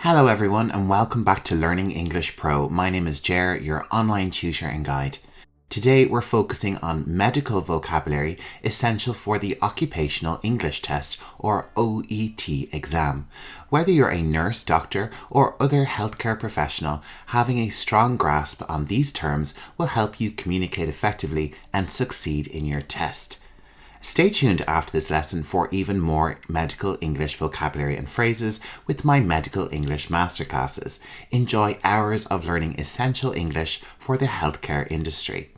Hello everyone and welcome back to Learning English Pro. My name is Ger, your online tutor and guide. Today we're focusing on medical vocabulary essential for the Occupational English Test or OET exam. Whether you're a nurse, doctor or other healthcare professional, having a strong grasp on these terms will help you communicate effectively and succeed in your test. Stay tuned after this lesson for even more medical English vocabulary and phrases with my medical English masterclasses. Enjoy hours of learning essential English for the healthcare industry.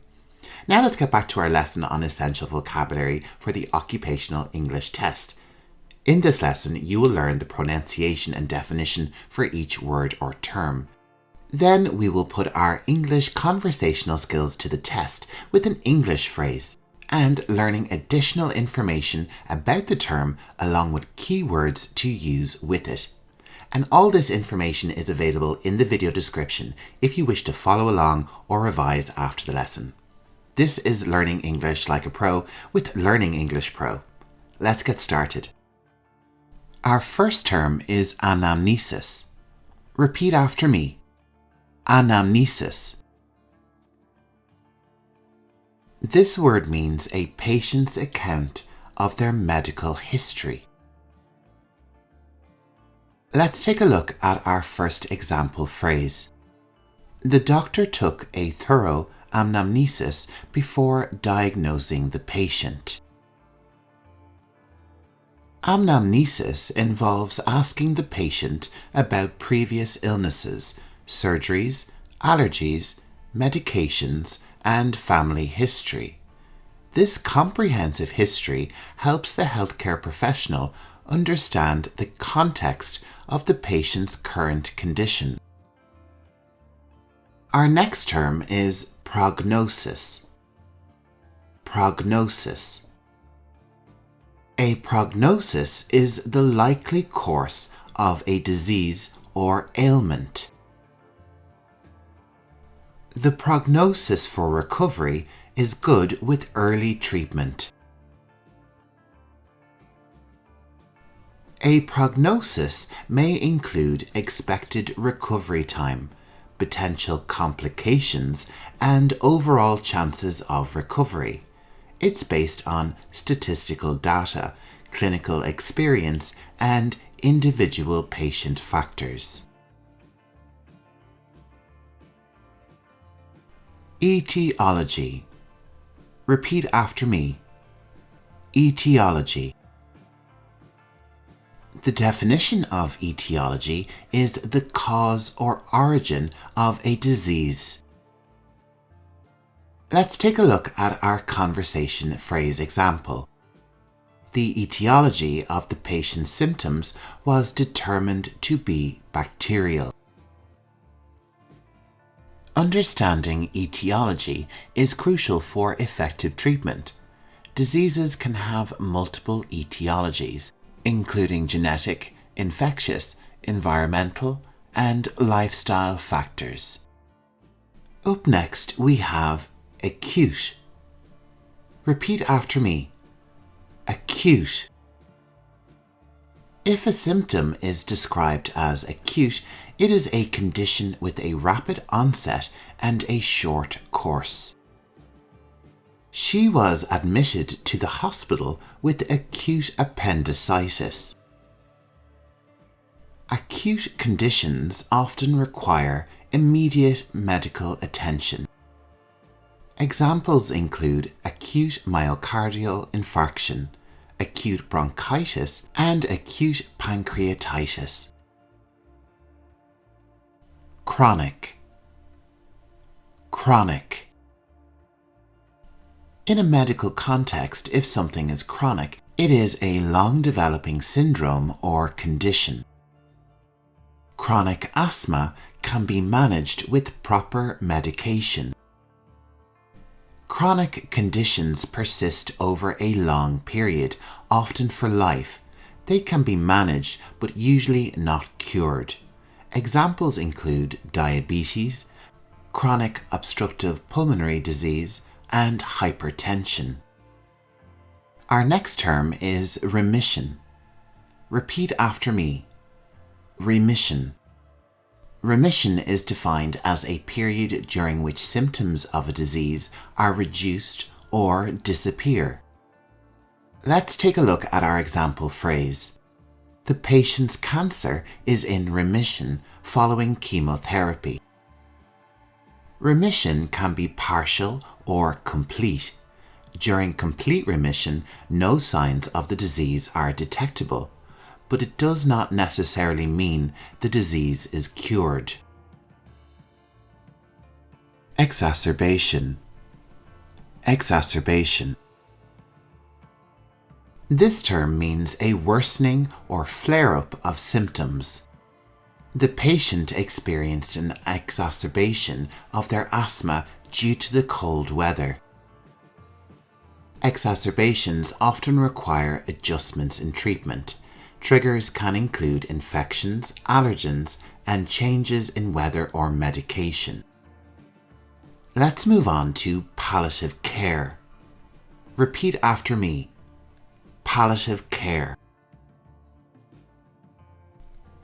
Now let's get back to our lesson on essential vocabulary for the Occupational English Test. In this lesson, you will learn the pronunciation and definition for each word or term. Then we will put our English conversational skills to the test with an English phrase and learning additional information about the term along with keywords to use with it. And all this information is available in the video description if you wish to follow along or revise after the lesson. This is Learning English Like a Pro with Learning English Pro. Let's get started. Our first term is anamnesis. Repeat after me. Anamnesis. This word means a patient's account of their medical history. Let's take a look at our first example phrase. The doctor took a thorough anamnesis before diagnosing the patient. Anamnesis involves asking the patient about previous illnesses, surgeries, allergies, medications, and family history. This comprehensive history helps the healthcare professional understand the context of the patient's current condition. Our next term is prognosis. Prognosis. A prognosis is the likely course of a disease or ailment. The prognosis for recovery is good with early treatment. A prognosis may include expected recovery time, potential complications, and overall chances of recovery. It's based on statistical data, clinical experience, and individual patient factors. Etiology. Repeat after me. Etiology. The definition of etiology is the cause or origin of a disease. Let's take a look at our conversation phrase example. The etiology of the patient's symptoms was determined to be bacterial. Understanding etiology is crucial for effective treatment. Diseases can have multiple etiologies, including genetic, infectious, environmental, and lifestyle factors. Up next, we have acute. Repeat after me. Acute. If a symptom is described as acute, it is a condition with a rapid onset and a short course. She was admitted to the hospital with acute appendicitis. Acute conditions often require immediate medical attention. Examples include acute myocardial infarction, acute bronchitis, and acute pancreatitis. Chronic. Chronic. In a medical context, if something is chronic, it is a long-developing syndrome or condition. Chronic asthma can be managed with proper medication. Chronic conditions persist over a long period, often for life. They can be managed but usually not cured. Examples include diabetes, chronic obstructive pulmonary disease, and hypertension. Our next term is remission. Repeat after me. Remission. Remission is defined as a period during which symptoms of a disease are reduced or disappear. Let's take a look at our example phrase. The patient's cancer is in remission following chemotherapy. Remission can be partial or complete. During complete remission, no signs of the disease are detectable, but it does not necessarily mean the disease is cured. Exacerbation. Exacerbation. This term means a worsening or flare-up of symptoms. The patient experienced an exacerbation of their asthma due to the cold weather. Exacerbations often require adjustments in treatment. Triggers can include infections, allergens, and changes in weather or medication. Let's move on to palliative care. Repeat after me. Palliative care.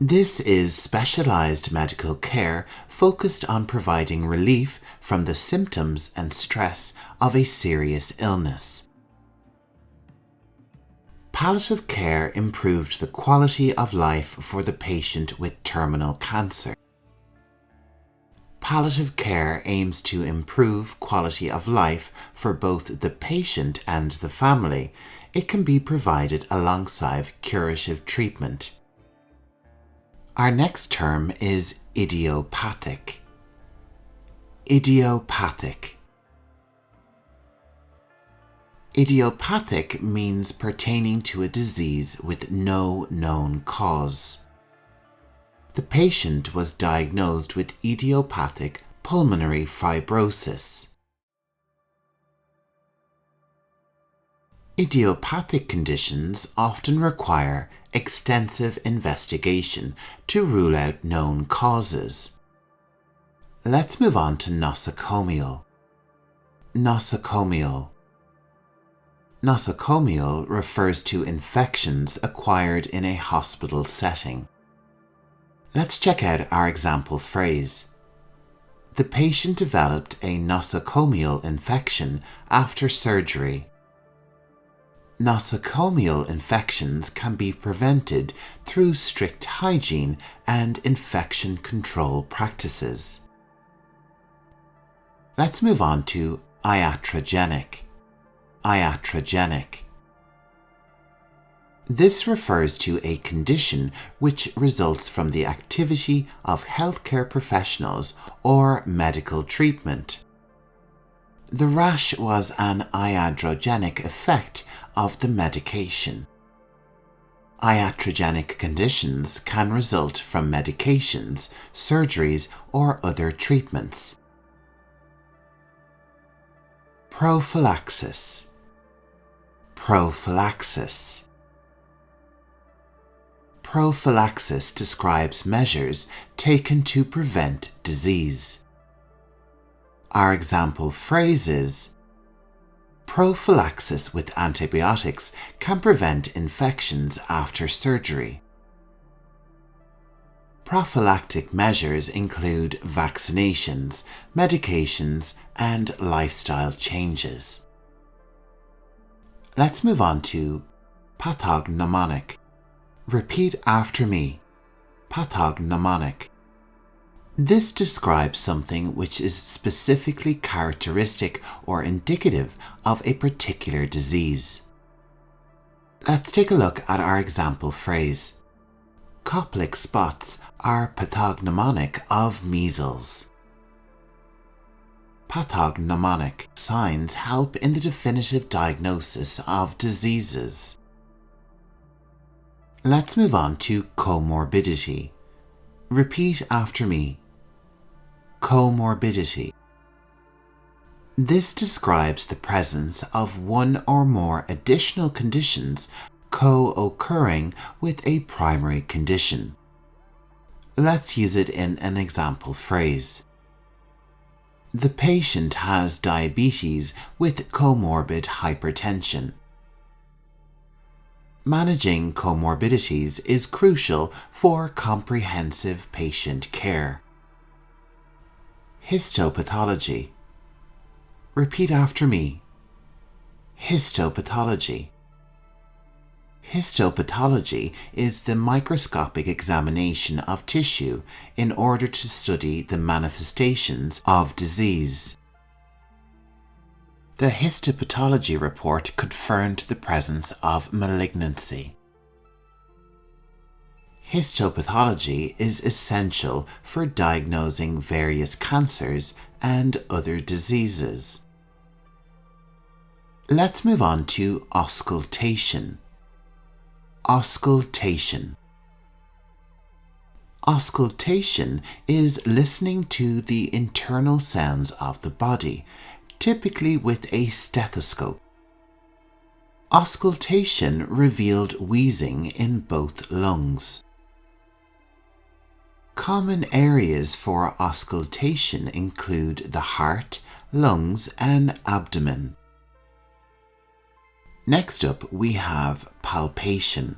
This is specialized medical care focused on providing relief from the symptoms and stress of a serious illness. Palliative care improved the quality of life for the patient with terminal cancer. Palliative care aims to improve quality of life for both the patient and the family. It can be provided alongside curative treatment. Our next term is idiopathic. Idiopathic. Idiopathic means pertaining to a disease with no known cause. The patient was diagnosed with idiopathic pulmonary fibrosis. Idiopathic conditions often require extensive investigation to rule out known causes. Let's move on to nosocomial. Nosocomial. Nosocomial refers to infections acquired in a hospital setting. Let's check out our example phrase. The patient developed a nosocomial infection after surgery. Nosocomial infections can be prevented through strict hygiene and infection control practices. Let's move on to iatrogenic. Iatrogenic. This refers to a condition which results from the activity of healthcare professionals or medical treatment. The rash was an iatrogenic effect of the medication. Iatrogenic conditions can result from medications, surgeries, or other treatments. Prophylaxis. Prophylaxis. Prophylaxis describes measures taken to prevent disease. Our example phrase is, prophylaxis with antibiotics can prevent infections after surgery. Prophylactic measures include vaccinations, medications, and lifestyle changes. Let's move on to pathognomonic. Repeat after me. Pathognomonic. This describes something which is specifically characteristic or indicative of a particular disease. Let's take a look at our example phrase. Coplic spots are pathognomonic of measles. Pathognomonic signs help in the definitive diagnosis of diseases. Let's move on to comorbidity. Repeat after me. Comorbidity. This describes the presence of one or more additional conditions co-occurring with a primary condition. Let's use it in an example phrase. The patient has diabetes with comorbid hypertension. Managing comorbidities is crucial for comprehensive patient care. Histopathology. Repeat after me. Histopathology. Histopathology is the microscopic examination of tissue in order to study the manifestations of disease. The histopathology report confirmed the presence of malignancy. Histopathology is essential for diagnosing various cancers and other diseases. Let's move on to auscultation. Auscultation. Auscultation is listening to the internal sounds of the body, typically with a stethoscope. Auscultation revealed wheezing in both lungs. Common areas for auscultation include the heart, lungs, and abdomen. Next up, we have palpation.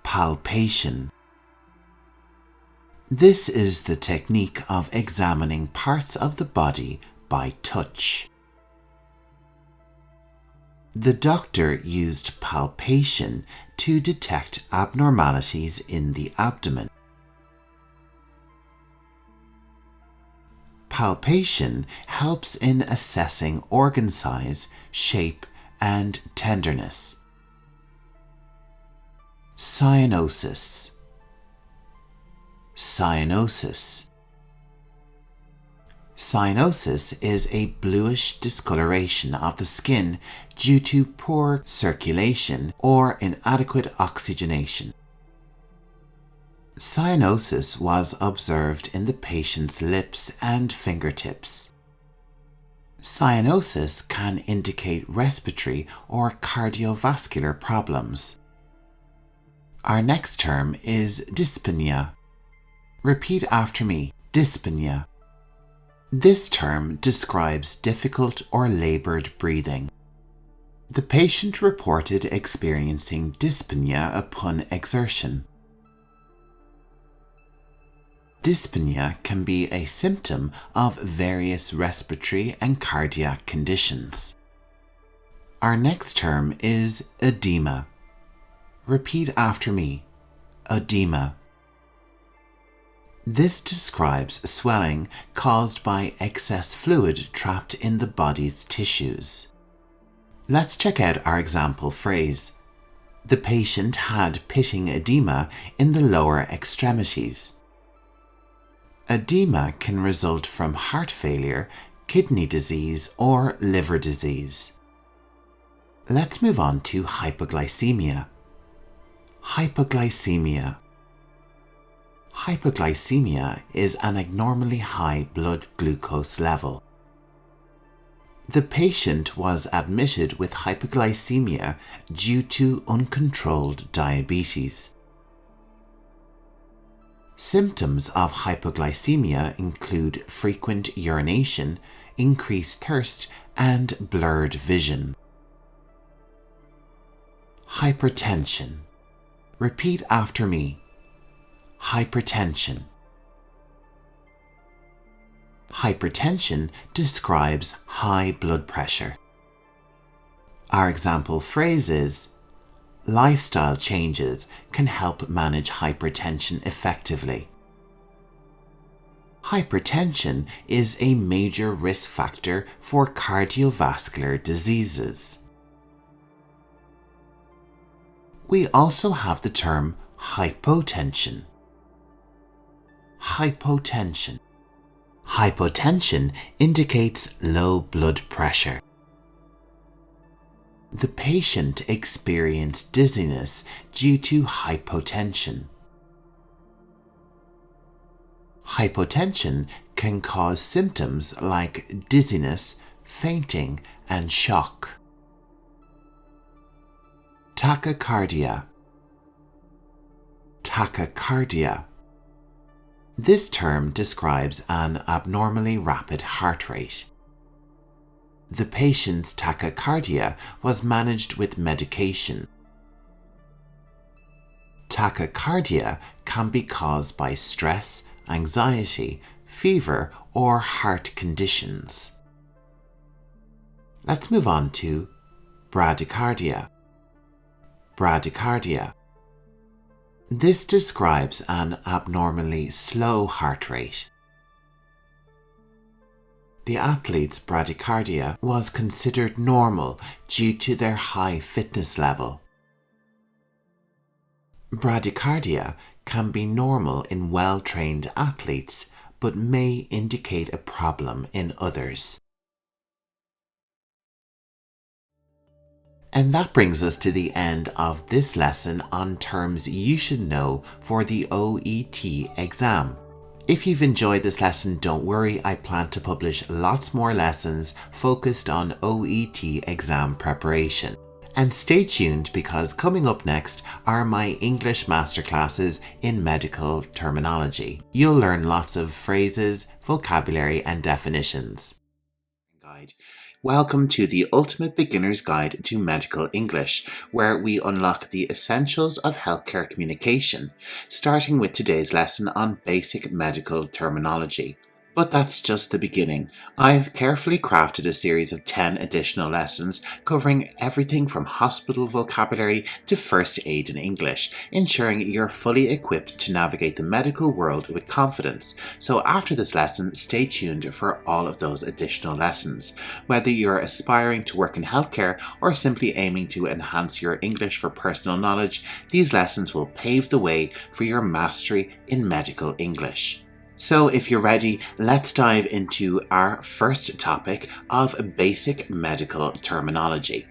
Palpation. This is the technique of examining parts of the body by touch. The doctor used palpation to detect abnormalities in the abdomen. Palpation helps in assessing organ size, shape, and tenderness. Cyanosis. Cyanosis. Cyanosis is a bluish discoloration of the skin due to poor circulation or inadequate oxygenation. Cyanosis was observed in the patient's lips and fingertips. Cyanosis can indicate respiratory or cardiovascular problems. Our next term is dyspnea. Repeat after me, dyspnea. This term describes difficult or laboured breathing. The patient reported experiencing dyspnea upon exertion. Dyspnea can be a symptom of various respiratory and cardiac conditions. Our next term is edema. Repeat after me, edema. This describes swelling caused by excess fluid trapped in the body's tissues. Let's check out our example phrase. The patient had pitting edema in the lower extremities. Edema can result from heart failure, kidney disease, or liver disease. Let's move on to hypoglycemia. Hypoglycemia. Hypoglycemia is an abnormally high blood glucose level. The patient was admitted with hypoglycemia due to uncontrolled diabetes. Symptoms of hypoglycemia include frequent urination, increased thirst, and blurred vision. Hypertension. Repeat after me. Hypertension. Hypertension describes high blood pressure. Our example phrase is, lifestyle changes can help manage hypertension effectively. Hypertension is a major risk factor for cardiovascular diseases. We also have the term hypotension. Hypotension. Hypotension indicates low blood pressure. The patient experienced dizziness due to hypotension. Hypotension can cause symptoms like dizziness, fainting, and shock. Tachycardia. Tachycardia. This term describes an abnormally rapid heart rate. The patient's tachycardia was managed with medication. Tachycardia can be caused by stress, anxiety, fever, or heart conditions. Let's move on to bradycardia. Bradycardia. This describes an abnormally slow heart rate. The athlete's bradycardia was considered normal due to their high fitness level. Bradycardia can be normal in well-trained athletes, but may indicate a problem in others. And that brings us to the end of this lesson on terms you should know for the OET exam. If you've enjoyed this lesson, don't worry, I plan to publish lots more lessons focused on OET exam preparation. And stay tuned because coming up next are my English masterclasses in medical terminology. You'll learn lots of phrases, vocabulary and definitions. Welcome to the Ultimate Beginner's Guide to Medical English, where we unlock the essentials of healthcare communication, starting with today's lesson on basic medical terminology. But that's just the beginning. I've carefully crafted a series of 10 additional lessons covering everything from hospital vocabulary to first aid in English, ensuring you're fully equipped to navigate the medical world with confidence. So after this lesson, stay tuned for all of those additional lessons. Whether you're aspiring to work in healthcare or simply aiming to enhance your English for personal knowledge, these lessons will pave the way for your mastery in medical English. So if you're ready, let's dive into our first topic of basic medical terminology.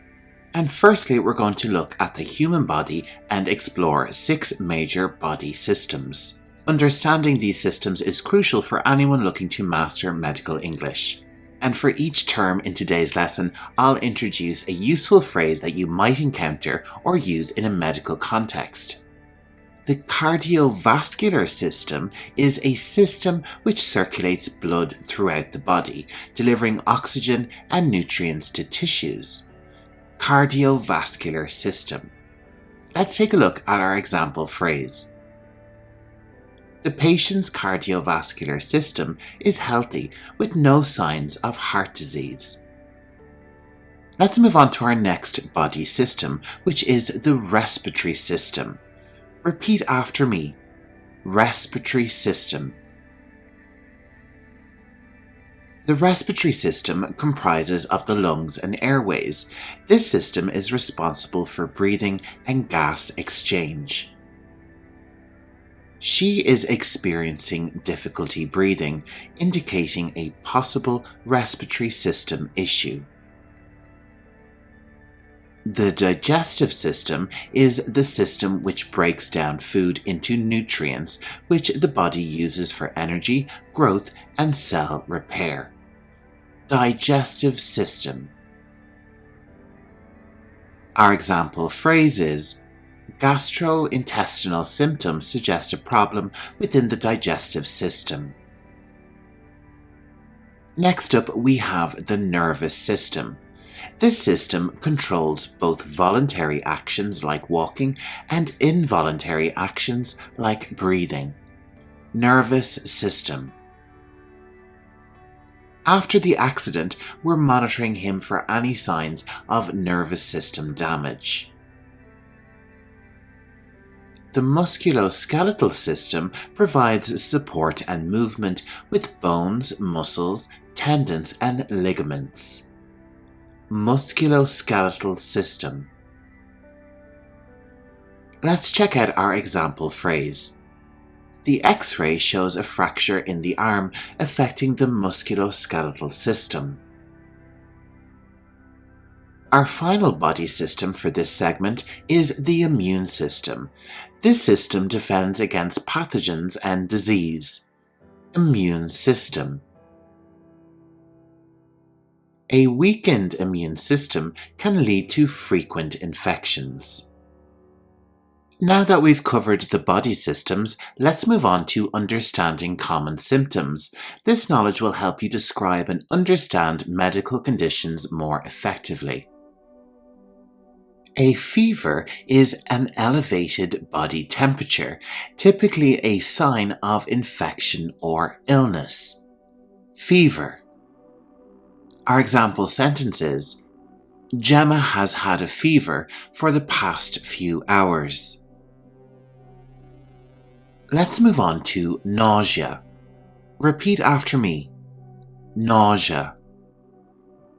And firstly, we're going to look at the human body and explore 6 major body systems. Understanding these systems is crucial for anyone looking to master medical English. And for each term in today's lesson, I'll introduce a useful phrase that you might encounter or use in a medical context. The cardiovascular system is a system which circulates blood throughout the body, delivering oxygen and nutrients to tissues. Cardiovascular system. Let's take a look at our example phrase. The patient's cardiovascular system is healthy with no signs of heart disease. Let's move on to our next body system, which is the respiratory system. Repeat after me. Respiratory system. The respiratory system comprises of the lungs and airways. This system is responsible for breathing and gas exchange. She is experiencing difficulty breathing, indicating a possible respiratory system issue. The digestive system is the system which breaks down food into nutrients, which the body uses for energy, growth, and cell repair. Digestive system. Our example phrase is, gastrointestinal symptoms suggest a problem within the digestive system. Next up, we have the nervous system. This system controls both voluntary actions like walking and involuntary actions like breathing. Nervous system. After the accident, we're monitoring him for any signs of nervous system damage. The musculoskeletal system provides support and movement with bones, muscles, tendons, and ligaments. Musculoskeletal system. Let's check out our example phrase. The X-ray shows a fracture in the arm affecting the musculoskeletal system. Our final body system for this segment is the immune system. This system defends against pathogens and disease. Immune system. A weakened immune system can lead to frequent infections. Now that we've covered the body systems, let's move on to understanding common symptoms. This knowledge will help you describe and understand medical conditions more effectively. A fever is an elevated body temperature, typically a sign of infection or illness. Fever. Our example sentence is, Gemma has had a fever for the past few hours. Let's move on to nausea. Repeat after me. Nausea.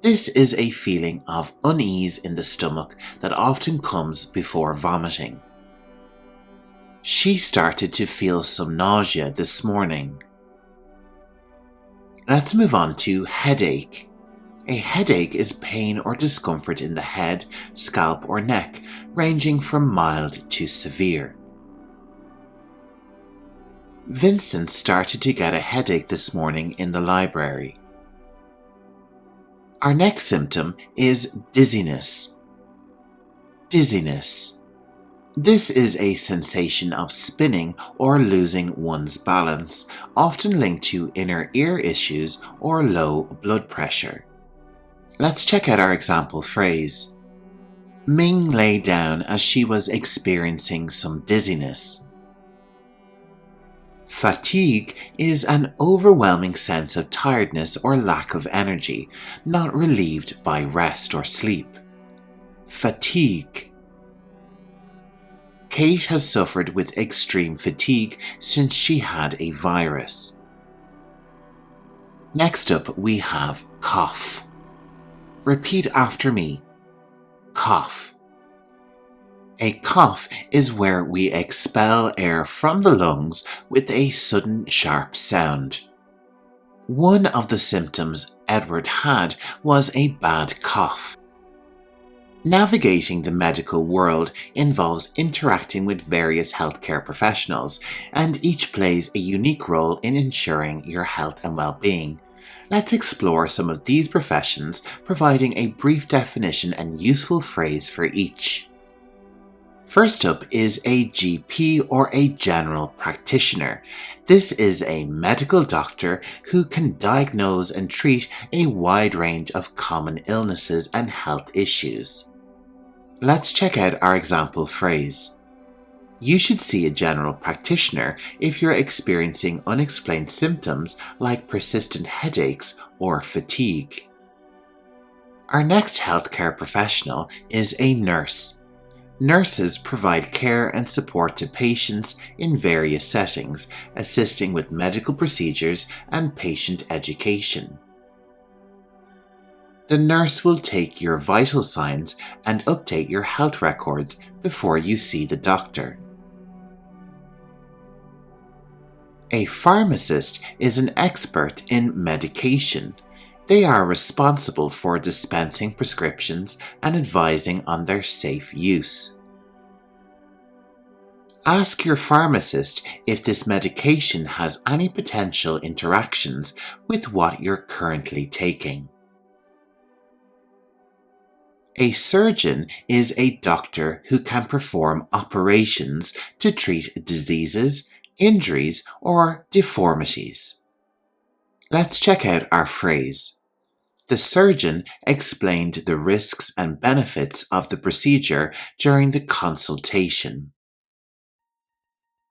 This is a feeling of unease in the stomach that often comes before vomiting. She started to feel some nausea this morning. Let's move on to headache. A headache is pain or discomfort in the head, scalp, or neck, ranging from mild to severe. Vincent started to get a headache this morning in the library. Our next symptom is dizziness. Dizziness. This is a sensation of spinning or losing one's balance, often linked to inner ear issues or low blood pressure. Let's check out our example phrase. Ming lay down as she was experiencing some dizziness. Fatigue is an overwhelming sense of tiredness or lack of energy, not relieved by rest or sleep. Fatigue. Kate has suffered with extreme fatigue since she had a virus. Next up, we have cough. Repeat after me. Cough. A cough is where we expel air from the lungs with a sudden sharp sound. One of the symptoms Edward had was a bad cough. Navigating the medical world involves interacting with various healthcare professionals, and each plays a unique role in ensuring your health and well-being. Let's explore some of these professions, providing a brief definition and useful phrase for each. First up is a GP or a general practitioner. This is a medical doctor who can diagnose and treat a wide range of common illnesses and health issues. Let's check out our example phrase. You should see a general practitioner if you're experiencing unexplained symptoms like persistent headaches or fatigue. Our next healthcare professional is a nurse. Nurses provide care and support to patients in various settings, assisting with medical procedures and patient education. The nurse will take your vital signs and update your health records before you see the doctor. A pharmacist is an expert in medication. They are responsible for dispensing prescriptions and advising on their safe use. Ask your pharmacist if this medication has any potential interactions with what you're currently taking. A surgeon is a doctor who can perform operations to treat diseases, injuries, or deformities. Let's check out our phrase. The surgeon explained the risks and benefits of the procedure during the consultation.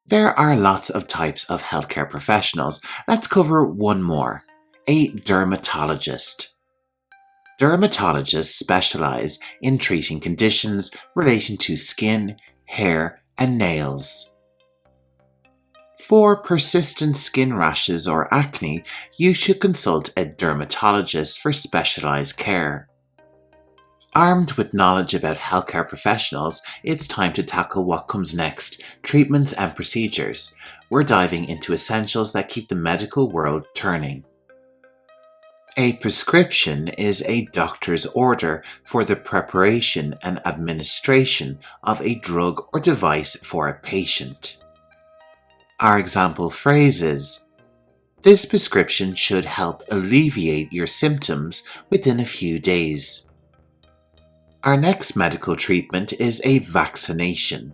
There are lots of types of healthcare professionals. Let's cover one more. A dermatologist. Dermatologists specialize in treating conditions relating to skin, hair, and nails. For persistent skin rashes or acne, you should consult a dermatologist for specialized care. Armed with knowledge about healthcare professionals, it's time to tackle what comes next, treatments and procedures. We're diving into essentials that keep the medical world turning. A prescription is a doctor's order for the preparation and administration of a drug or device for a patient. Our example phrase is, this prescription should help alleviate your symptoms within a few days. Our next medical treatment is a vaccination.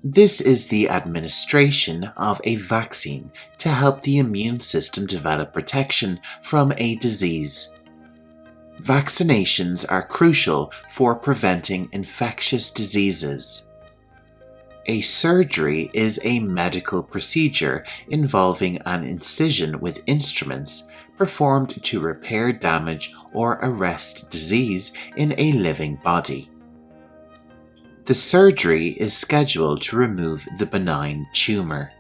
This is the administration of a vaccine to help the immune system develop protection from a disease. Vaccinations are crucial for preventing infectious diseases. A surgery is a medical procedure involving an incision with instruments performed to repair damage or arrest disease in a living body. The surgery is scheduled to remove the benign tumor.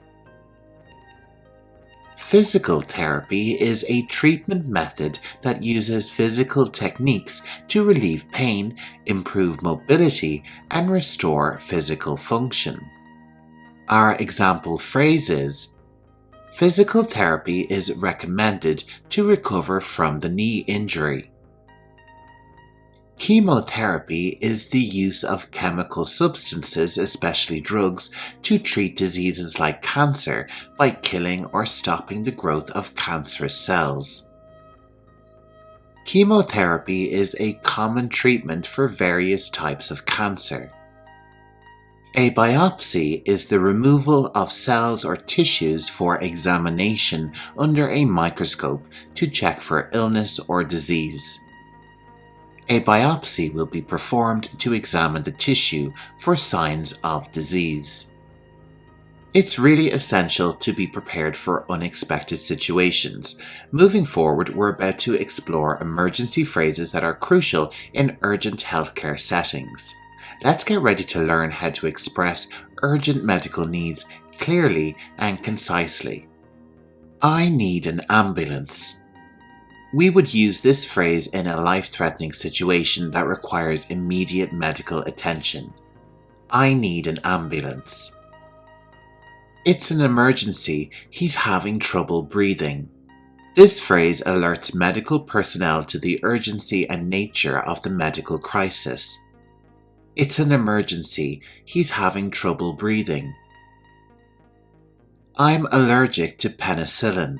Physical therapy is a treatment method that uses physical techniques to relieve pain, improve mobility, and restore physical function. Our example phrase is, physical therapy is recommended to recover from the knee injury. Chemotherapy is the use of chemical substances, especially drugs, to treat diseases like cancer by killing or stopping the growth of cancerous cells. Chemotherapy is a common treatment for various types of cancer. A biopsy is the removal of cells or tissues for examination under a microscope to check for illness or disease. A biopsy will be performed to examine the tissue for signs of disease. It's really essential to be prepared for unexpected situations. Moving forward, we're about to explore emergency phrases that are crucial in urgent healthcare settings. Let's get ready to learn how to express urgent medical needs clearly and concisely. I need an ambulance. We would use this phrase in a life-threatening situation that requires immediate medical attention. I need an ambulance. It's an emergency. He's having trouble breathing. This phrase alerts medical personnel to the urgency and nature of the medical crisis. It's an emergency. He's having trouble breathing. I'm allergic to penicillin.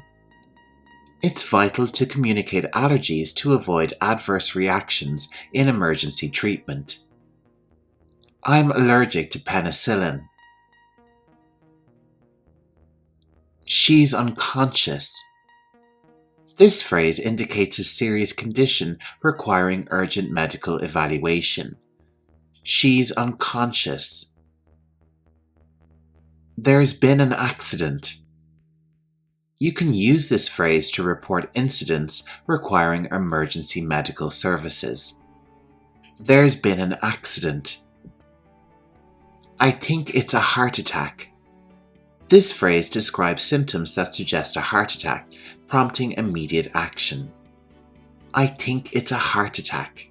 It's vital to communicate allergies to avoid adverse reactions in emergency treatment. I'm allergic to penicillin. She's unconscious. This phrase indicates a serious condition requiring urgent medical evaluation. She's unconscious. There's been an accident. You can use this phrase to report incidents requiring emergency medical services. There's been an accident. I think it's a heart attack. This phrase describes symptoms that suggest a heart attack, prompting immediate action. I think it's a heart attack.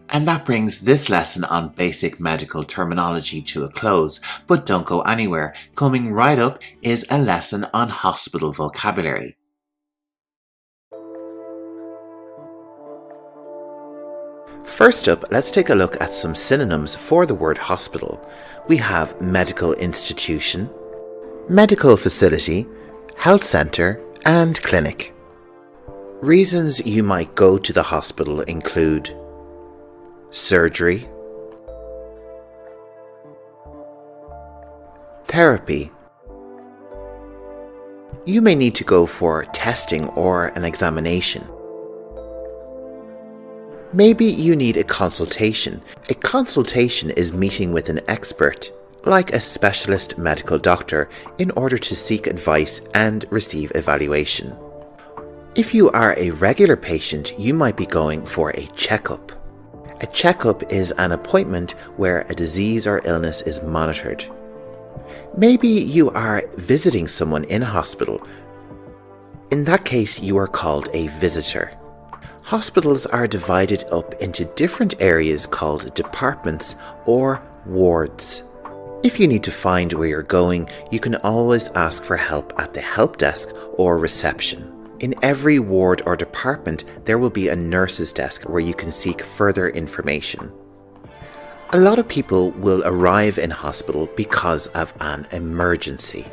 And that brings this lesson on basic medical terminology to a close, but don't go anywhere. Coming right up is a lesson on hospital vocabulary. First up, let's take a look at some synonyms for the word hospital. We have medical institution, medical facility, health centre, and clinic. Reasons you might go to the hospital include surgery, therapy. You may need to go for testing or an examination. Maybe you need a consultation. A consultation is meeting with an expert, like a specialist medical doctor, in order to seek advice and receive evaluation. If you are a regular patient, you might be going for a checkup. A checkup is an appointment where a disease or illness is monitored. Maybe you are visiting someone in a hospital. In that case, you are called a visitor. Hospitals are divided up into different areas called departments or wards. If you need to find where you're going, you can always ask for help at the help desk or reception. In every ward or department, there will be a nurse's desk where you can seek further information. A lot of people will arrive in hospital because of an emergency.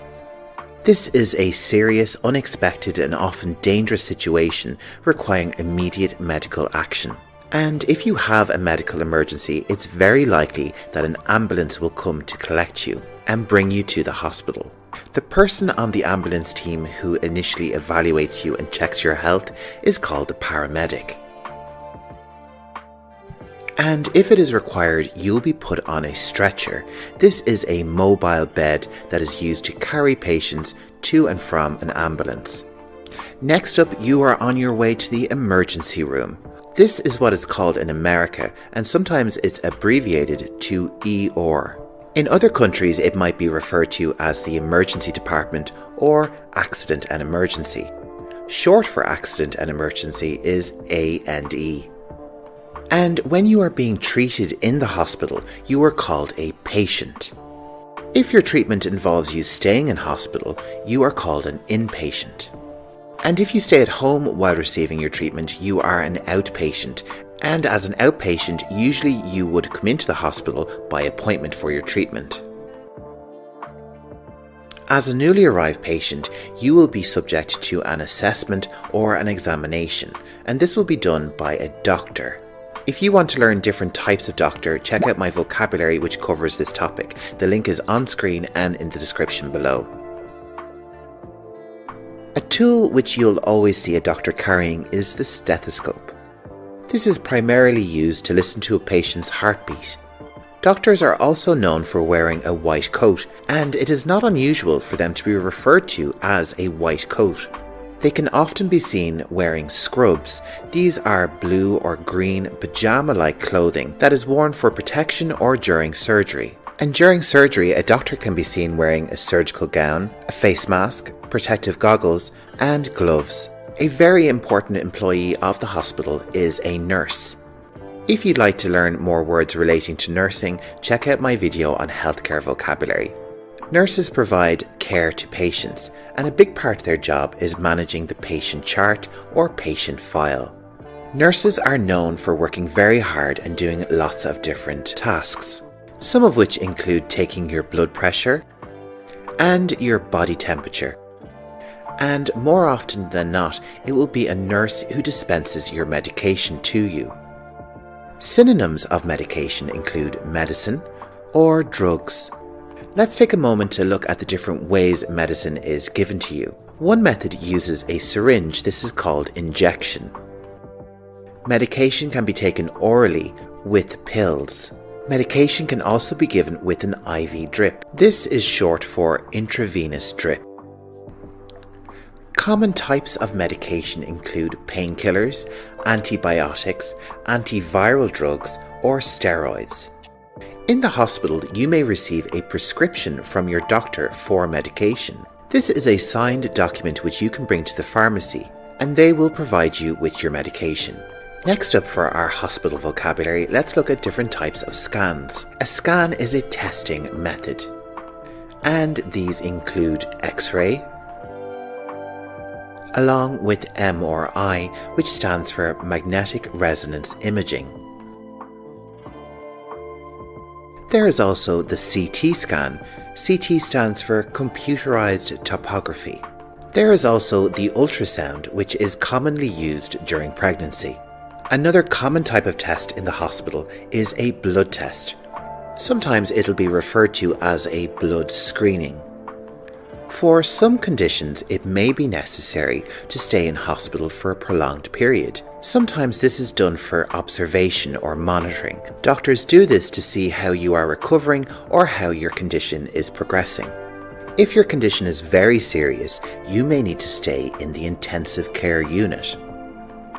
This is a serious, unexpected, and often dangerous situation requiring immediate medical action. And if you have a medical emergency, it's very likely that an ambulance will come to collect you and bring you to the hospital. The person on the ambulance team who initially evaluates you and checks your health is called a paramedic. And if it is required, you'll be put on a stretcher. This is a mobile bed that is used to carry patients to and from an ambulance. Next up, you are on your way to the emergency room. This is what is called in America, and sometimes it's abbreviated to ER. In other countries, it might be referred to as the emergency department or accident and emergency. Short for accident and emergency is A&E. And when you are being treated in the hospital, you are called a patient. If your treatment involves you staying in hospital, you are called an inpatient. And if you stay at home while receiving your treatment, you are an outpatient. And as an outpatient, usually you would come into the hospital by appointment for your treatment. As a newly arrived patient, you will be subject to an assessment or an examination, and this will be done by a doctor. If you want to learn different types of doctor, check out my vocabulary which covers this topic. The link is on screen and in the description below. A tool which you'll always see a doctor carrying is the stethoscope. This is primarily used to listen to a patient's heartbeat. Doctors are also known for wearing a white coat, and it is not unusual for them to be referred to as a white coat. They can often be seen wearing scrubs. These are blue or green pajama-like clothing that is worn for protection or during surgery. And during surgery, a doctor can be seen wearing a surgical gown, a face mask, protective goggles, and gloves. A very important employee of the hospital is a nurse. If you'd like to learn more words relating to nursing, check out my video on healthcare vocabulary. Nurses provide care to patients, and a big part of their job is managing the patient chart or patient file. Nurses are known for working very hard and doing lots of different tasks, some of which include taking your blood pressure and your body temperature. And more often than not, it will be a nurse who dispenses your medication to you. Synonyms of medication include medicine or drugs. Let's take a moment to look at the different ways medicine is given to you. One method uses a syringe. This is called injection. Medication can be taken orally with pills. Medication can also be given with an IV drip. This is short for intravenous drip. Common types of medication include painkillers, antibiotics, antiviral drugs, or steroids. In the hospital, you may receive a prescription from your doctor for medication. This is a signed document which you can bring to the pharmacy, and they will provide you with your medication. Next up for our hospital vocabulary, let's look at different types of scans. A scan is a testing method, and these include X-ray, along with MRI, which stands for magnetic resonance imaging. There is also the CT scan. CT stands for computerized topography. There is also the ultrasound, which is commonly used during pregnancy. Another common type of test in the hospital is a blood test. Sometimes it'll be referred to as a blood screening. For some conditions, it may be necessary to stay in hospital for a prolonged period. Sometimes this is done for observation or monitoring. Doctors do this to see how you are recovering or how your condition is progressing. If your condition is very serious, you may need to stay in the intensive care unit.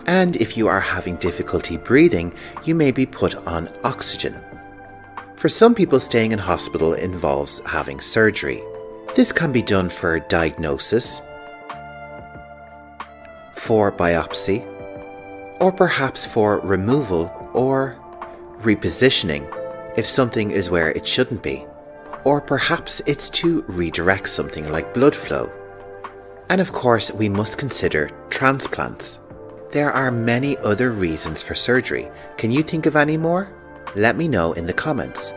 And if you are having difficulty breathing, you may be put on oxygen. For some people, staying in hospital involves having surgery. This can be done for diagnosis, for biopsy, or perhaps for removal or repositioning if something is where it shouldn't be. Or perhaps it's to redirect something like blood flow. And of course, we must consider transplants. There are many other reasons for surgery. Can you think of any more? Let me know in the comments.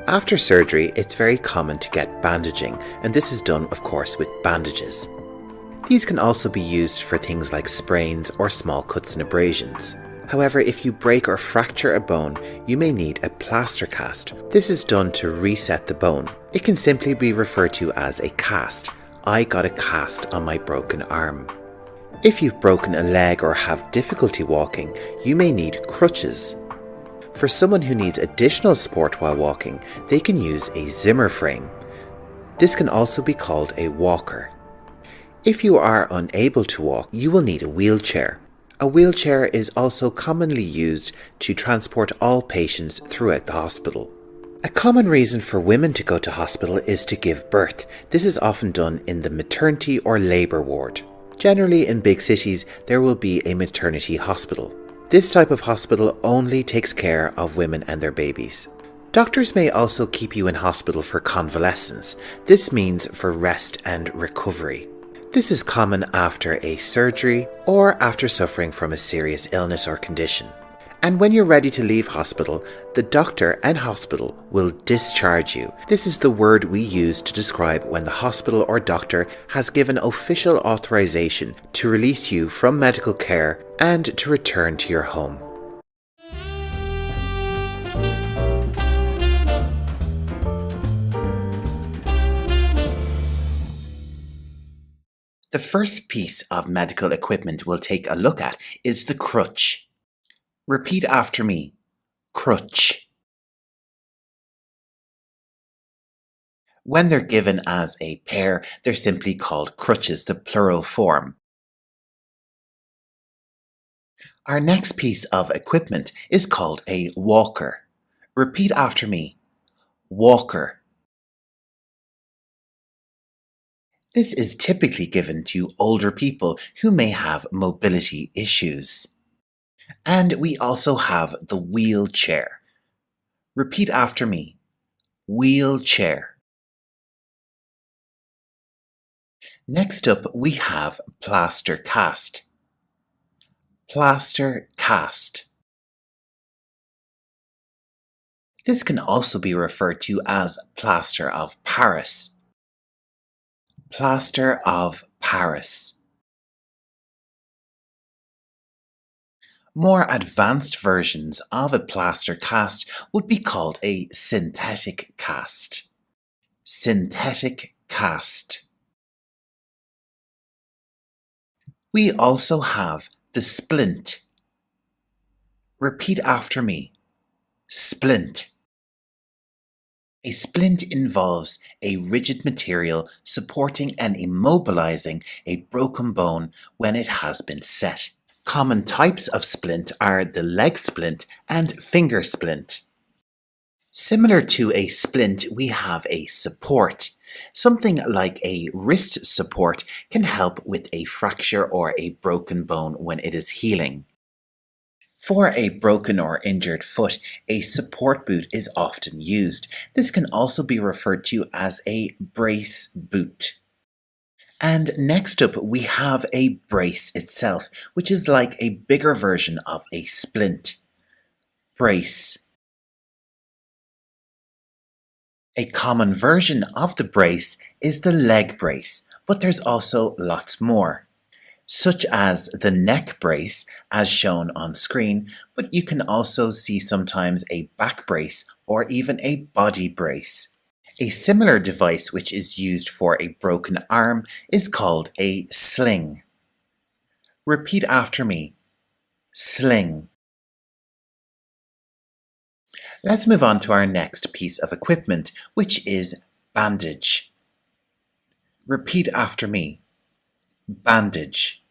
After surgery, it's very common to get bandaging, and this is done, of course, with bandages. These can also be used for things like sprains or small cuts and abrasions. However, if you break or fracture a bone, you may need a plaster cast. This is done to reset the bone. It can simply be referred to as a cast. I got a cast on my broken arm. If you've broken a leg or have difficulty walking, you may need crutches. For someone who needs additional support while walking, they can use a Zimmer frame. This can also be called a walker. If you are unable to walk, you will need a wheelchair. A wheelchair is also commonly used to transport all patients throughout the hospital. A common reason for women to go to hospital is to give birth. This is often done in the maternity or labour ward. Generally in big cities, there will be a maternity hospital. This type of hospital only takes care of women and their babies. Doctors may also keep you in hospital for convalescence. This means for rest and recovery. This is common after a surgery or after suffering from a serious illness or condition. And when you're ready to leave hospital, the doctor and hospital will discharge you. This is the word we use to describe when the hospital or doctor has given official authorization to release you from medical care and to return to your home. The first piece of medical equipment we'll take a look at is the crutch. Repeat after me. Crutch. When they're given as a pair, they're simply called crutches, the plural form. Our next piece of equipment is called a walker. Repeat after me. Walker. This is typically given to older people who may have mobility issues. And we also have the wheelchair. Repeat after me. Wheelchair. Next up, we have plaster cast. Plaster cast. This can also be referred to as plaster of Paris. Plaster of Paris. More advanced versions of a plaster cast would be called a synthetic cast. Synthetic cast. We also have the splint. Repeat after me. Splint. A splint involves a rigid material supporting and immobilizing a broken bone when it has been set. Common types of splint are the leg splint and finger splint. Similar to a splint, we have a support. Something like a wrist support can help with a fracture or a broken bone when it is healing. For a broken or injured foot, a support boot is often used. This can also be referred to as a brace boot. And next up, we have a brace itself, which is like a bigger version of a splint. Brace. A common version of the brace is the leg brace, but there's also lots more, such as the neck brace as shown on screen, but you can also see sometimes a back brace or even a body brace. A similar device which is used for a broken arm is called a sling. Repeat after me. Sling. Let's move on to our next piece of equipment, which is bandage. Repeat after me. Bandage.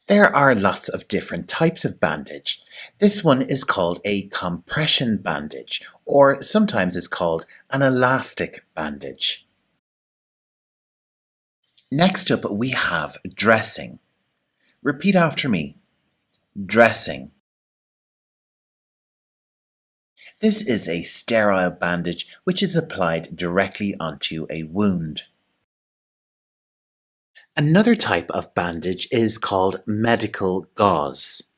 There are lots of different types of bandage. This one is called a compression bandage, or sometimes it's called an elastic bandage. Next up, we have dressing. Repeat after me. Dressing. This is a sterile bandage which is applied directly onto a wound. Another type of bandage is called medical gauze.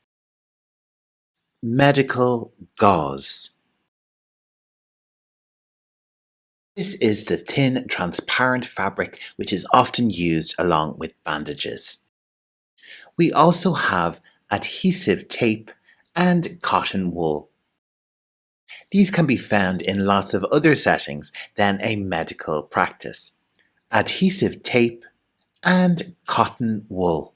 Medical gauze. This is the thin, transparent fabric which is often used along with bandages. We also have adhesive tape and cotton wool. These can be found in lots of other settings than a medical practice. Adhesive tape and cotton wool.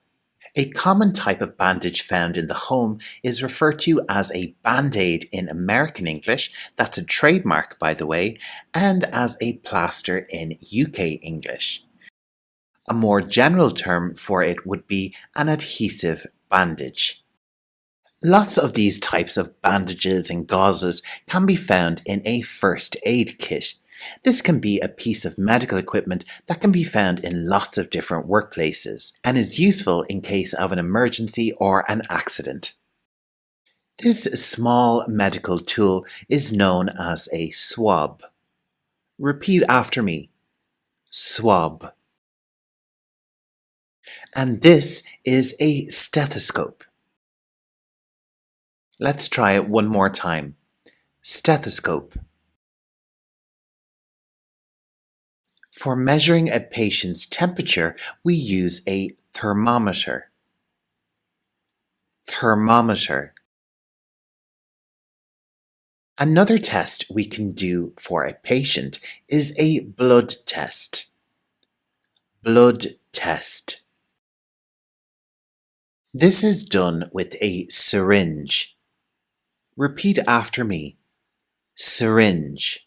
A common type of bandage found in the home is referred to as a Band-Aid in American English, that's a trademark by the way, and as a plaster in UK English. A more general term for it would be an adhesive bandage. Lots of these types of bandages and gauzes can be found in a first aid kit. This can be a piece of medical equipment that can be found in lots of different workplaces and is useful in case of an emergency or an accident. This small medical tool is known as a swab. Repeat after me. Swab. And this is a stethoscope. Let's try it one more time. Stethoscope. For measuring a patient's temperature, we use a thermometer. Thermometer. Another test we can do for a patient is a blood test. Blood test. This is done with a syringe. Repeat after me. Syringe.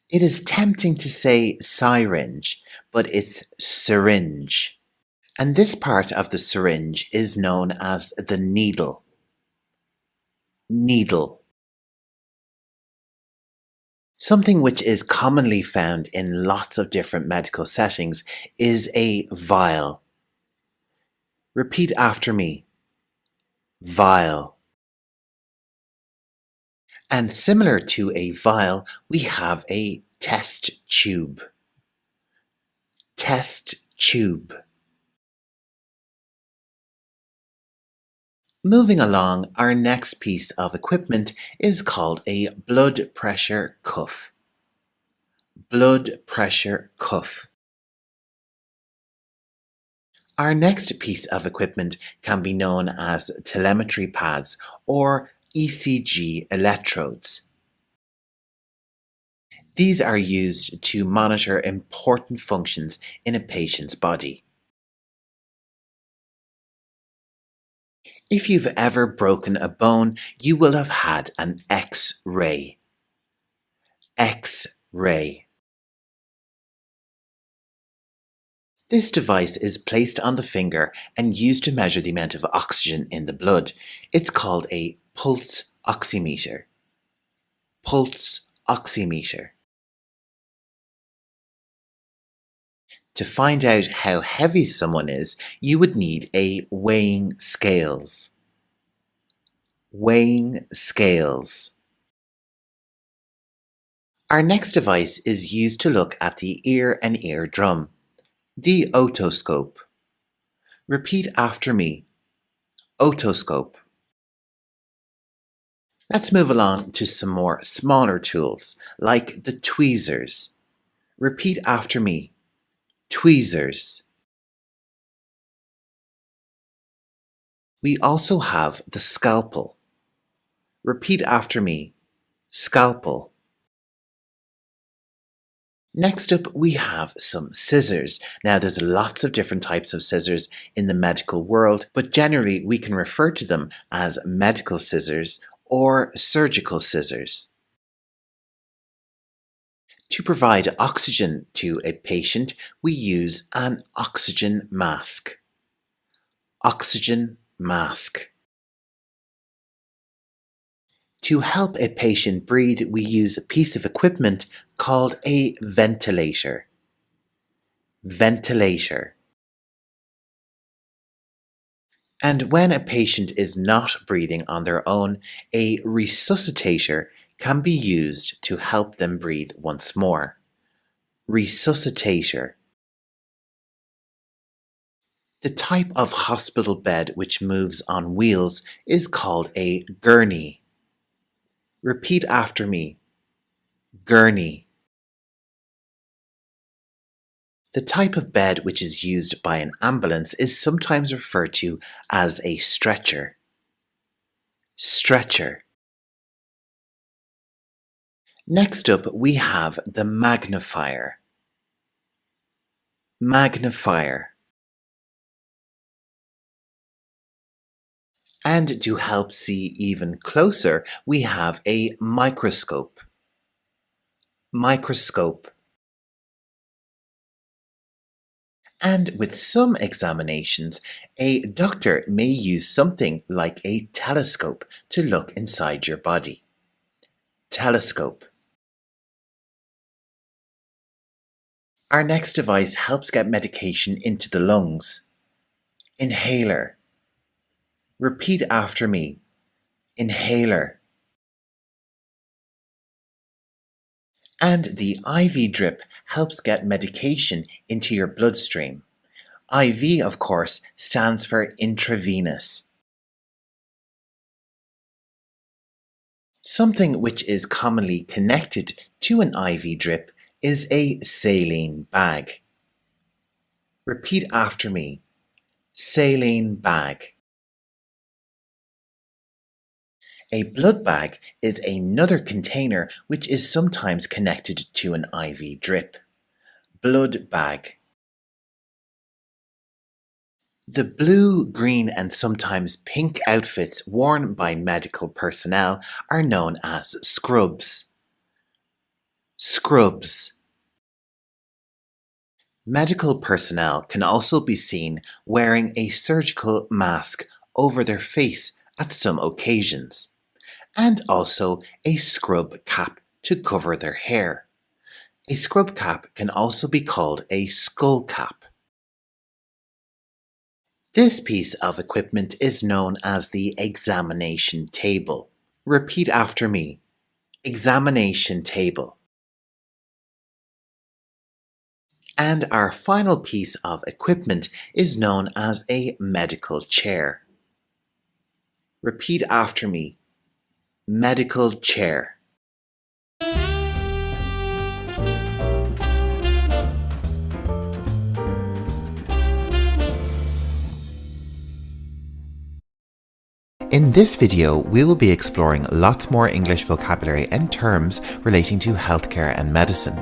It is tempting to say syringe, but it's syringe. And this part of the syringe is known as the needle. Needle. Something which is commonly found in lots of different medical settings is a vial. Repeat after me. Vial. And similar to a vial, we have a test tube. Test tube. Moving along, our next piece of equipment is called a blood pressure cuff. Blood pressure cuff. Our next piece of equipment can be known as telemetry pads or ECG electrodes. These are used to monitor important functions in a patient's body. If you've ever broken a bone, you will have had an X-ray. X-ray. This device is placed on the finger and used to measure the amount of oxygen in the blood. It's called a pulse oximeter. Pulse oximeter. To find out how heavy someone is, you would need a weighing scales. Weighing scales. Our next device is used to look at the ear and eardrum. The otoscope. Repeat after me. Otoscope. Let's move along to some more smaller tools, like the tweezers. Repeat after me. Tweezers. We also have the scalpel. Repeat after me. Scalpel. Next up, we have some scissors. Now, there's lots of different types of scissors in the medical world, but generally we can refer to them as medical scissors or surgical scissors. To provide oxygen to a patient, we use an oxygen mask. Oxygen mask. To help a patient breathe, we use a piece of equipment called a ventilator. Ventilator. And when a patient is not breathing on their own, a resuscitator can be used to help them breathe once more. Resuscitator. The type of hospital bed which moves on wheels is called a gurney. Repeat after me. Gurney. The type of bed which is used by an ambulance is sometimes referred to as a stretcher. Stretcher. Next up, we have the magnifier. Magnifier. And to help see even closer, we have a microscope. Microscope. And with some examinations, a doctor may use something like a telescope to look inside your body. Telescope. Our next device helps get medication into the lungs. Inhaler. Repeat after me. Inhaler. And the IV drip helps get medication into your bloodstream. IV, of course, stands for intravenous. Something which is commonly connected to an IV drip is a saline bag. Repeat after me. Saline bag. A blood bag is another container which is sometimes connected to an IV drip. Blood bag. The blue, green and sometimes pink outfits worn by medical personnel are known as scrubs. Scrubs. Medical personnel can also be seen wearing a surgical mask over their face at some occasions, and also a scrub cap to cover their hair. A scrub cap can also be called a skull cap. This piece of equipment is known as the examination table. Repeat after me. Examination table. And our final piece of equipment is known as a medical chair. Repeat after me. Medical chair. In this video, we will be exploring lots more English vocabulary and terms relating to healthcare and medicine.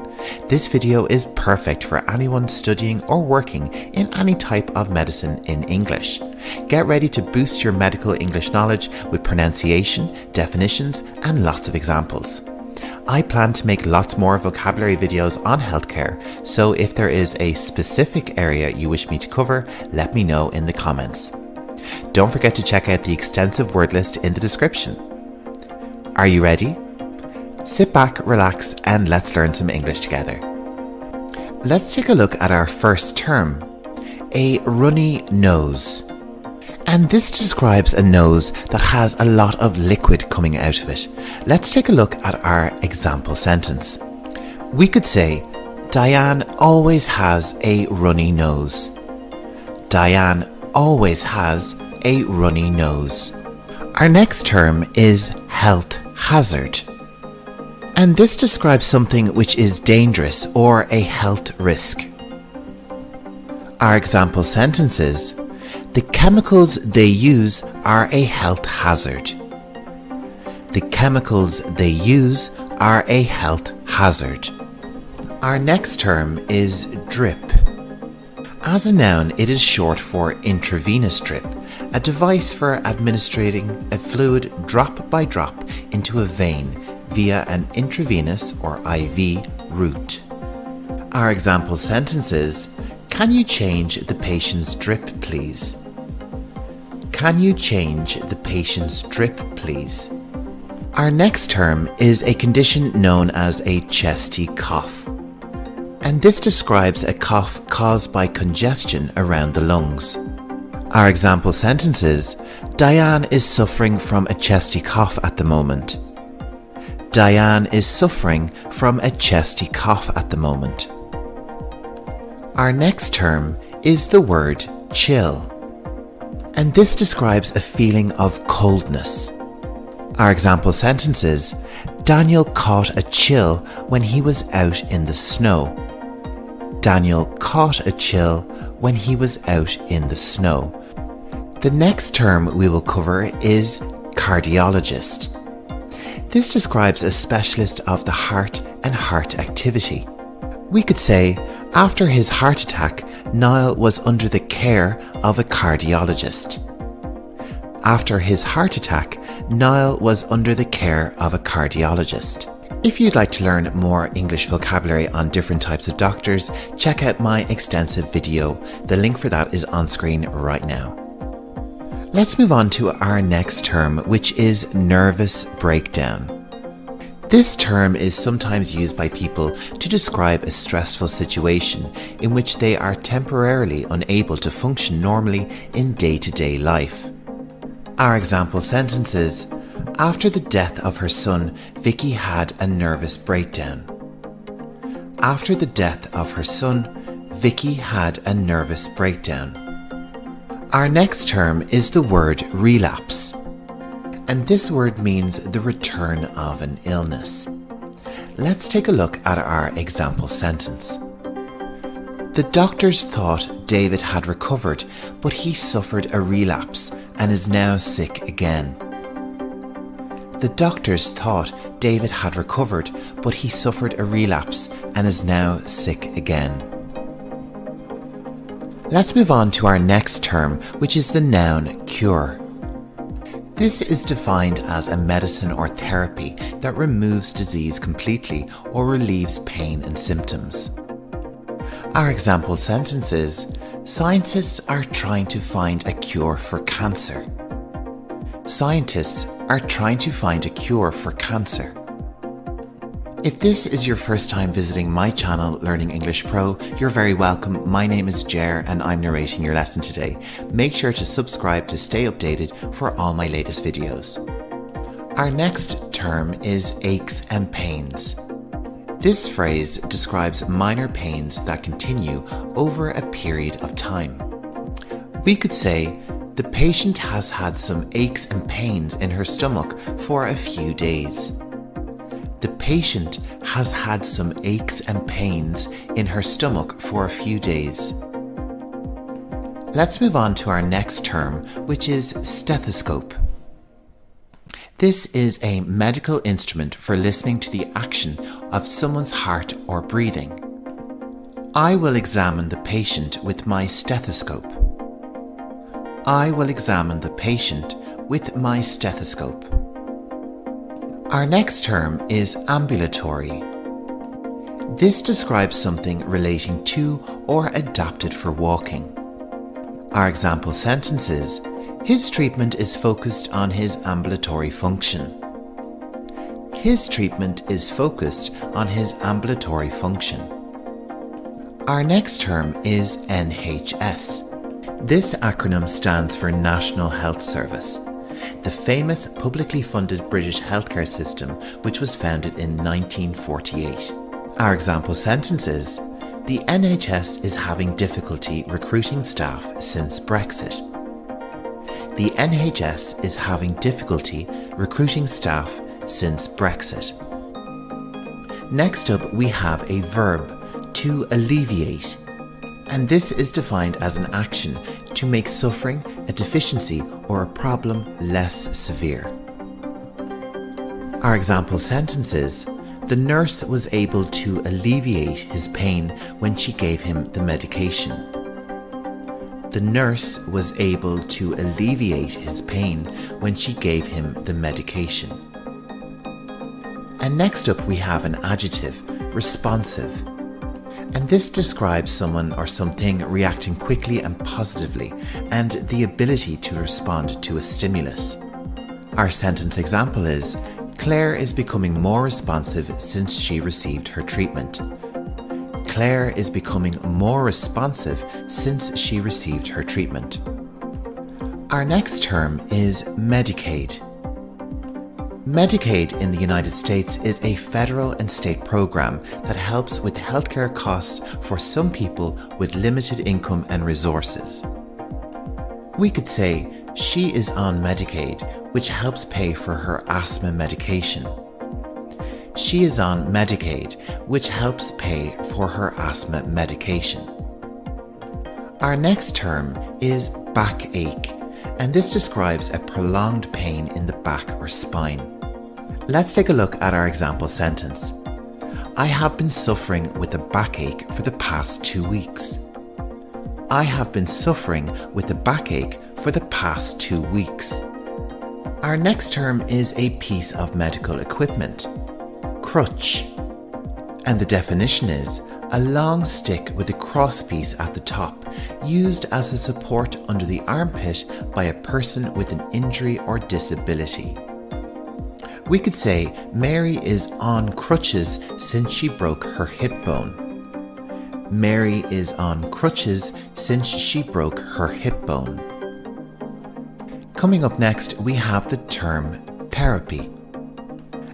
This video is perfect for anyone studying or working in any type of medicine in English. Get ready to boost your medical English knowledge with pronunciation, definitions, and lots of examples. I plan to make lots more vocabulary videos on healthcare, so if there is a specific area you wish me to cover, let me know in the comments. Don't forget to check out the extensive word list in the description. Are you ready? Sit back, relax, and let's learn some English together. Let's take a look at our first term, a runny nose. And this describes a nose that has a lot of liquid coming out of it. Let's take a look at our example sentence. We could say, Diane always has a runny nose. Diane always has a runny nose. Our next term is health hazard. And this describes something which is dangerous or a health risk. Our example sentences: the chemicals they use are a health hazard. The chemicals they use are a health hazard. Our next term is drip. As a noun, it is short for intravenous drip, a device for administering a fluid drop by drop into a vein via an intravenous or IV route. Our example sentences: can you change the patient's drip, please? Can you change the patient's drip, please? Our next term is a condition known as a chesty cough. And this describes a cough caused by congestion around the lungs. Our example sentences: Diane is suffering from a chesty cough at the moment. Diane is suffering from a chesty cough at the moment. Our next term is the word chill. And this describes a feeling of coldness. Our example sentences: Daniel caught a chill when he was out in the snow. Daniel caught a chill when he was out in the snow. The next term we will cover is cardiologist. This describes a specialist of the heart and heart activity. We could say, after his heart attack, Niall was under the care of a cardiologist. After his heart attack, Niall was under the care of a cardiologist. If you'd like to learn more English vocabulary on different types of doctors, check out my extensive video. The link for that is on screen right now. Let's move on to our next term, which is nervous breakdown. This term is sometimes used by people to describe a stressful situation in which they are temporarily unable to function normally in day-to-day life. Our example sentences: after the death of her son, Vicky had a nervous breakdown. After the death of her son, Vicky had a nervous breakdown. Our next term is the word relapse, and this word means the return of an illness. Let's take a look at our example sentence. The doctors thought David had recovered, but he suffered a relapse and is now sick again. The doctors thought David had recovered, but he suffered a relapse and is now sick again. Let's move on to our next term, which is the noun cure. This is defined as a medicine or therapy that removes disease completely or relieves pain and symptoms. Our example sentence is: scientists are trying to find a cure for cancer. Scientists are trying to find a cure for cancer. If this is your first time visiting my channel, Learning English Pro, you're very welcome. My name is Ger and I'm narrating your lesson today. Make sure to subscribe to stay updated for all my latest videos. Our next term is aches and pains. This phrase describes minor pains that continue over a period of time. We could say, the patient has had some aches and pains in her stomach for a few days. The patient has had some aches and pains in her stomach for a few days. Let's move on to our next term, which is stethoscope. This is a medical instrument for listening to the action of someone's heart or breathing. I will examine the patient with my stethoscope. I will examine the patient with my stethoscope. Our next term is ambulatory. This describes something relating to or adapted for walking. Our example sentence is: his treatment is focused on his ambulatory function. His treatment is focused on his ambulatory function. Our next term is NHS. This acronym stands for National Health Service, the famous publicly funded British healthcare system which was founded in 1948. Our example sentence is: the NHS is having difficulty recruiting staff since Brexit. The NHS is having difficulty recruiting staff since Brexit. Next up, we have a verb, to alleviate, and this is defined as an action to make suffering, a deficiency, or a problem less severe. Our example sentence is: the nurse was able to alleviate his pain when she gave him the medication. The nurse was able to alleviate his pain when she gave him the medication. And next up we have an adjective, responsive. And this describes someone or something reacting quickly and positively, and the ability to respond to a stimulus. Our sentence example is: Claire is becoming more responsive since she received her treatment. Claire is becoming more responsive since she received her treatment. Our next term is Medicaid. Medicaid in the United States is a federal and state program that helps with healthcare costs for some people with limited income and resources. We could say, she is on Medicaid, which helps pay for her asthma medication. She is on Medicaid, which helps pay for her asthma medication. Our next term is backache, and this describes a prolonged pain in the back or spine. Let's take a look at our example sentence. I have been suffering with a backache for the past 2 weeks. I have been suffering with a backache for the past 2 weeks. Our next term is a piece of medical equipment, crutch. And the definition is a long stick with a crosspiece at the top, used as a support under the armpit by a person with an injury or disability. We could say Mary is on crutches since she broke her hip bone. Mary is on crutches since she broke her hip bone. Coming up next, we have the term therapy.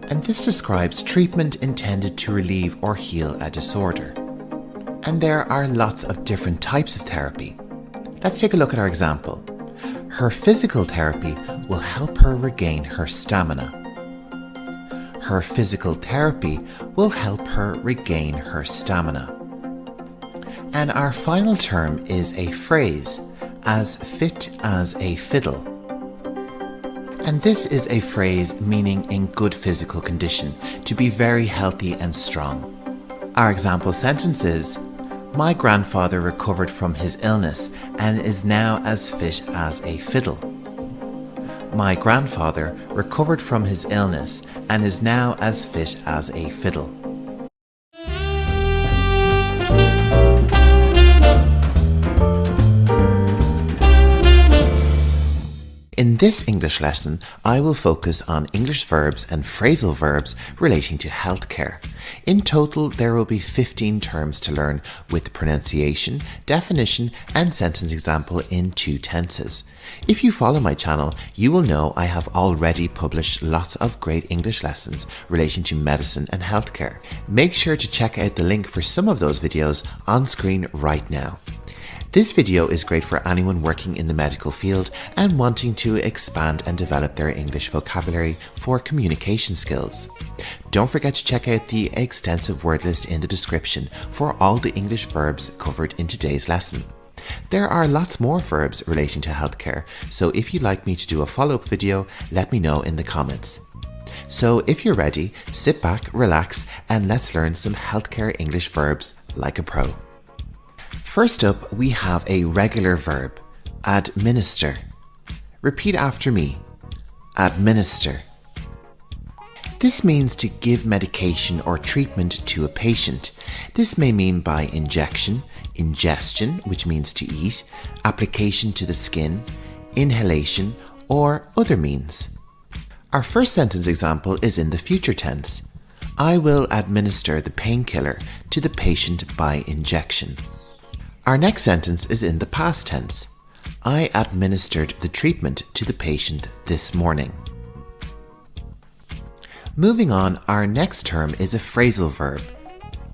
And this describes treatment intended to relieve or heal a disorder. And there are lots of different types of therapy. Let's take a look at our example. Her physical therapy will help her regain her stamina. Her physical therapy will help her regain her stamina. And our final term is a phrase, as fit as a fiddle. And this is a phrase meaning in good physical condition, to be very healthy and strong. Our example sentence is, my grandfather recovered from his illness and is now as fit as a fiddle. My grandfather recovered from his illness and is now as fit as a fiddle. In this English lesson, I will focus on English verbs and phrasal verbs relating to healthcare. In total, there will be 15 terms to learn with pronunciation, definition, and sentence example in 2 tenses. If you follow my channel, you will know I have already published lots of great English lessons relating to medicine and healthcare. Make sure to check out the link for some of those videos on screen right now. This video is great for anyone working in the medical field and wanting to expand and develop their English vocabulary for communication skills. Don't forget to check out the extensive word list in the description for all the English verbs covered in today's lesson. There are lots more verbs relating to healthcare, so if you'd like me to do a follow-up video, let me know in the comments. So if you're ready, sit back, relax, and let's learn some healthcare English verbs like a pro. First up, we have a regular verb, administer. Repeat after me, administer. This means to give medication or treatment to a patient. This may mean by injection, ingestion, which means to eat, application to the skin, inhalation, or other means. Our first sentence example is in the future tense. I will administer the painkiller to the patient by injection. Our next sentence is in the past tense. I administered the treatment to the patient this morning. Moving on, our next term is a phrasal verb,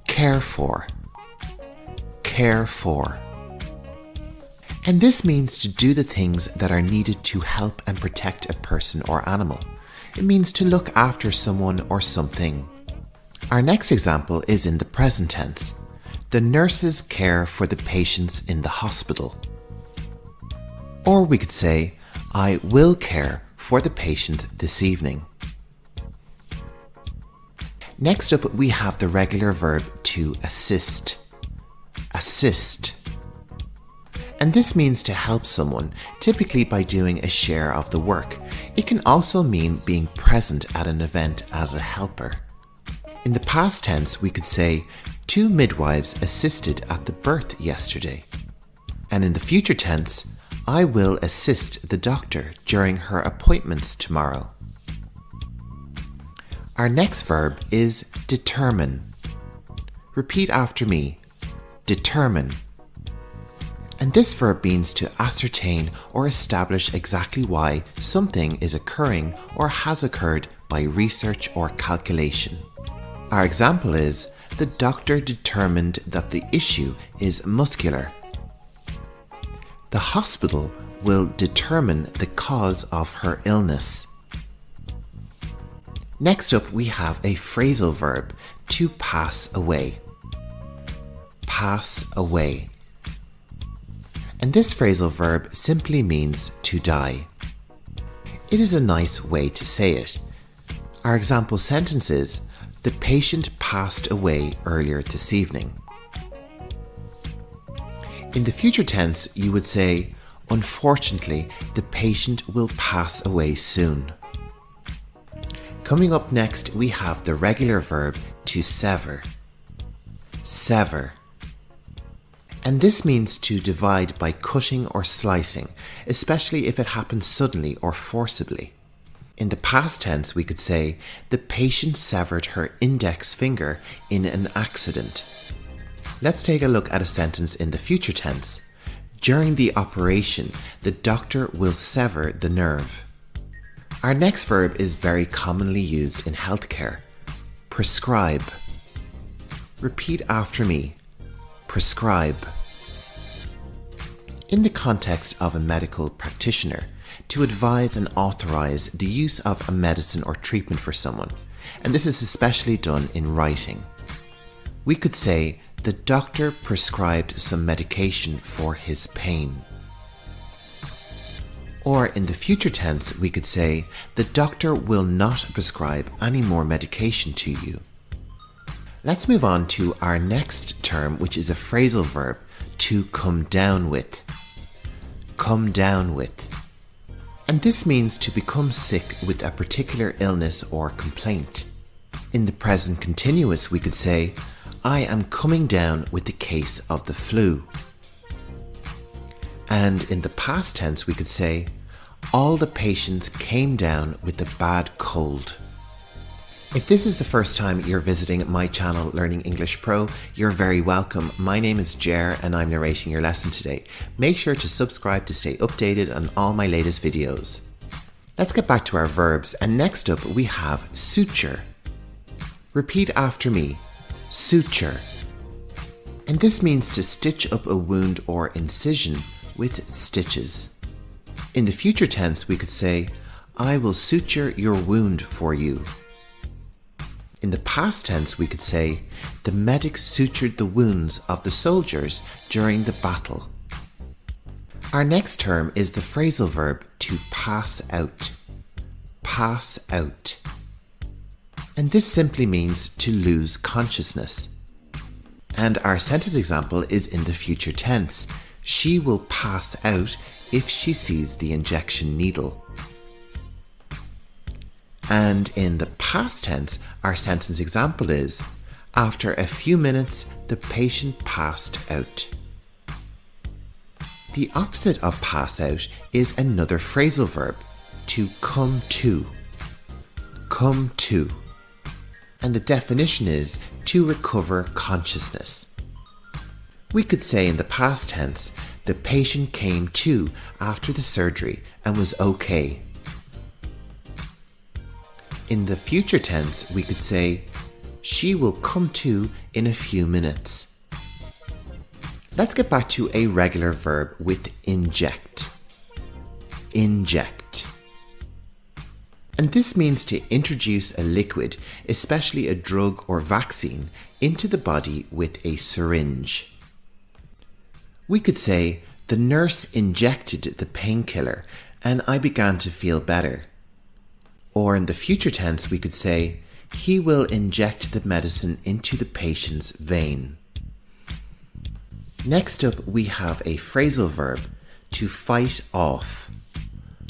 care for. Care for. And this means to do the things that are needed to help and protect a person or animal. It means to look after someone or something. Our next example is in the present tense. The nurses care for the patients in the hospital. Or we could say, I will care for the patient this evening. Next up, we have the regular verb to assist. Assist. And this means to help someone, typically by doing a share of the work. It can also mean being present at an event as a helper. In the past tense, we could say, 2 midwives assisted at the birth yesterday. And in the future tense, I will assist the doctor during her appointments tomorrow. Our next verb is determine. Repeat after me, determine. And this verb means to ascertain or establish exactly why something is occurring or has occurred by research or calculation. Our example is, the doctor determined that the issue is muscular. The hospital will determine the cause of her illness. Next up, we have a phrasal verb, to pass away. Pass away. And this phrasal verb simply means to die. It is a nice way to say it. Our example sentence is, the patient passed away earlier this evening. In the future tense, you would say, unfortunately, the patient will pass away soon. Coming up next, we have the regular verb to sever. Sever. And this means to divide by cutting or slicing, especially if it happens suddenly or forcibly. In the past tense, we could say, the patient severed her index finger in an accident. Let's take a look at a sentence in the future tense. During the operation, the doctor will sever the nerve. Our next verb is very commonly used in healthcare. Prescribe. Repeat after me. Prescribe. In the context of a medical practitioner, to advise and authorize the use of a medicine or treatment for someone, and this is especially done in writing. We could say, the doctor prescribed some medication for his pain. Or in the future tense, we could say, the doctor will not prescribe any more medication to you. Let's move on to our next term, which is a phrasal verb, to come down with. Come down with. And this means to become sick with a particular illness or complaint. In the present continuous, we could say, I am coming down with the case of the flu. And in the past tense, we could say, all the patients came down with a bad cold. If this is the first time you're visiting my channel, Learning English Pro, you're very welcome. My name is Jer and I'm narrating your lesson today. Make sure to subscribe to stay updated on all my latest videos. Let's get back to our verbs, and next up we have suture. Repeat after me. Suture. And this means to stitch up a wound or incision with stitches. In the future tense, we could say, I will suture your wound for you. In the past tense, we could say, the medic sutured the wounds of the soldiers during the battle. Our next term is the phrasal verb to pass out. Pass out. And this simply means to lose consciousness. And our sentence example is in the future tense. She will pass out if she sees the injection needle. And in the past tense, our sentence example is, after a few minutes, the patient passed out. The opposite of pass out is another phrasal verb, to come to. Come to. And the definition is to recover consciousness. We could say in the past tense, the patient came to after the surgery and was okay. In the future tense, we could say, she will come to in a few minutes. Let's get back to a regular verb with inject. Inject. And this means to introduce a liquid, especially a drug or vaccine, into the body with a syringe. We could say, the nurse injected the painkiller and I began to feel better. Or in the future tense, we could say, he will inject the medicine into the patient's vein. Next up, we have a phrasal verb, to fight off.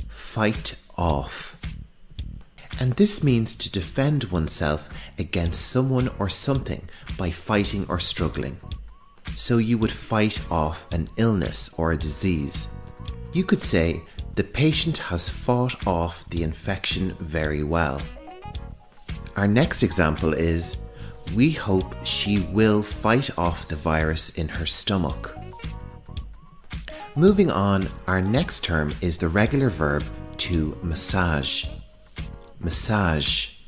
Fight off. And this means to defend oneself against someone or something by fighting or struggling. So you would fight off an illness or a disease. You could say, the patient has fought off the infection very well. Our next example is, we hope she will fight off the virus in her stomach. Moving on, our next term is the regular verb to massage. Massage.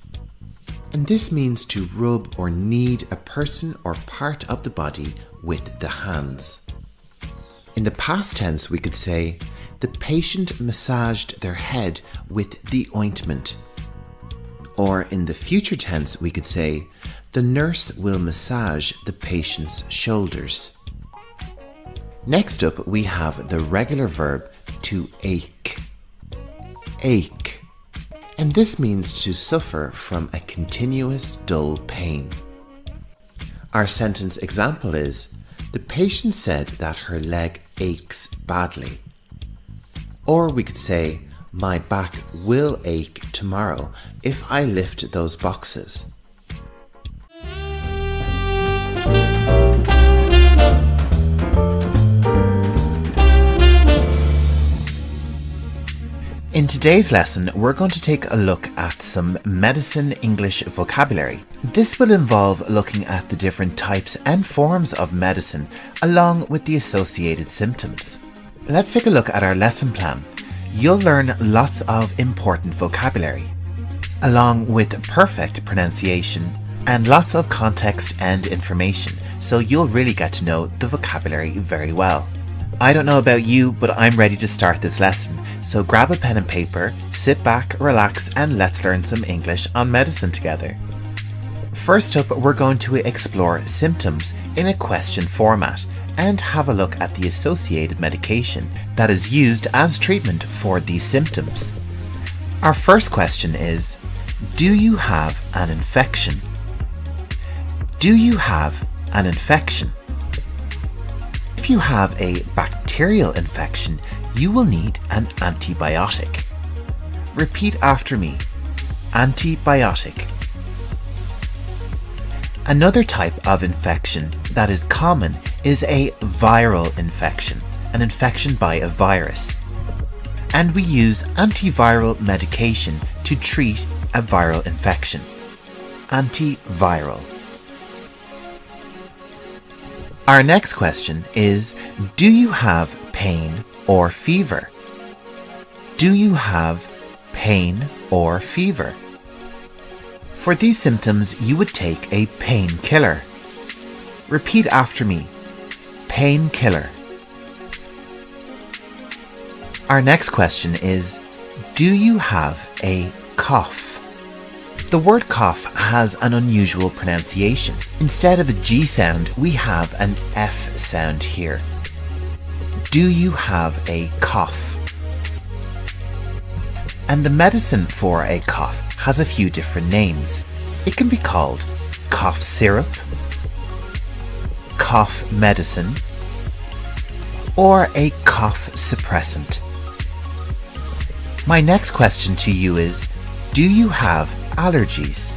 And this means to rub or knead a person or part of the body with the hands. In the past tense, we could say, the patient massaged their head with the ointment. Or in the future tense, we could say, the nurse will massage the patient's shoulders. Next up, we have the regular verb to ache. Ache. And this means to suffer from a continuous dull pain. Our sentence example is, the patient said that her leg aches badly. Or we could say, My back will ache tomorrow if I lift those boxes. In today's lesson, we're going to take a look at some medicine English vocabulary. This will involve looking at the different types and forms of medicine, along with the associated symptoms. Let's take a look at our lesson plan. You'll learn lots of important vocabulary, along with perfect pronunciation, and lots of context and information, so you'll really get to know the vocabulary very well. I don't know about you, but I'm ready to start this lesson, so grab a pen and paper, sit back, relax, and let's learn some English on medicine together. First up, we're going to explore symptoms in a question format and have a look at the associated medication that is used as treatment for these symptoms. Our first question is, do you have an infection? Do you have an infection? If you have a bacterial infection, you will need an antibiotic. Repeat after me. Antibiotic. Another type of infection that is common is a viral infection, an infection by a virus. And we use antiviral medication to treat a viral infection. Antiviral. Our next question is, do you have pain or fever? Do you have pain or fever? For these symptoms, you would take a painkiller. Repeat after me. Painkiller. Our next question is, do you have a cough? The word cough has an unusual pronunciation. Instead of a G sound, we have an F sound here. Do you have a cough? And the medicine for a cough has a few different names. It can be called cough syrup, cough medicine, or a cough suppressant. My next question to you is, do you have allergies?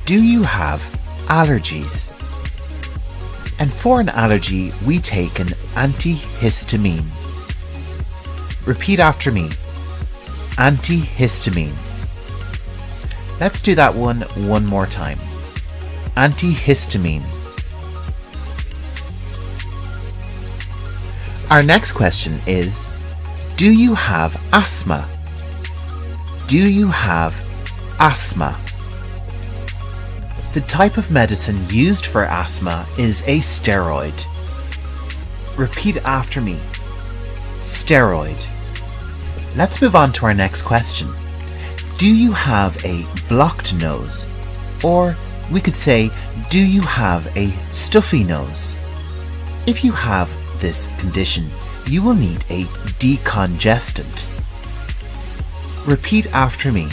Do you have allergies? And for an allergy, we take an antihistamine. Repeat after me. Antihistamine. Let's do that one more time. Antihistamine. Our next question is, do you have asthma? Do you have asthma? The type of medicine used for asthma is a steroid. Repeat after me. Steroid. Let's move on to our next question. Do you have a blocked nose? Or we could say, do you have a stuffy nose? If you have this condition, you will need a decongestant. Repeat after me.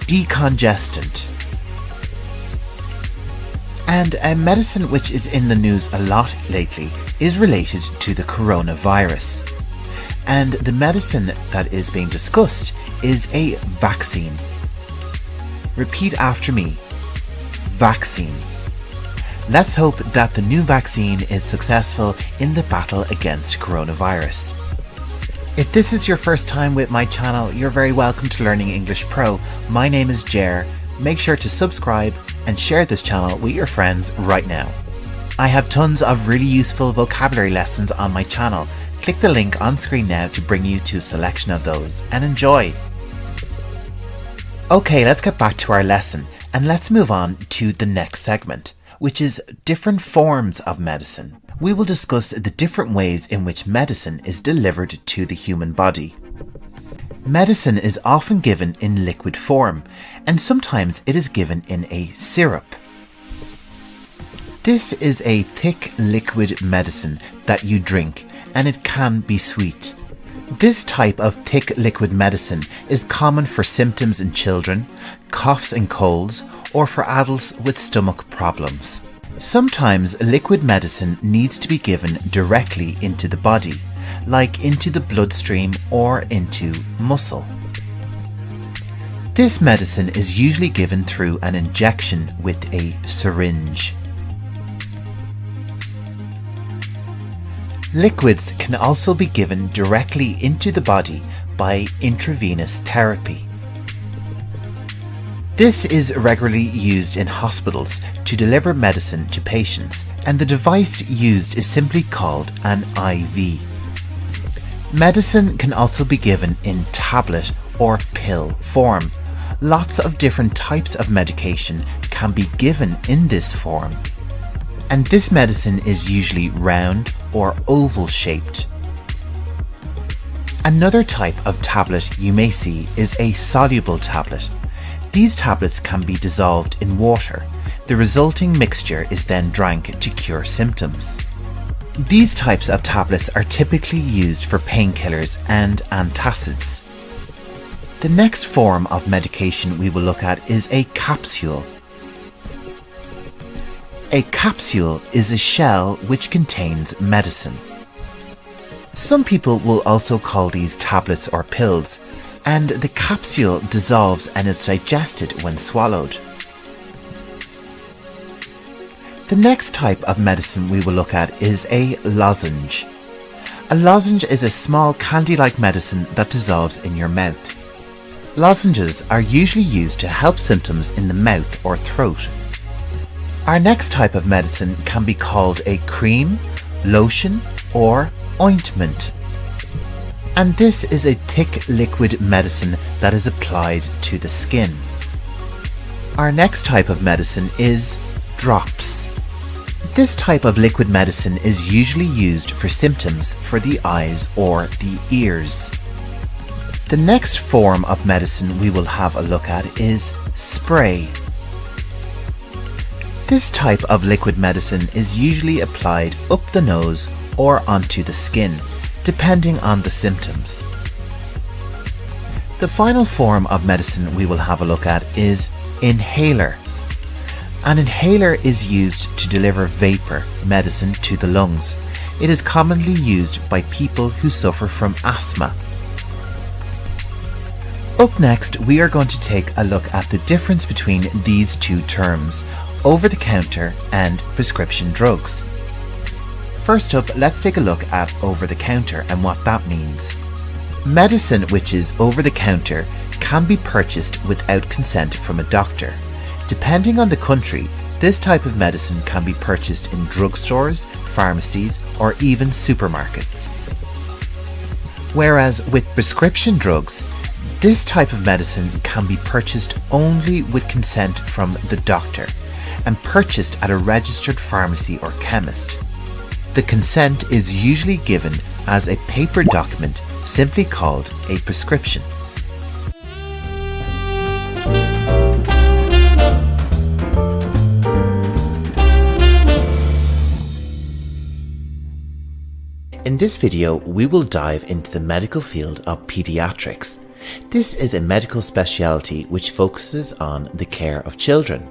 Decongestant. And a medicine which is in the news a lot lately is related to the coronavirus. And the medicine that is being discussed is a vaccine. Repeat after me. Vaccine. Let's hope that the new vaccine is successful in the battle against coronavirus. If this is your first time with my channel, you're very welcome to Learning English Pro. My name is Jer. Make sure to subscribe and share this channel with your friends right now. I have tons of really useful vocabulary lessons on my channel. Click the link on screen now to bring you to a selection of those, and enjoy! Okay, let's get back to our lesson and let's move on to the next segment, which is different forms of medicine. We will discuss the different ways in which medicine is delivered to the human body. Medicine is often given in liquid form, and sometimes it is given in a syrup. This is a thick liquid medicine that you drink, and it can be sweet. This type of thick liquid medicine is common for symptoms in children, coughs and colds, or for adults with stomach problems. Sometimes liquid medicine needs to be given directly into the body, like into the bloodstream or into muscle. This medicine is usually given through an injection with a syringe. Liquids can also be given directly into the body by intravenous therapy. This is regularly used in hospitals to deliver medicine to patients, and the device used is simply called an IV. Medicine can also be given in tablet or pill form. Lots of different types of medication can be given in this form, and this medicine is usually round or oval shaped. Another type of tablet you may see is a soluble tablet. These tablets can be dissolved in water. The resulting mixture is then drank to cure symptoms. These types of tablets are typically used for painkillers and antacids. The next form of medication we will look at is a capsule. A capsule is a shell which contains medicine. Some people will also call these tablets or pills, and the capsule dissolves and is digested when swallowed. The next type of medicine we will look at is a lozenge. A lozenge is a small candy-like medicine that dissolves in your mouth. Lozenges are usually used to help symptoms in the mouth or throat. Our next type of medicine can be called a cream, lotion, or ointment. And this is a thick liquid medicine that is applied to the skin. Our next type of medicine is drops. This type of liquid medicine is usually used for symptoms for the eyes or the ears. The next form of medicine we will have a look at is spray. This type of liquid medicine is usually applied up the nose or onto the skin, depending on the symptoms. The final form of medicine we will have a look at is inhaler. An inhaler is used to deliver vapor medicine to the lungs. It is commonly used by people who suffer from asthma. Up next, we are going to take a look at the difference between these two terms, over-the-counter and prescription drugs. First up, let's take a look at over-the-counter and what that means. Medicine which is over-the-counter can be purchased without consent from a doctor. Depending on the country, this type of medicine can be purchased in drugstores, pharmacies, or even supermarkets. Whereas with prescription drugs, this type of medicine can be purchased only with consent from the doctor and purchased at a registered pharmacy or chemist. The consent is usually given as a paper document simply called a prescription. In this video, we will dive into the medical field of pediatrics. This is a medical specialty which focuses on the care of children.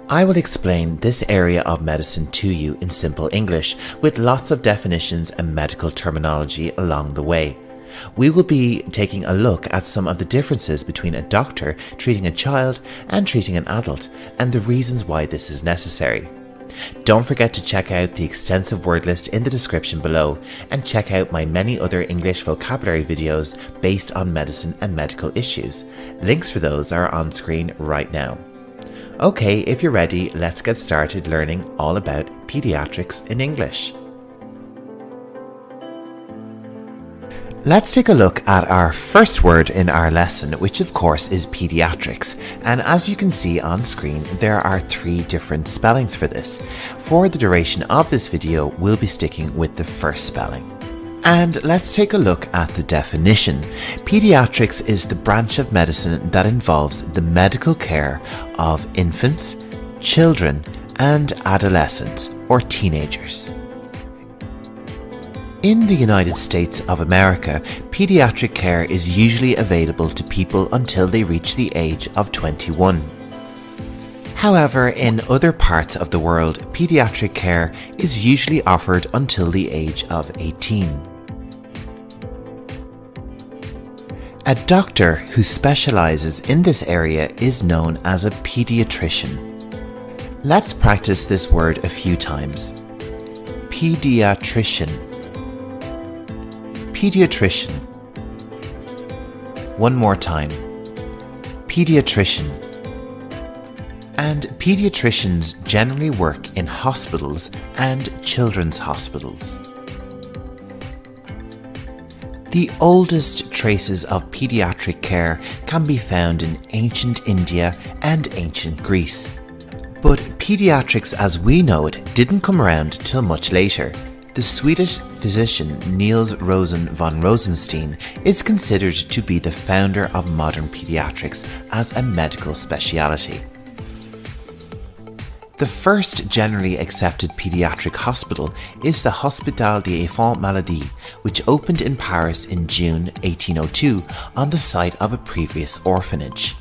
I will explain this area of medicine to you in simple English with lots of definitions and medical terminology along the way. We will be taking a look at some of the differences between a doctor treating a child and treating an adult and the reasons why this is necessary. Don't forget to check out the extensive word list in the description below and check out my many other English vocabulary videos based on medicine and medical issues. Links for those are on screen right now. Okay, if you're ready, let's get started learning all about pediatrics in English. Let's take a look at our first word in our lesson, which of course is pediatrics. And as you can see on screen, there are 3 different spellings for this. For the duration of this video, we'll be sticking with the first spelling. And let's take a look at the definition. Pediatrics is the branch of medicine that involves the medical care of infants, children, and adolescents or teenagers. In the United States of America, pediatric care is usually available to people until they reach the age of 21. However, in other parts of the world, pediatric care is usually offered until the age of 18. A doctor who specializes in this area is known as a pediatrician. Let's practice this word a few times. Pediatrician. Pediatrician. One more time. Pediatrician. And pediatricians generally work in hospitals and children's hospitals. The oldest traces of pediatric care can be found in ancient India and ancient Greece. But pediatrics as we know it didn't come around till much later. The Swedish physician Niels Rosen von Rosenstein is considered to be the founder of modern pediatrics as a medical speciality. The first generally accepted pediatric hospital is the Hôpital des Enfants Malades, which opened in Paris in June 1802 on the site of a previous orphanage.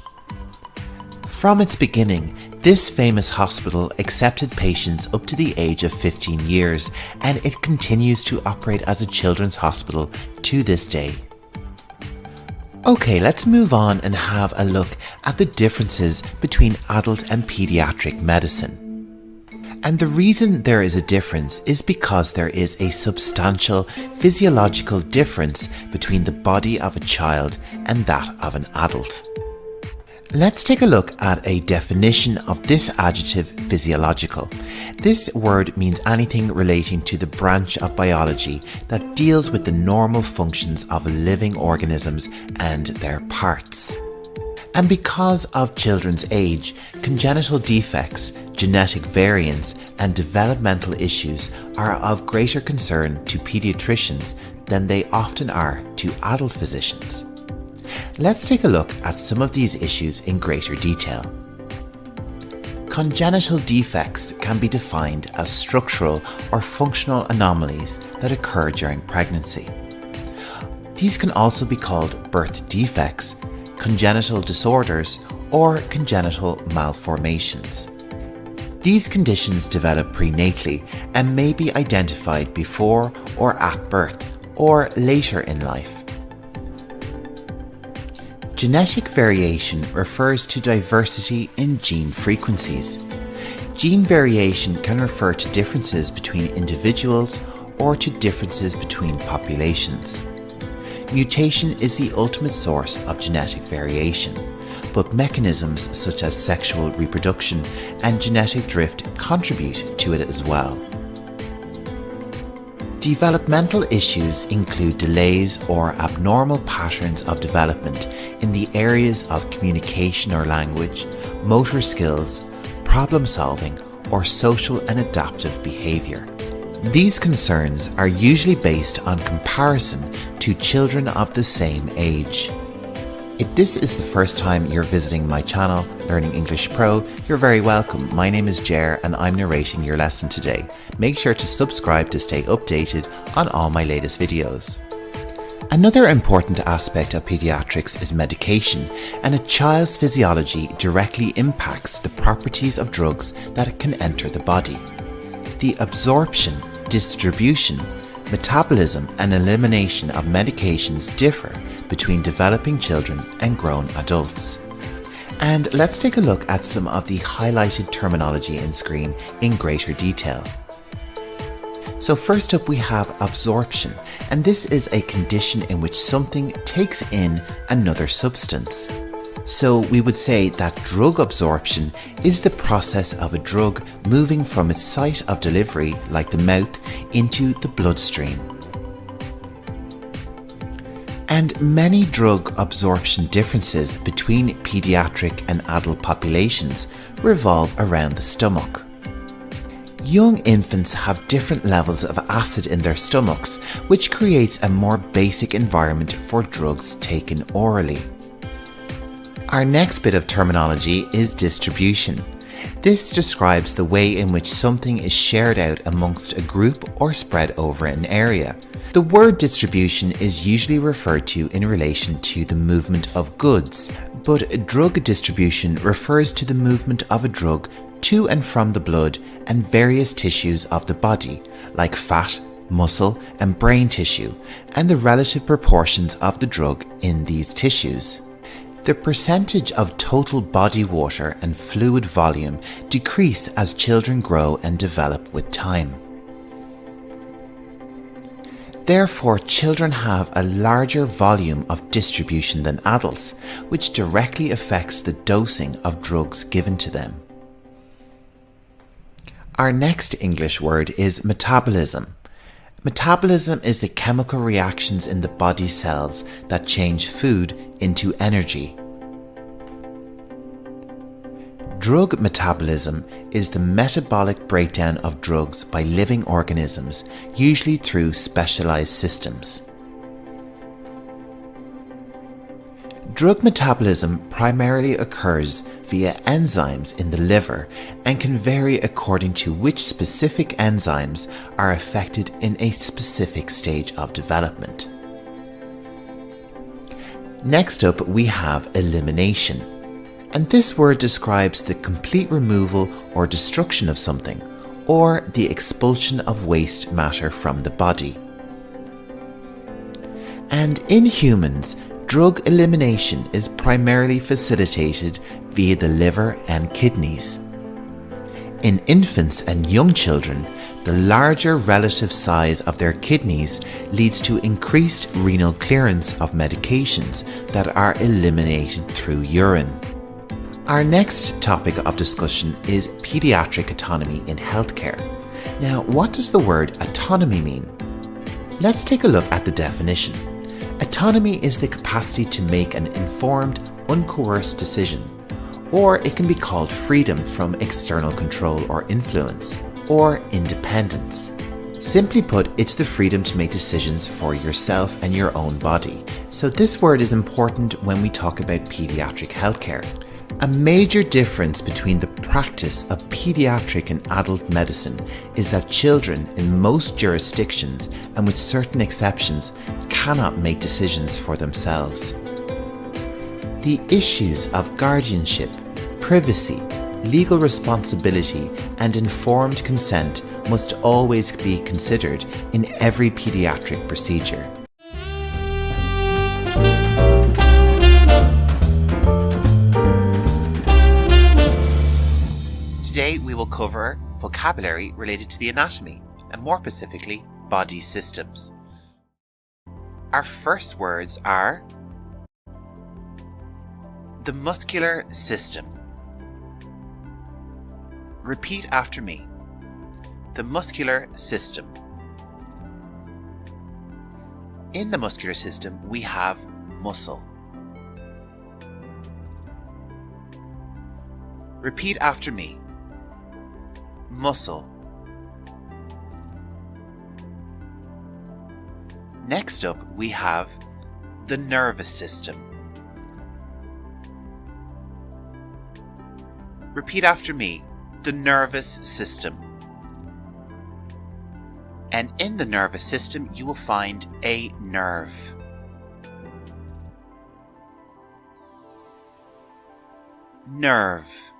From its beginning, this famous hospital accepted patients up to the age of 15 years, and it continues to operate as a children's hospital to this day. Okay, let's move on and have a look at the differences between adult and pediatric medicine. And the reason there is a difference is because there is a substantial physiological difference between the body of a child and that of an adult. Let's take a look at a definition of this adjective physiological. This word means anything relating to the branch of biology that deals with the normal functions of living organisms and their parts. And because of children's age, congenital defects, genetic variants, and developmental issues are of greater concern to pediatricians than they often are to adult physicians. Let's take a look at some of these issues in greater detail. Congenital defects can be defined as structural or functional anomalies that occur during pregnancy. These can also be called birth defects, congenital disorders, or congenital malformations. These conditions develop prenatally and may be identified before or at birth or later in life. Genetic variation refers to diversity in gene frequencies. Gene variation can refer to differences between individuals or to differences between populations. Mutation is the ultimate source of genetic variation, but mechanisms such as sexual reproduction and genetic drift contribute to it as well. Developmental issues include delays or abnormal patterns of development in the areas of communication or language, motor skills, problem solving, or social and adaptive behaviour. These concerns are usually based on comparison to children of the same age. If this is the first time you're visiting my channel, Learning English Pro, you're very welcome. My name is Jer and I'm narrating your lesson today. Make sure to subscribe to stay updated on all my latest videos. Another important aspect of pediatrics is medication, and a child's physiology directly impacts the properties of drugs that can enter the body. The absorption, distribution, metabolism and elimination of medications differ between developing children and grown adults. And let's take a look at some of the highlighted terminology in screen in greater detail. So first up we have absorption, and this is a condition in which something takes in another substance. So we would say that drug absorption is the process of a drug moving from its site of delivery, like the mouth, into the bloodstream. And many drug absorption differences between pediatric and adult populations revolve around the stomach. Young infants have different levels of acid in their stomachs, which creates a more basic environment for drugs taken orally. Our next bit of terminology is distribution. This describes the way in which something is shared out amongst a group or spread over an area. The word distribution is usually referred to in relation to the movement of goods, but drug distribution refers to the movement of a drug to and from the blood and various tissues of the body, like fat, muscle, and brain tissue, and the relative proportions of the drug in these tissues. The percentage of total body water and fluid volume decrease as children grow and develop with time. Therefore, children have a larger volume of distribution than adults, which directly affects the dosing of drugs given to them. Our next English word is metabolism. Metabolism is the chemical reactions in the body cells that change food into energy. Drug metabolism is the metabolic breakdown of drugs by living organisms, usually through specialized systems. Drug metabolism primarily occurs via enzymes in the liver and can vary according to which specific enzymes are affected in a specific stage of development. Next up, we have elimination. And this word describes the complete removal or destruction of something, or the expulsion of waste matter from the body. And in humans, drug elimination is primarily facilitated via the liver and kidneys. In infants and young children, the larger relative size of their kidneys leads to increased renal clearance of medications that are eliminated through urine. Our next topic of discussion is pediatric autonomy in healthcare. Now, what does the word autonomy mean? Let's take a look at the definition. Autonomy is the capacity to make an informed, uncoerced decision, or it can be called freedom from external control or influence, or independence. Simply put, it's the freedom to make decisions for yourself and your own body. So this word is important when we talk about pediatric healthcare. A major difference between the practice of pediatric and adult medicine is that children in most jurisdictions, and with certain exceptions, cannot make decisions for themselves. The issues of guardianship, privacy, legal responsibility, and informed consent must always be considered in every pediatric procedure. Today we will cover vocabulary related to the anatomy, and more specifically, body systems. Our first words are the muscular system. Repeat after me. The muscular system. In the muscular system, we have muscle. Repeat after me. Muscle. Next up, we have the nervous system. Repeat after me. The nervous system. And in the nervous system, you will find a nerve. Nerve.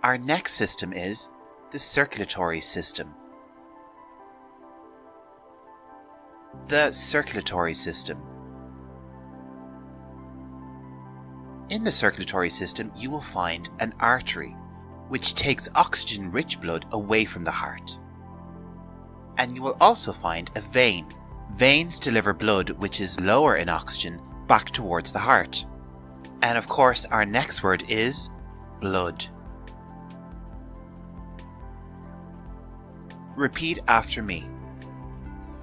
Our next system is the circulatory system. The circulatory system. In the circulatory system, you will find an artery, which takes oxygen-rich blood away from the heart. And you will also find a vein. Veins deliver blood which is lower in oxygen back towards the heart. And of course, our next word is blood. Repeat after me.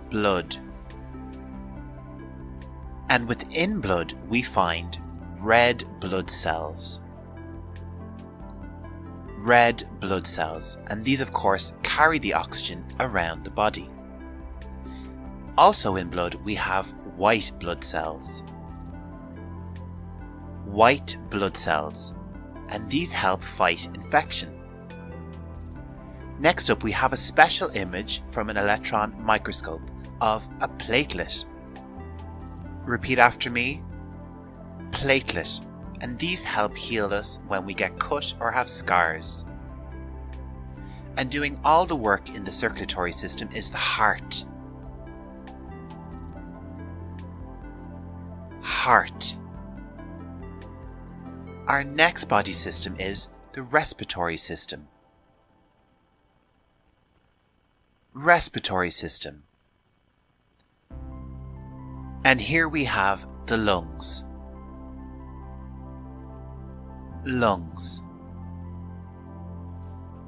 Blood. And within blood, we find red blood cells. Red blood cells, and these of course carry the oxygen around the body. Also in blood, we have white blood cells. White blood cells, and these help fight infection. Next up, we have a special image from an electron microscope of a platelet. Repeat after me. Platelet. And these help heal us when we get cut or have scars. And doing all the work in the circulatory system is the heart. Heart. Our next body system is the respiratory system. Respiratory system. And here we have the lungs. Lungs.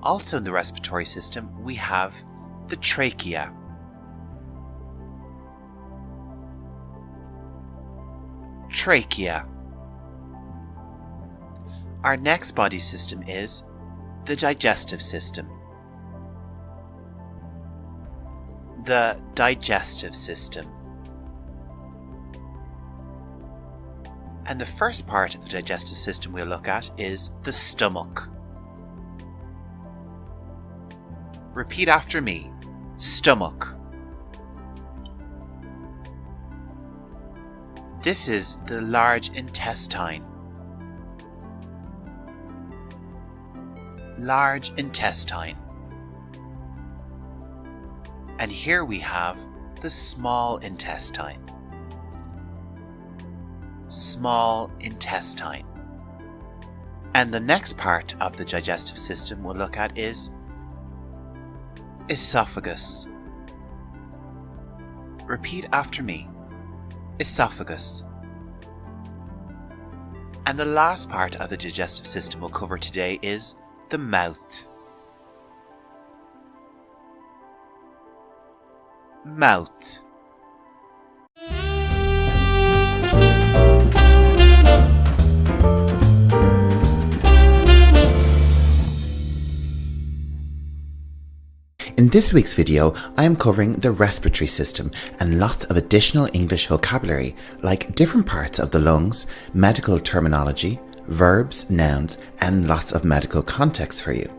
Also in the respiratory system, we have the trachea. Trachea. Our next body system is the digestive system. The digestive system. And the first part of the digestive system we'll look at is the stomach. Repeat after me. Stomach. This is the large intestine. Large intestine. And here we have the small intestine. Small intestine. And the next part of the digestive system we'll look at is esophagus. Repeat after me. Esophagus. And the last part of the digestive system we'll cover today is the mouth. Mouth. In this week's video, I am covering the respiratory system and lots of additional English vocabulary like different parts of the lungs, medical terminology, verbs, nouns, and lots of medical context for you.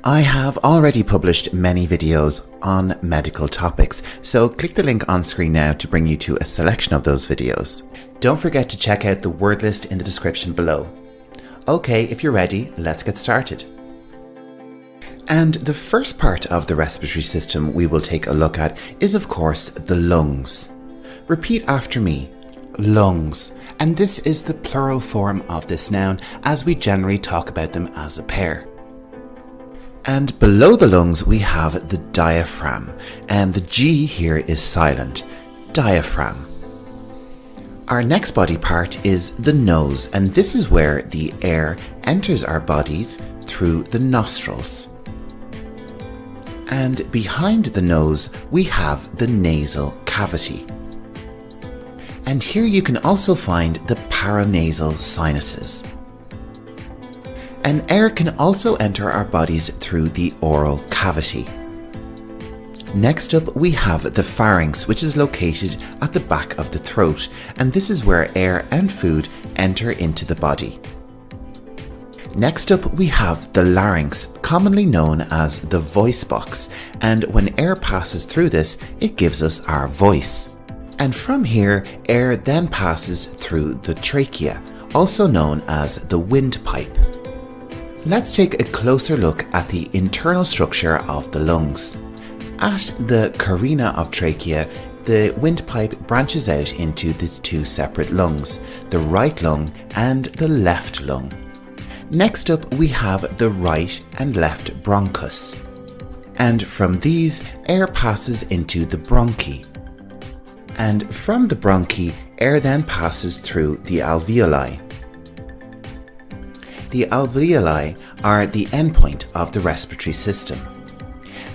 I have already published many videos on medical topics, so click the link on screen now to bring you to a selection of those videos. Don't forget to check out the word list in the description below. Okay, if you're ready, let's get started. And the first part of the respiratory system we will take a look at is, of course, the lungs. Repeat after me. Lungs. And this is the plural form of this noun, as we generally talk about them as a pair. And below the lungs we have the diaphragm, and the G here is silent. Diaphragm. Our next body part is the nose, and this is where the air enters our bodies through the nostrils. And behind the nose we have the nasal cavity. And here you can also find the paranasal sinuses. And air can also enter our bodies through the oral cavity. Next up we have the pharynx, which is located at the back of the throat, and this is where air and food enter into the body. Next up we have the larynx, commonly known as the voice box, and when air passes through this, it gives us our voice. And from here, air then passes through the trachea, also known as the windpipe. Let's take a closer look at the internal structure of the lungs. At the carina of trachea, the windpipe branches out into these two separate lungs, the right lung and the left lung. Next up we have the right and left bronchus, and from these air passes into the bronchi, and from the bronchi air then passes through the alveoli. The alveoli are the endpoint of the respiratory system,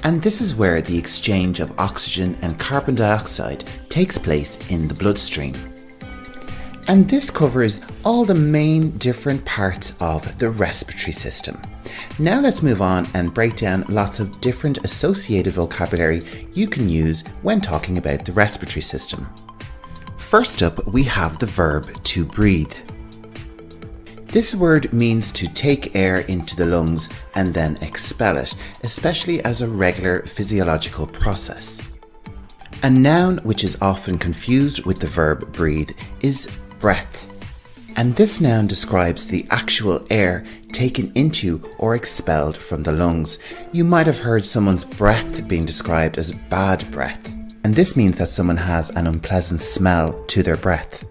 and this is where the exchange of oxygen and carbon dioxide takes place in the bloodstream. And this covers all the main different parts of the respiratory system. Now let's move on and break down lots of different associated vocabulary you can use when talking about the respiratory system. First up, we have the verb to breathe. This word means to take air into the lungs and then expel it, especially as a regular physiological process. A noun which is often confused with the verb breathe is breath. And this noun describes the actual air taken into or expelled from the lungs. You might have heard someone's breath being described as bad breath, and this means that someone has an unpleasant smell to their breath.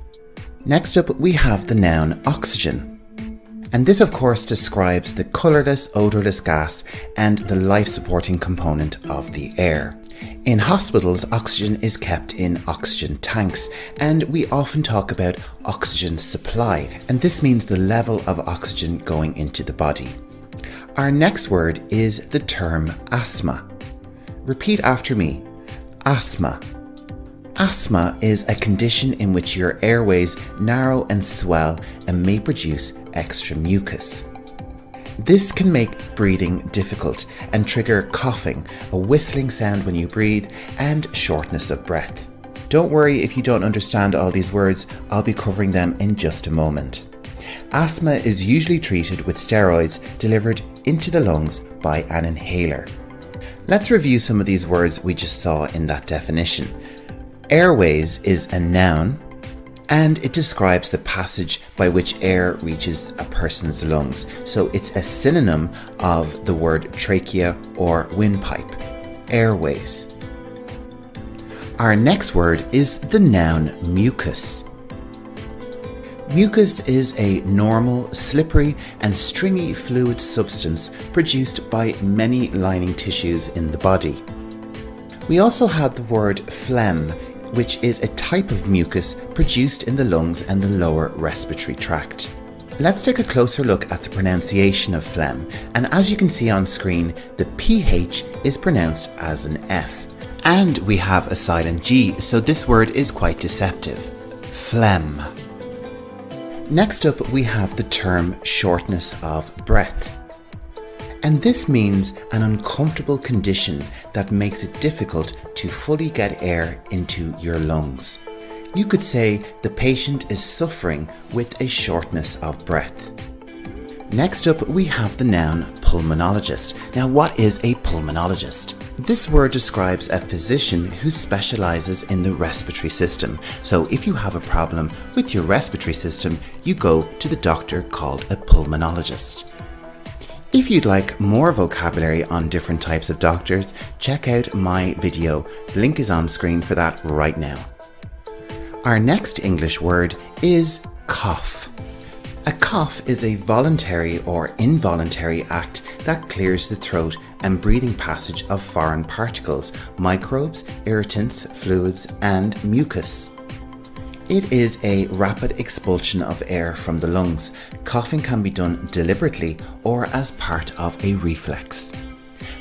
Next up, we have the noun oxygen. And this, of course, describes the colourless, odourless gas and the life-supporting component of the air. In hospitals, oxygen is kept in oxygen tanks, and we often talk about oxygen supply, and this means the level of oxygen going into the body. Our next word is the term asthma. Repeat after me. Asthma. Asthma is a condition in which your airways narrow and swell and may produce extra mucus. This can make breathing difficult and trigger coughing, a whistling sound when you breathe, and shortness of breath. Don't worry if you don't understand all these words, I'll be covering them in just a moment. Asthma is usually treated with steroids delivered into the lungs by an inhaler. Let's review some of these words we just saw in that definition. Airways is a noun, and it describes the passage by which air reaches a person's lungs. So it's a synonym of the word trachea or windpipe. Airways. Our next word is the noun mucus. Mucus is a normal, slippery and stringy fluid substance produced by many lining tissues in the body. We also have the word phlegm, which is a type of mucus produced in the lungs and the lower respiratory tract. Let's take a closer look at the pronunciation of phlegm, and as you can see on screen, the PH is pronounced as an F. And we have a silent G, so this word is quite deceptive. Phlegm. Next up, we have the term shortness of breath. And this means an uncomfortable condition that makes it difficult to fully get air into your lungs. You could say the patient is suffering with a shortness of breath. Next up, we have the noun pulmonologist. Now, what is a pulmonologist? This word describes a physician who specializes in the respiratory system. So if you have a problem with your respiratory system, you go to the doctor called a pulmonologist. If you'd like more vocabulary on different types of doctors, check out my video. The link is on screen for that right now. Our next English word is cough. A cough is a voluntary or involuntary act that clears the throat and breathing passage of foreign particles, microbes, irritants, fluids, and mucus. It is a rapid expulsion of air from the lungs. Coughing can be done deliberately or as part of a reflex.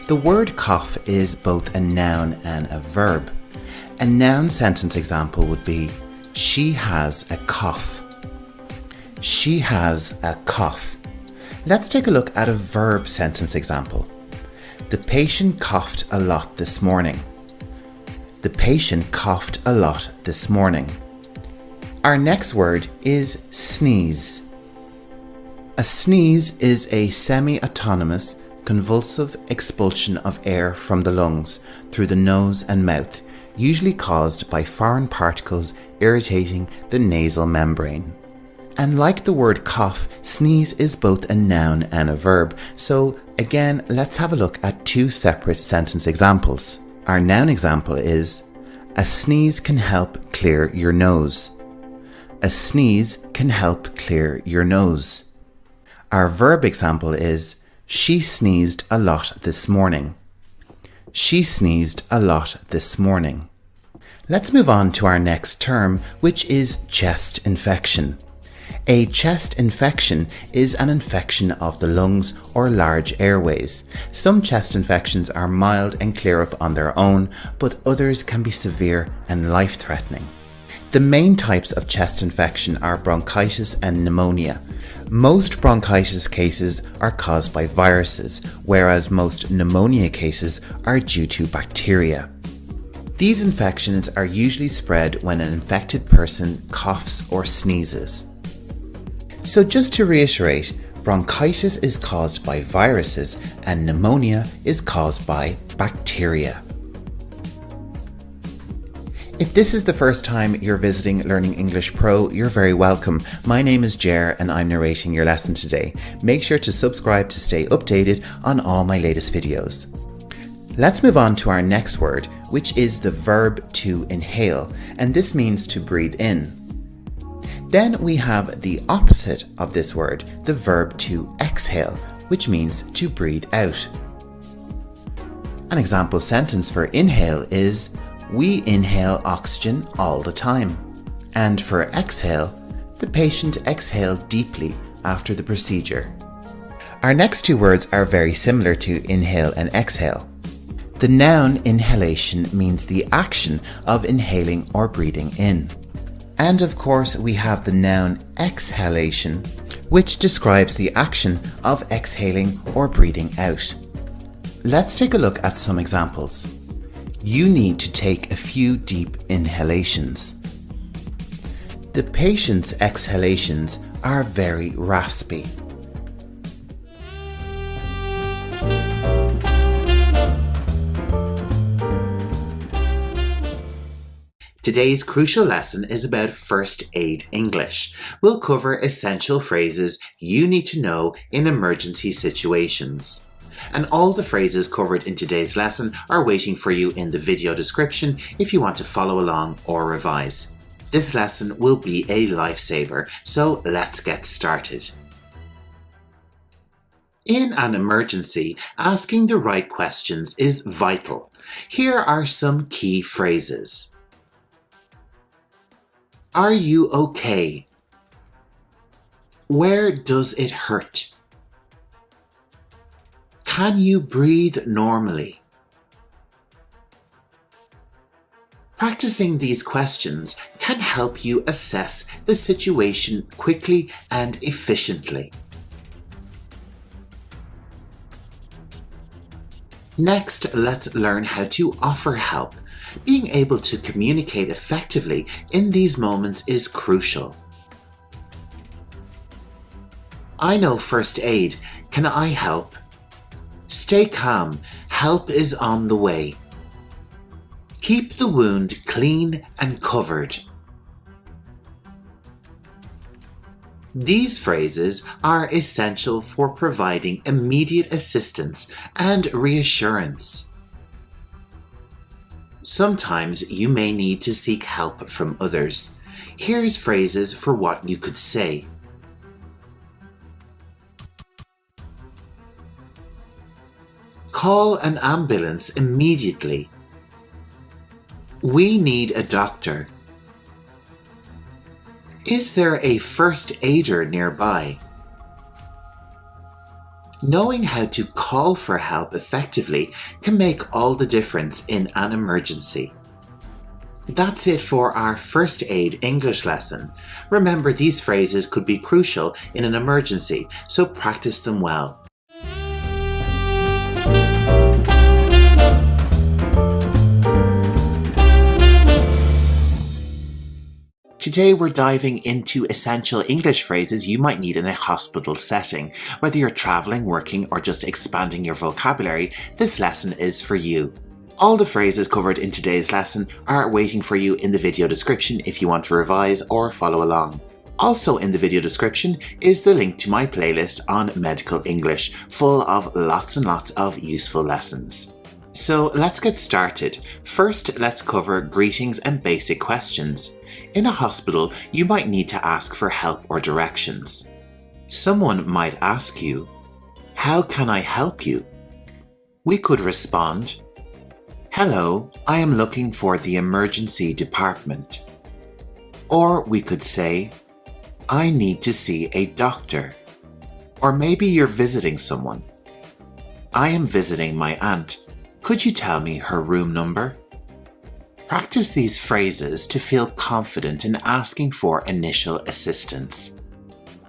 The word cough is both a noun and a verb. A noun sentence example would be, she has a cough. She has a cough. Let's take a look at a verb sentence example. The patient coughed a lot this morning. The patient coughed a lot this morning. Our next word is sneeze. A sneeze is a semi-autonomous, convulsive expulsion of air from the lungs through the nose and mouth, usually caused by foreign particles irritating the nasal membrane. And like the word cough, sneeze is both a noun and a verb. So again, let's have a look at two separate sentence examples. Our noun example is, a sneeze can help clear your nose. A sneeze can help clear your nose. Our verb example is, she sneezed a lot this morning. She sneezed a lot this morning. Let's move on to our next term, which is chest infection. A chest infection is an infection of the lungs or large airways. Some chest infections are mild and clear up on their own, but others can be severe and life-threatening. The main types of chest infection are bronchitis and pneumonia. Most bronchitis cases are caused by viruses, whereas most pneumonia cases are due to bacteria. These infections are usually spread when an infected person coughs or sneezes. So just to reiterate, bronchitis is caused by viruses and pneumonia is caused by bacteria. If this is the first time you're visiting Learning English Pro, you're very welcome. My name is Jer and I'm narrating your lesson today. Make sure to subscribe to stay updated on all my latest videos. Let's move on to our next word, which is the verb to inhale, and this means to breathe in. Then we have the opposite of this word, the verb to exhale, which means to breathe out. An example sentence for inhale is, "We inhale oxygen all the time." And for exhale, the patient exhaled deeply after the procedure. Our next two words are very similar to inhale and exhale. The noun inhalation means the action of inhaling or breathing in. And of course, we have the noun exhalation, which describes the action of exhaling or breathing out. Let's take a look at some examples. You need to take a few deep inhalations. The patient's exhalations are very raspy. Today's crucial lesson is about first aid English. We'll cover essential phrases you need to know in emergency situations. And all the phrases covered in today's lesson are waiting for you in the video description if you want to follow along or revise. This lesson will be a lifesaver, so let's get started. In an emergency, asking the right questions is vital. Here are some key phrases. Are you okay? Where does it hurt? Can you breathe normally? Practicing these questions can help you assess the situation quickly and efficiently. Next, let's learn how to offer help. Being able to communicate effectively in these moments is crucial. I know first aid. Can I help? Stay calm. Help is on the way. Keep the wound clean and covered. These phrases are essential for providing immediate assistance and reassurance. Sometimes you may need to seek help from others. Here's phrases for what you could say. Call an ambulance immediately. We need a doctor. Is there a first aider nearby? Knowing how to call for help effectively can make all the difference in an emergency. That's it for our first aid English lesson. Remember, these phrases could be crucial in an emergency, so practice them well. Today we're diving into essential English phrases you might need in a hospital setting. Whether you're traveling, working, or just expanding your vocabulary, this lesson is for you. All the phrases covered in today's lesson are waiting for you in the video description if you want to revise or follow along. Also in the video description is the link to my playlist on medical English, full of lots and lots of useful lessons. So let's get started. First, let's cover greetings and basic questions. In a hospital, you might need to ask for help or directions. Someone might ask you, "How can I help you?" We could respond, "Hello, I am looking for the emergency department." Or we could say, "I need to see a doctor." Or maybe you're visiting someone. "I am visiting my aunt. Could you tell me her room number?" Practice these phrases to feel confident in asking for initial assistance.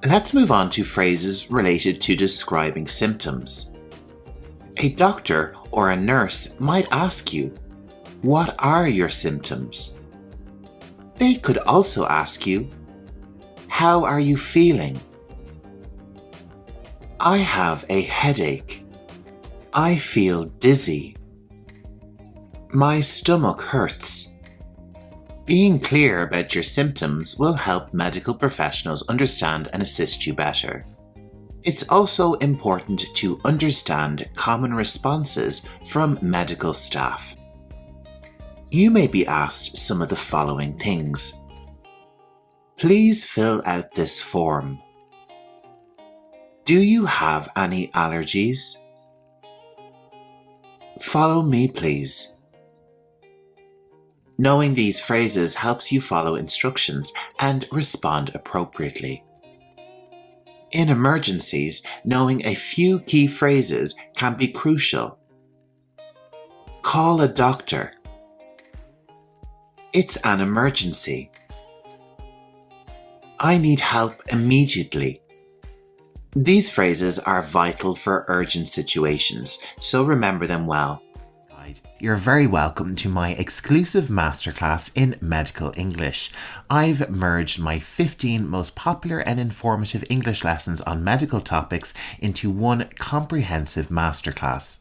Let's move on to phrases related to describing symptoms. A doctor or a nurse might ask you, "What are your symptoms?" They could also ask you, "How are you feeling?" "I have a headache." "I feel dizzy." "My stomach hurts." Being clear about your symptoms will help medical professionals understand and assist you better. It's also important to understand common responses from medical staff. You may be asked some of the following things. Please fill out this form. Do you have any allergies? Follow me, please. Knowing these phrases helps you follow instructions and respond appropriately. In emergencies, knowing a few key phrases can be crucial. Call a doctor. It's an emergency. I need help immediately. These phrases are vital for urgent situations, so remember them well. You're very welcome to my exclusive masterclass in medical English. I've merged my 15 most popular and informative English lessons on medical topics into one comprehensive masterclass.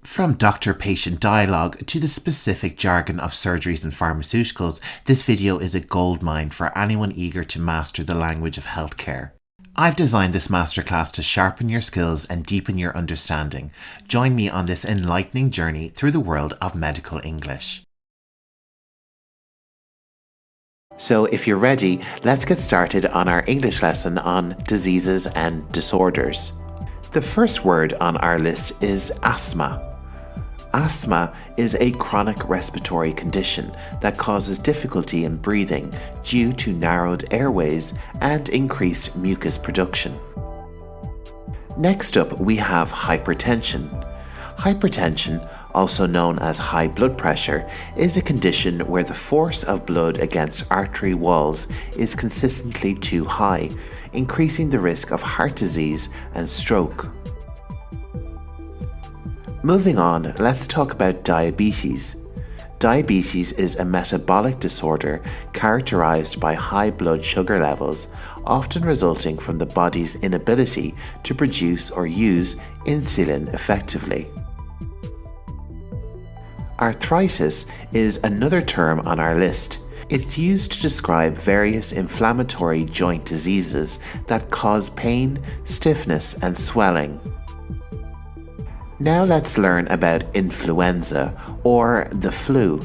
From doctor-patient dialogue to the specific jargon of surgeries and pharmaceuticals, this video is a goldmine for anyone eager to master the language of healthcare. I've designed this masterclass to sharpen your skills and deepen your understanding. Join me on this enlightening journey through the world of medical English. So if you're ready, let's get started on our English lesson on diseases and disorders. The first word on our list is asthma. Asthma is a chronic respiratory condition that causes difficulty in breathing due to narrowed airways and increased mucus production. Next up, we have hypertension. Hypertension, also known as high blood pressure, is a condition where the force of blood against artery walls is consistently too high, increasing the risk of heart disease and stroke. Moving on, let's talk about diabetes. Diabetes is a metabolic disorder characterized by high blood sugar levels, often resulting from the body's inability to produce or use insulin effectively. Arthritis is another term on our list. It's used to describe various inflammatory joint diseases that cause pain, stiffness, and swelling. Now let's learn about influenza, or the flu.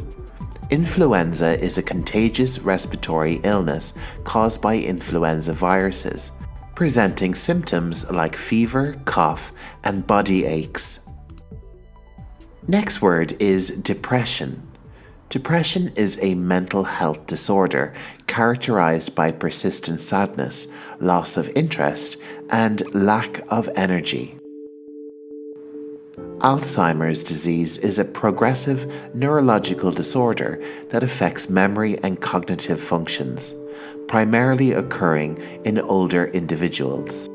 Influenza is a contagious respiratory illness caused by influenza viruses, presenting symptoms like fever, cough, and body aches. Next word is depression. Depression is a mental health disorder characterized by persistent sadness, loss of interest, and lack of energy. Alzheimer's disease is a progressive neurological disorder that affects memory and cognitive functions, primarily occurring in older individuals.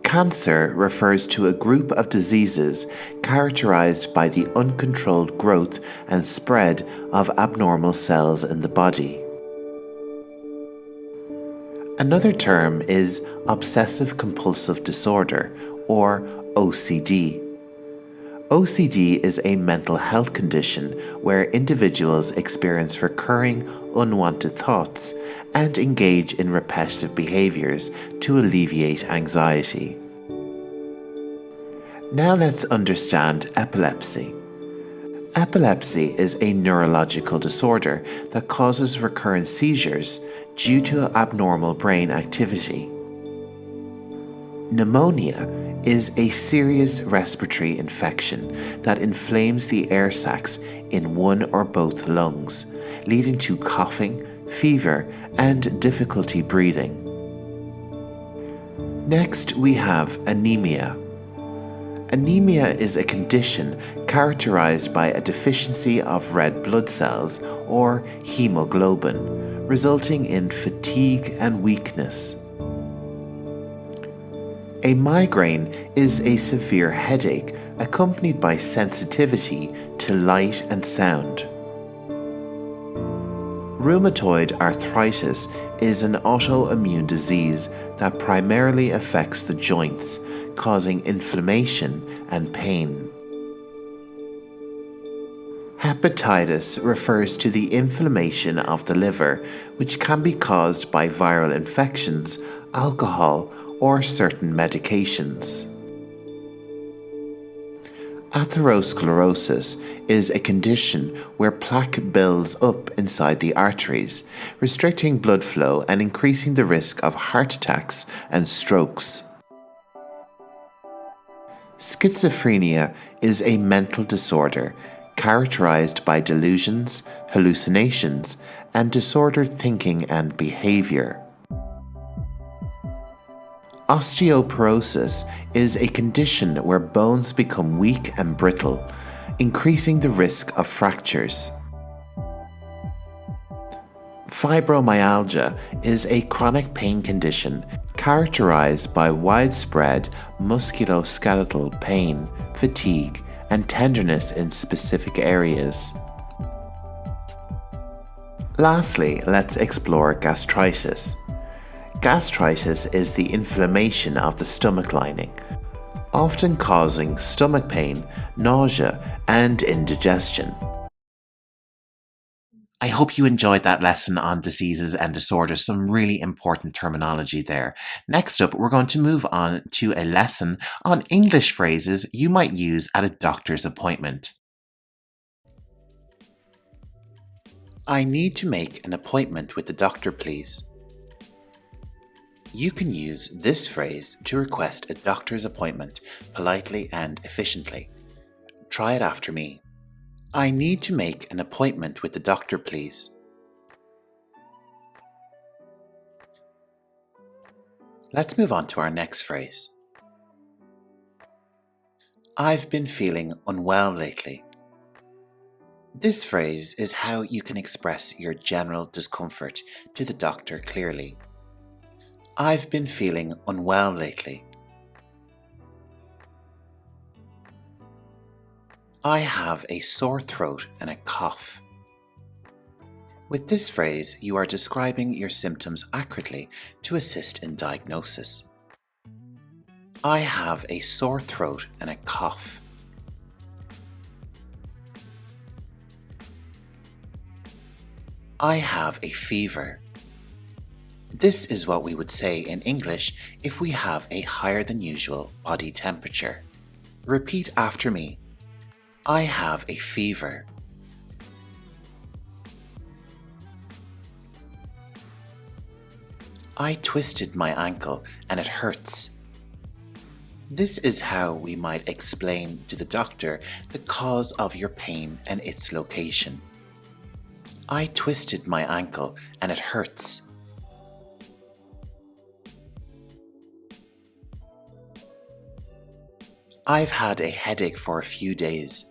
Cancer refers to a group of diseases characterized by the uncontrolled growth and spread of abnormal cells in the body. Another term is obsessive-compulsive disorder, or OCD. OCD is a mental health condition where individuals experience recurring unwanted thoughts and engage in repetitive behaviors to alleviate anxiety. Now let's understand epilepsy. Epilepsy is a neurological disorder that causes recurrent seizures due to abnormal brain activity. Pneumonia is a serious respiratory infection that inflames the air sacs in one or both lungs, leading to coughing, fever, and difficulty breathing. Next, we have anemia. Anemia is a condition characterized by a deficiency of red blood cells, or hemoglobin, resulting in fatigue and weakness. A migraine is a severe headache accompanied by sensitivity to light and sound. Rheumatoid arthritis is an autoimmune disease that primarily affects the joints, causing inflammation and pain. Hepatitis refers to the inflammation of the liver, which can be caused by viral infections, alcohol, or certain medications. Atherosclerosis is a condition where plaque builds up inside the arteries, restricting blood flow and increasing the risk of heart attacks and strokes. Schizophrenia is a mental disorder characterized by delusions, hallucinations, and disordered thinking and behavior. Osteoporosis is a condition where bones become weak and brittle, increasing the risk of fractures. Fibromyalgia is a chronic pain condition characterized by widespread musculoskeletal pain, fatigue, and tenderness in specific areas. Lastly, let's explore gastritis. Gastritis is the inflammation of the stomach lining, often causing stomach pain, nausea, and indigestion. I hope you enjoyed that lesson on diseases and disorders, some really important terminology there. Next up, we're going to move on to a lesson on English phrases you might use at a doctor's appointment. I need to make an appointment with the doctor, please. You can use this phrase to request a doctor's appointment politely and efficiently. Try it after me. I need to make an appointment with the doctor, please. Let's move on to our next phrase. I've been feeling unwell lately. This phrase is how you can express your general discomfort to the doctor clearly. I've been feeling unwell lately. I have a sore throat and a cough. With this phrase, you are describing your symptoms accurately to assist in diagnosis. I have a sore throat and a cough. I have a fever. This is what we would say in English if we have a higher than usual body temperature. Repeat after me. I have a fever. I twisted my ankle and it hurts. This is how we might explain to the doctor the cause of your pain and its location. I twisted my ankle and it hurts. I've had a headache for a few days.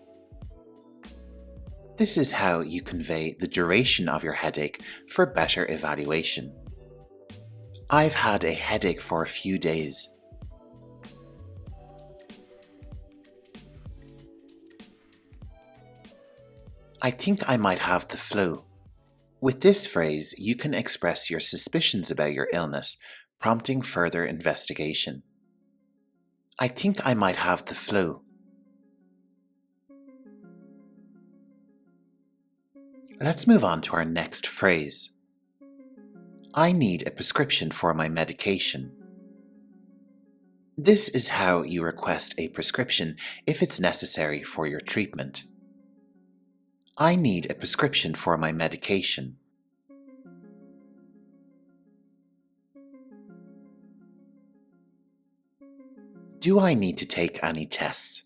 This is how you convey the duration of your headache for better evaluation. I've had a headache for a few days. I think I might have the flu. With this phrase, you can express your suspicions about your illness, prompting further investigation. I think I might have the flu. Let's move on to our next phrase. I need a prescription for my medication. This is how you request a prescription if it's necessary for your treatment. I need a prescription for my medication. Do I need to take any tests?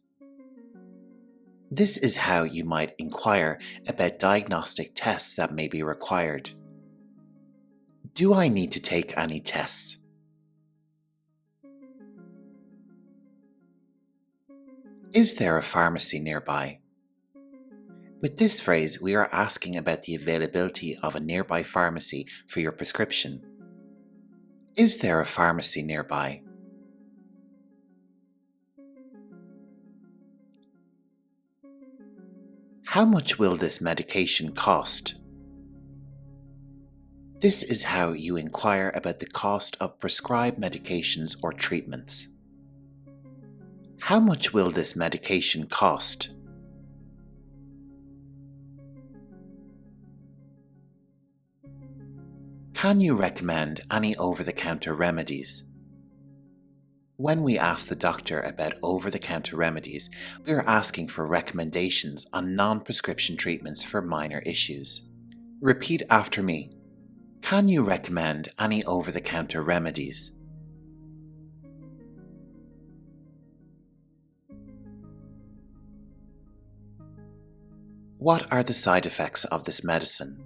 This is how you might inquire about diagnostic tests that may be required. Do I need to take any tests? Is there a pharmacy nearby? With this phrase, we are asking about the availability of a nearby pharmacy for your prescription. Is there a pharmacy nearby? How much will this medication cost? This is how you inquire about the cost of prescribed medications or treatments. How much will this medication cost? Can you recommend any over-the-counter remedies? When we ask the doctor about over-the-counter remedies, we are asking for recommendations on non-prescription treatments for minor issues. Repeat after me. Can you recommend any over-the-counter remedies? What are the side effects of this medicine?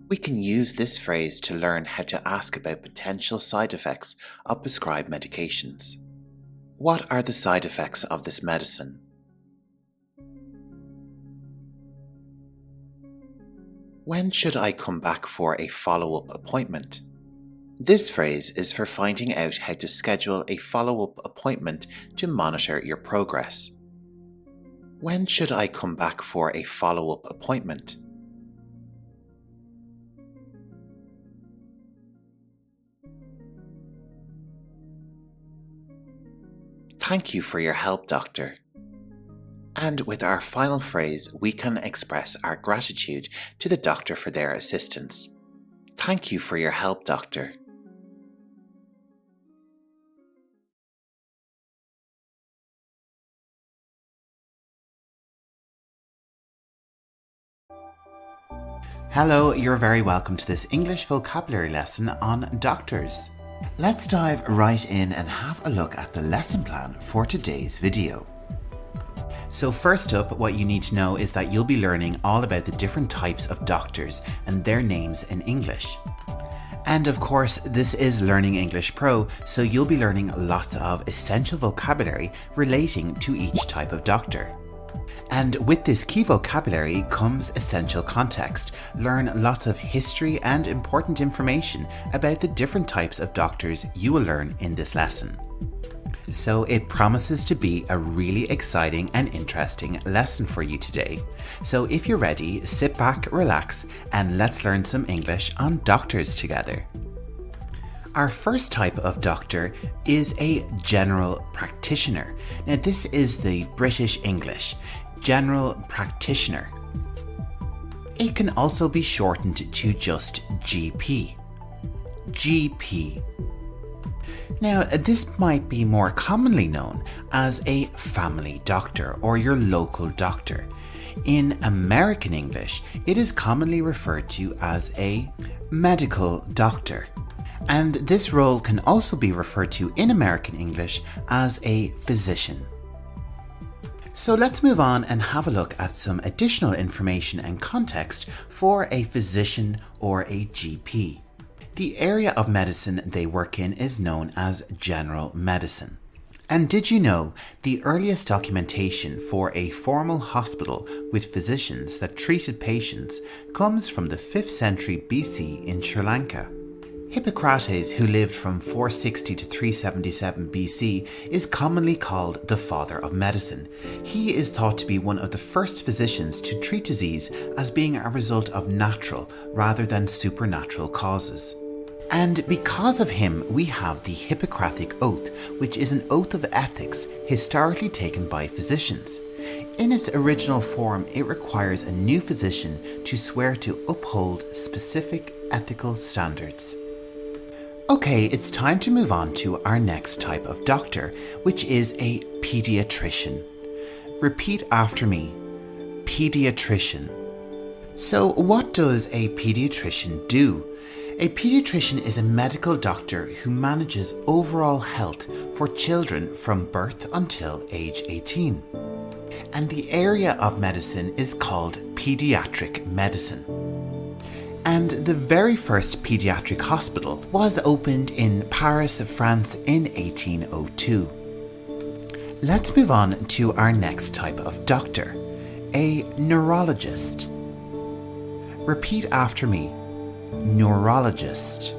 We can use this phrase to learn how to ask about potential side effects of prescribed medications. What are the side effects of this medicine? When should I come back for a follow-up appointment? This phrase is for finding out how to schedule a follow-up appointment to monitor your progress. When should I come back for a follow-up appointment? Thank you for your help, doctor. And with our final phrase, we can express our gratitude to the doctor for their assistance. Thank you for your help, doctor. Hello, you're very welcome to this English vocabulary lesson on doctors. Let's dive right in and have a look at the lesson plan for today's video. So first up, what you need to know is that you'll be learning all about the different types of doctors and their names in English. And of course, this is Learning English Pro, so you'll be learning lots of essential vocabulary relating to each type of doctor. And with this key vocabulary comes essential context. Learn lots of history and important information about the different types of doctors you will learn in this lesson. So it promises to be a really exciting and interesting lesson for you today. So if you're ready, sit back, relax, and let's learn some English on doctors together. Our first type of doctor is a general practitioner. Now this is the British English, general practitioner. It can also be shortened to just GP. GP. Now, this might be more commonly known as a family doctor or your local doctor. In American English, it is commonly referred to as a medical doctor. And this role can also be referred to in American English as a physician. So let's move on and have a look at some additional information and context for a physician or a GP. The area of medicine they work in is known as general medicine. And did you know the earliest documentation for a formal hospital with physicians that treated patients comes from the 5th century BC in Sri Lanka? Hippocrates, who lived from 460 to 377 BC, is commonly called the father of medicine. He is thought to be one of the first physicians to treat disease as being a result of natural rather than supernatural causes. And because of him, we have the Hippocratic Oath, which is an oath of ethics historically taken by physicians. In its original form, it requires a new physician to swear to uphold specific ethical standards. Okay, it's time to move on to our next type of doctor, which is a pediatrician. Repeat after me. Pediatrician. So what does a pediatrician do? A pediatrician is a medical doctor who manages overall health for children from birth until age 18. And the area of medicine is called pediatric medicine. And the very first pediatric hospital was opened in Paris, France in 1802. Let's move on to our next type of doctor, a neurologist. Repeat after me. Neurologist.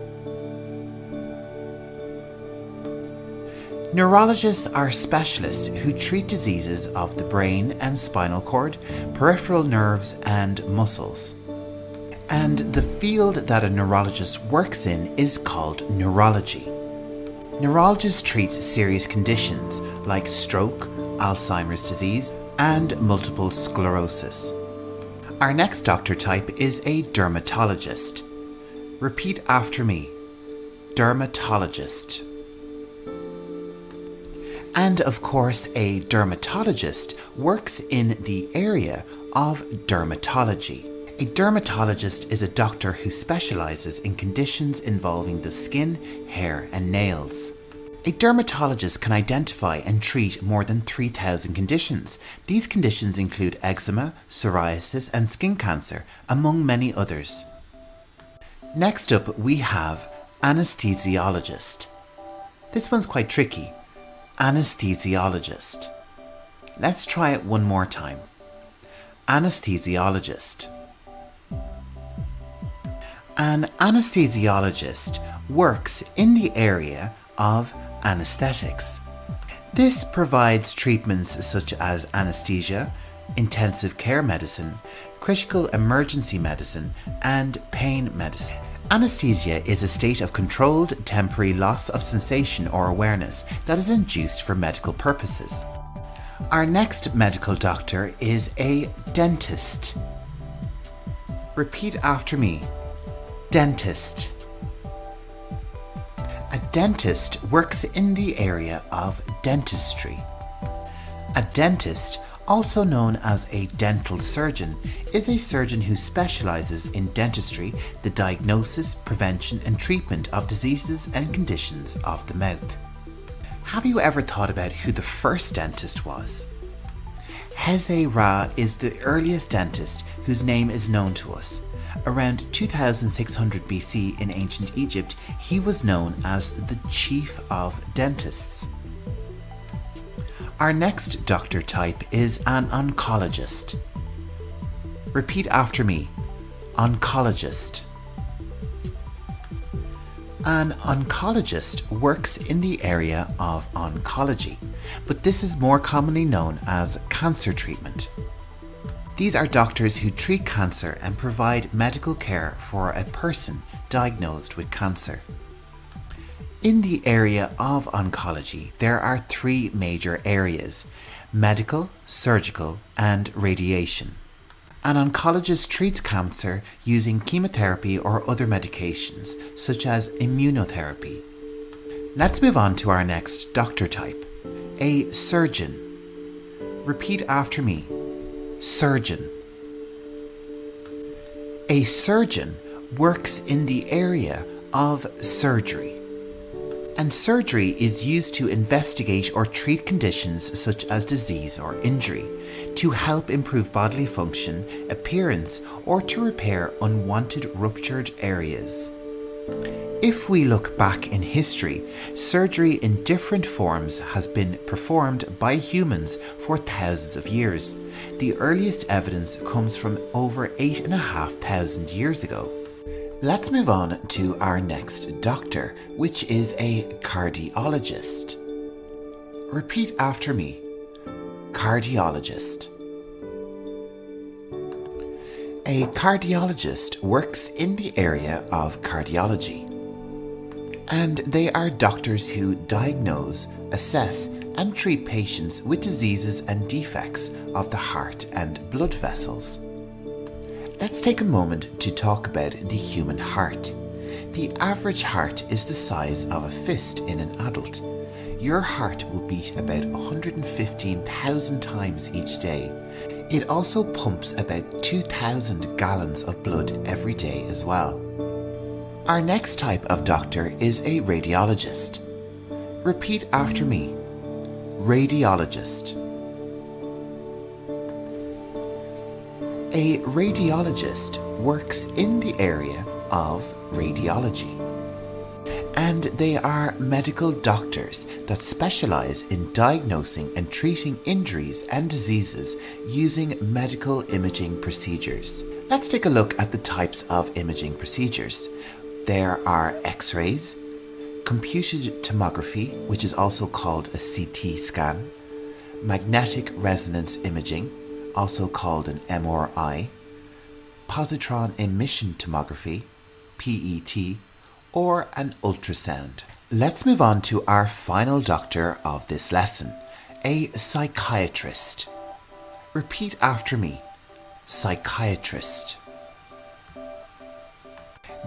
Neurologists are specialists who treat diseases of the brain and spinal cord, peripheral nerves, and muscles. And the field that a neurologist works in is called neurology. Neurologist treats serious conditions like stroke, Alzheimer's disease, and multiple sclerosis. Our next doctor type is a dermatologist. Repeat after me. Dermatologist. And of course, a dermatologist works in the area of dermatology. A dermatologist is a doctor who specializes in conditions involving the skin, hair, and nails. A dermatologist can identify and treat more than 3,000 conditions. These conditions include eczema, psoriasis, and skin cancer, among many others. Next up, we have anesthesiologist. This one's quite tricky. Anesthesiologist. Let's try it one more time. Anesthesiologist. An anesthesiologist works in the area of anesthetics. This provides treatments such as anesthesia, intensive care medicine, critical emergency medicine, and pain medicine. Anesthesia is a state of controlled temporary loss of sensation or awareness that is induced for medical purposes. Our next medical doctor is a dentist. Repeat after me. Dentist. A dentist works in the area of dentistry. A dentist, also known as a dental surgeon, is a surgeon who specializes in dentistry, the diagnosis, prevention, and treatment of diseases and conditions of the mouth. Have you ever thought about who the first dentist was? Heze-Ra is the earliest dentist whose name is known to us. Around 2600 BC in ancient Egypt, he was known as the chief of dentists. Our next doctor type is an oncologist. Repeat after me. Oncologist. An oncologist works in the area of oncology, but this is more commonly known as cancer treatment. These are doctors who treat cancer and provide medical care for a person diagnosed with cancer. In the area of oncology, there are three major areas: medical, surgical, and radiation. An oncologist treats cancer using chemotherapy or other medications, such as immunotherapy. Let's move on to our next doctor type, a surgeon. Repeat after me. Surgeon. A surgeon works in the area of surgery. And surgery is used to investigate or treat conditions such as disease or injury, to help improve bodily function, appearance, or to repair unwanted ruptured areas. If we look back in history, surgery in different forms has been performed by humans for thousands of years. The earliest evidence comes from over 8,500 years ago. Let's move on to our next doctor, which is a cardiologist. Repeat after me. Cardiologist. A cardiologist works in the area of cardiology, and they are doctors who diagnose, assess, and treat patients with diseases and defects of the heart and blood vessels. Let's take a moment to talk about the human heart. The average heart is the size of a fist in an adult. Your heart will beat about 115,000 times each day. It also pumps about 2,000 gallons of blood every day as well. Our next type of doctor is a radiologist. Repeat after me. Radiologist. A radiologist works in the area of radiology, and they are medical doctors that specialize in diagnosing and treating injuries and diseases using medical imaging procedures. Let's take a look at the types of imaging procedures. There are X-rays, computed tomography, which is also called a CT scan, magnetic resonance imaging, also called an MRI, positron emission tomography, PET, or an ultrasound. Let's move on to our final doctor of this lesson, a psychiatrist. Repeat after me. Psychiatrist.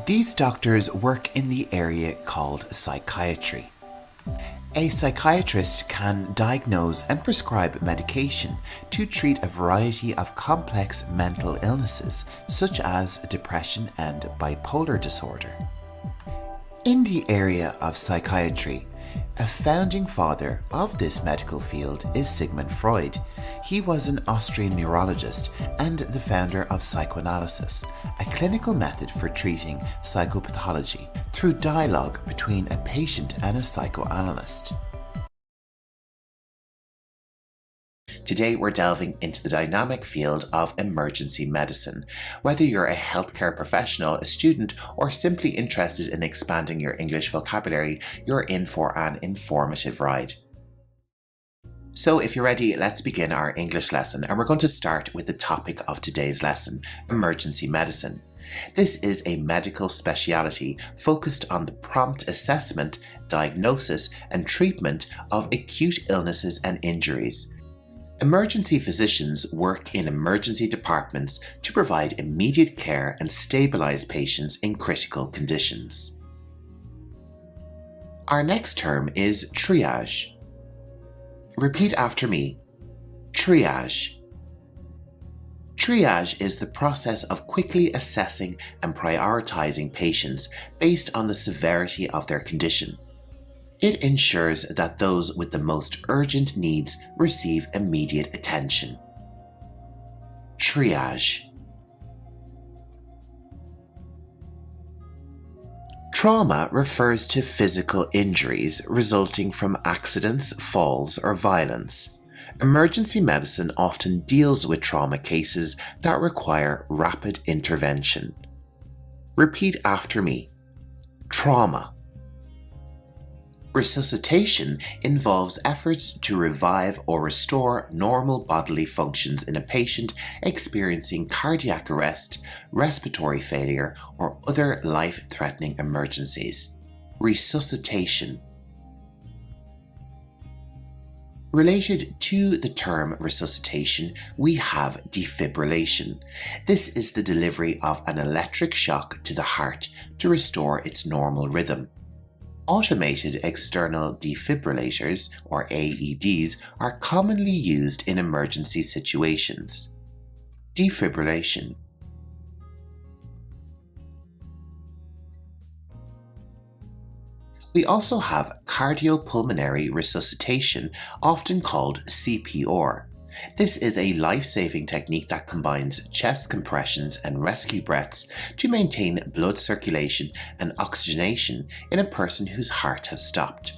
These doctors work in the area called psychiatry. A psychiatrist can diagnose and prescribe medication to treat a variety of complex mental illnesses such as depression and bipolar disorder. In the area of psychiatry, a founding father of this medical field is Sigmund Freud. He was an Austrian neurologist and the founder of psychoanalysis, a clinical method for treating psychopathology through dialogue between a patient and a psychoanalyst. Today we're delving into the dynamic field of emergency medicine. Whether you're a healthcare professional, a student, or simply interested in expanding your English vocabulary, you're in for an informative ride. So if you're ready, let's begin our English lesson, and we're going to start with the topic of today's lesson, emergency medicine. This is a medical speciality focused on the prompt assessment, diagnosis, and treatment of acute illnesses and injuries. Emergency physicians work in emergency departments to provide immediate care and stabilize patients in critical conditions. Our next term is triage. Repeat after me. Triage. Triage is the process of quickly assessing and prioritizing patients based on the severity of their condition. It ensures that those with the most urgent needs receive immediate attention. Triage. Trauma refers to physical injuries resulting from accidents, falls, or violence. Emergency medicine often deals with trauma cases that require rapid intervention. Repeat after me. Trauma. Resuscitation involves efforts to revive or restore normal bodily functions in a patient experiencing cardiac arrest, respiratory failure, or other life-threatening emergencies. Resuscitation. Related to the term resuscitation, we have defibrillation. This is the delivery of an electric shock to the heart to restore its normal rhythm. Automated external defibrillators, or AEDs, are commonly used in emergency situations. Defibrillation. We also have cardiopulmonary resuscitation, often called CPR. This is a life-saving technique that combines chest compressions and rescue breaths to maintain blood circulation and oxygenation in a person whose heart has stopped.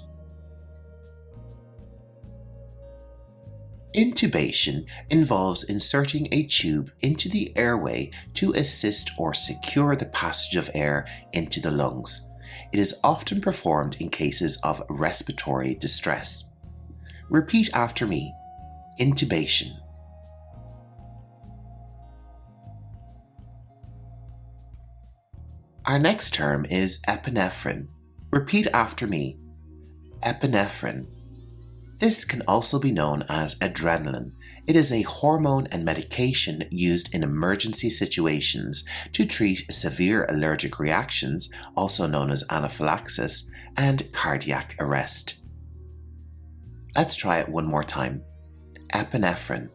Intubation involves inserting a tube into the airway to assist or secure the passage of air into the lungs. It is often performed in cases of respiratory distress. Repeat after me. Intubation. Our next term is epinephrine. Repeat after me. Epinephrine. This can also be known as adrenaline. It is a hormone and medication used in emergency situations to treat severe allergic reactions, also known as anaphylaxis, and cardiac arrest. Let's try it one more time. Epinephrine.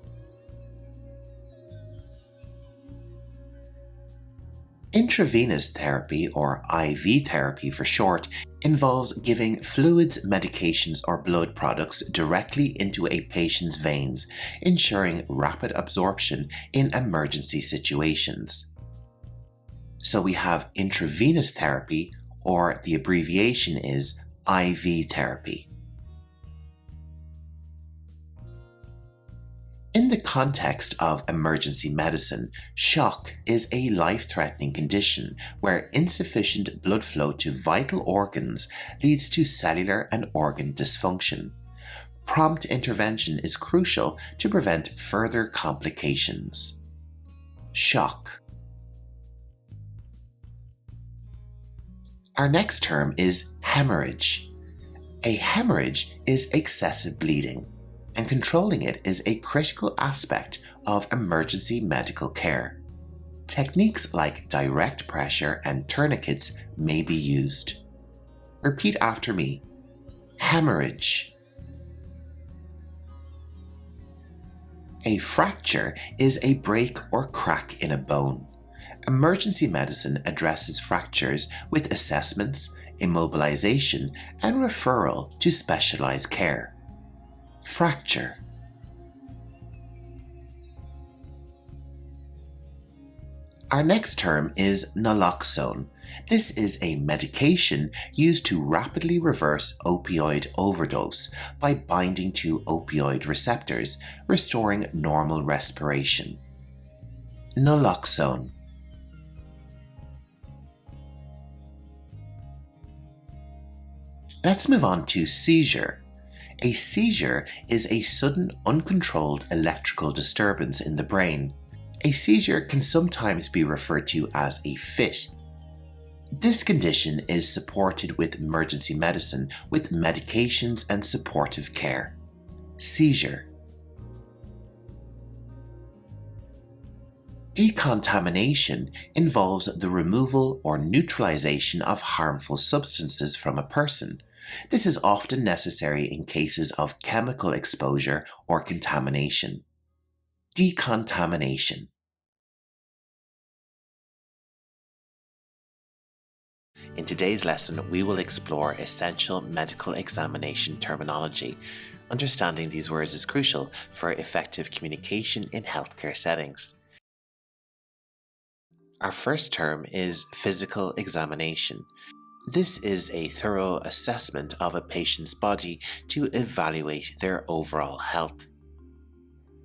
Intravenous therapy, or IV therapy for short, involves giving fluids, medications, or blood products directly into a patient's veins, ensuring rapid absorption in emergency situations. So we have intravenous therapy, or the abbreviation is IV therapy. In the context of emergency medicine, shock is a life-threatening condition where insufficient blood flow to vital organs leads to cellular and organ dysfunction. Prompt intervention is crucial to prevent further complications. Shock. Our next term is hemorrhage. A hemorrhage is excessive bleeding, and controlling it is a critical aspect of emergency medical care. Techniques like direct pressure and tourniquets may be used. Repeat after me. Hemorrhage. A fracture is a break or crack in a bone. Emergency medicine addresses fractures with assessments, immobilization, and referral to specialized care. Fracture. Our next term is naloxone. This is a medication used to rapidly reverse opioid overdose by binding to opioid receptors, restoring normal respiration. Naloxone. Let's move on to seizure. A seizure is a sudden uncontrolled electrical disturbance in the brain. A seizure can sometimes be referred to as a fit. This condition is supported with emergency medicine with medications and supportive care. Seizure. Decontamination involves the removal or neutralization of harmful substances from a person. This is often necessary in cases of chemical exposure or contamination. Decontamination. In today's lesson, we will explore essential medical examination terminology. Understanding these words is crucial for effective communication in healthcare settings. Our first term is physical examination. This is a thorough assessment of a patient's body to evaluate their overall health.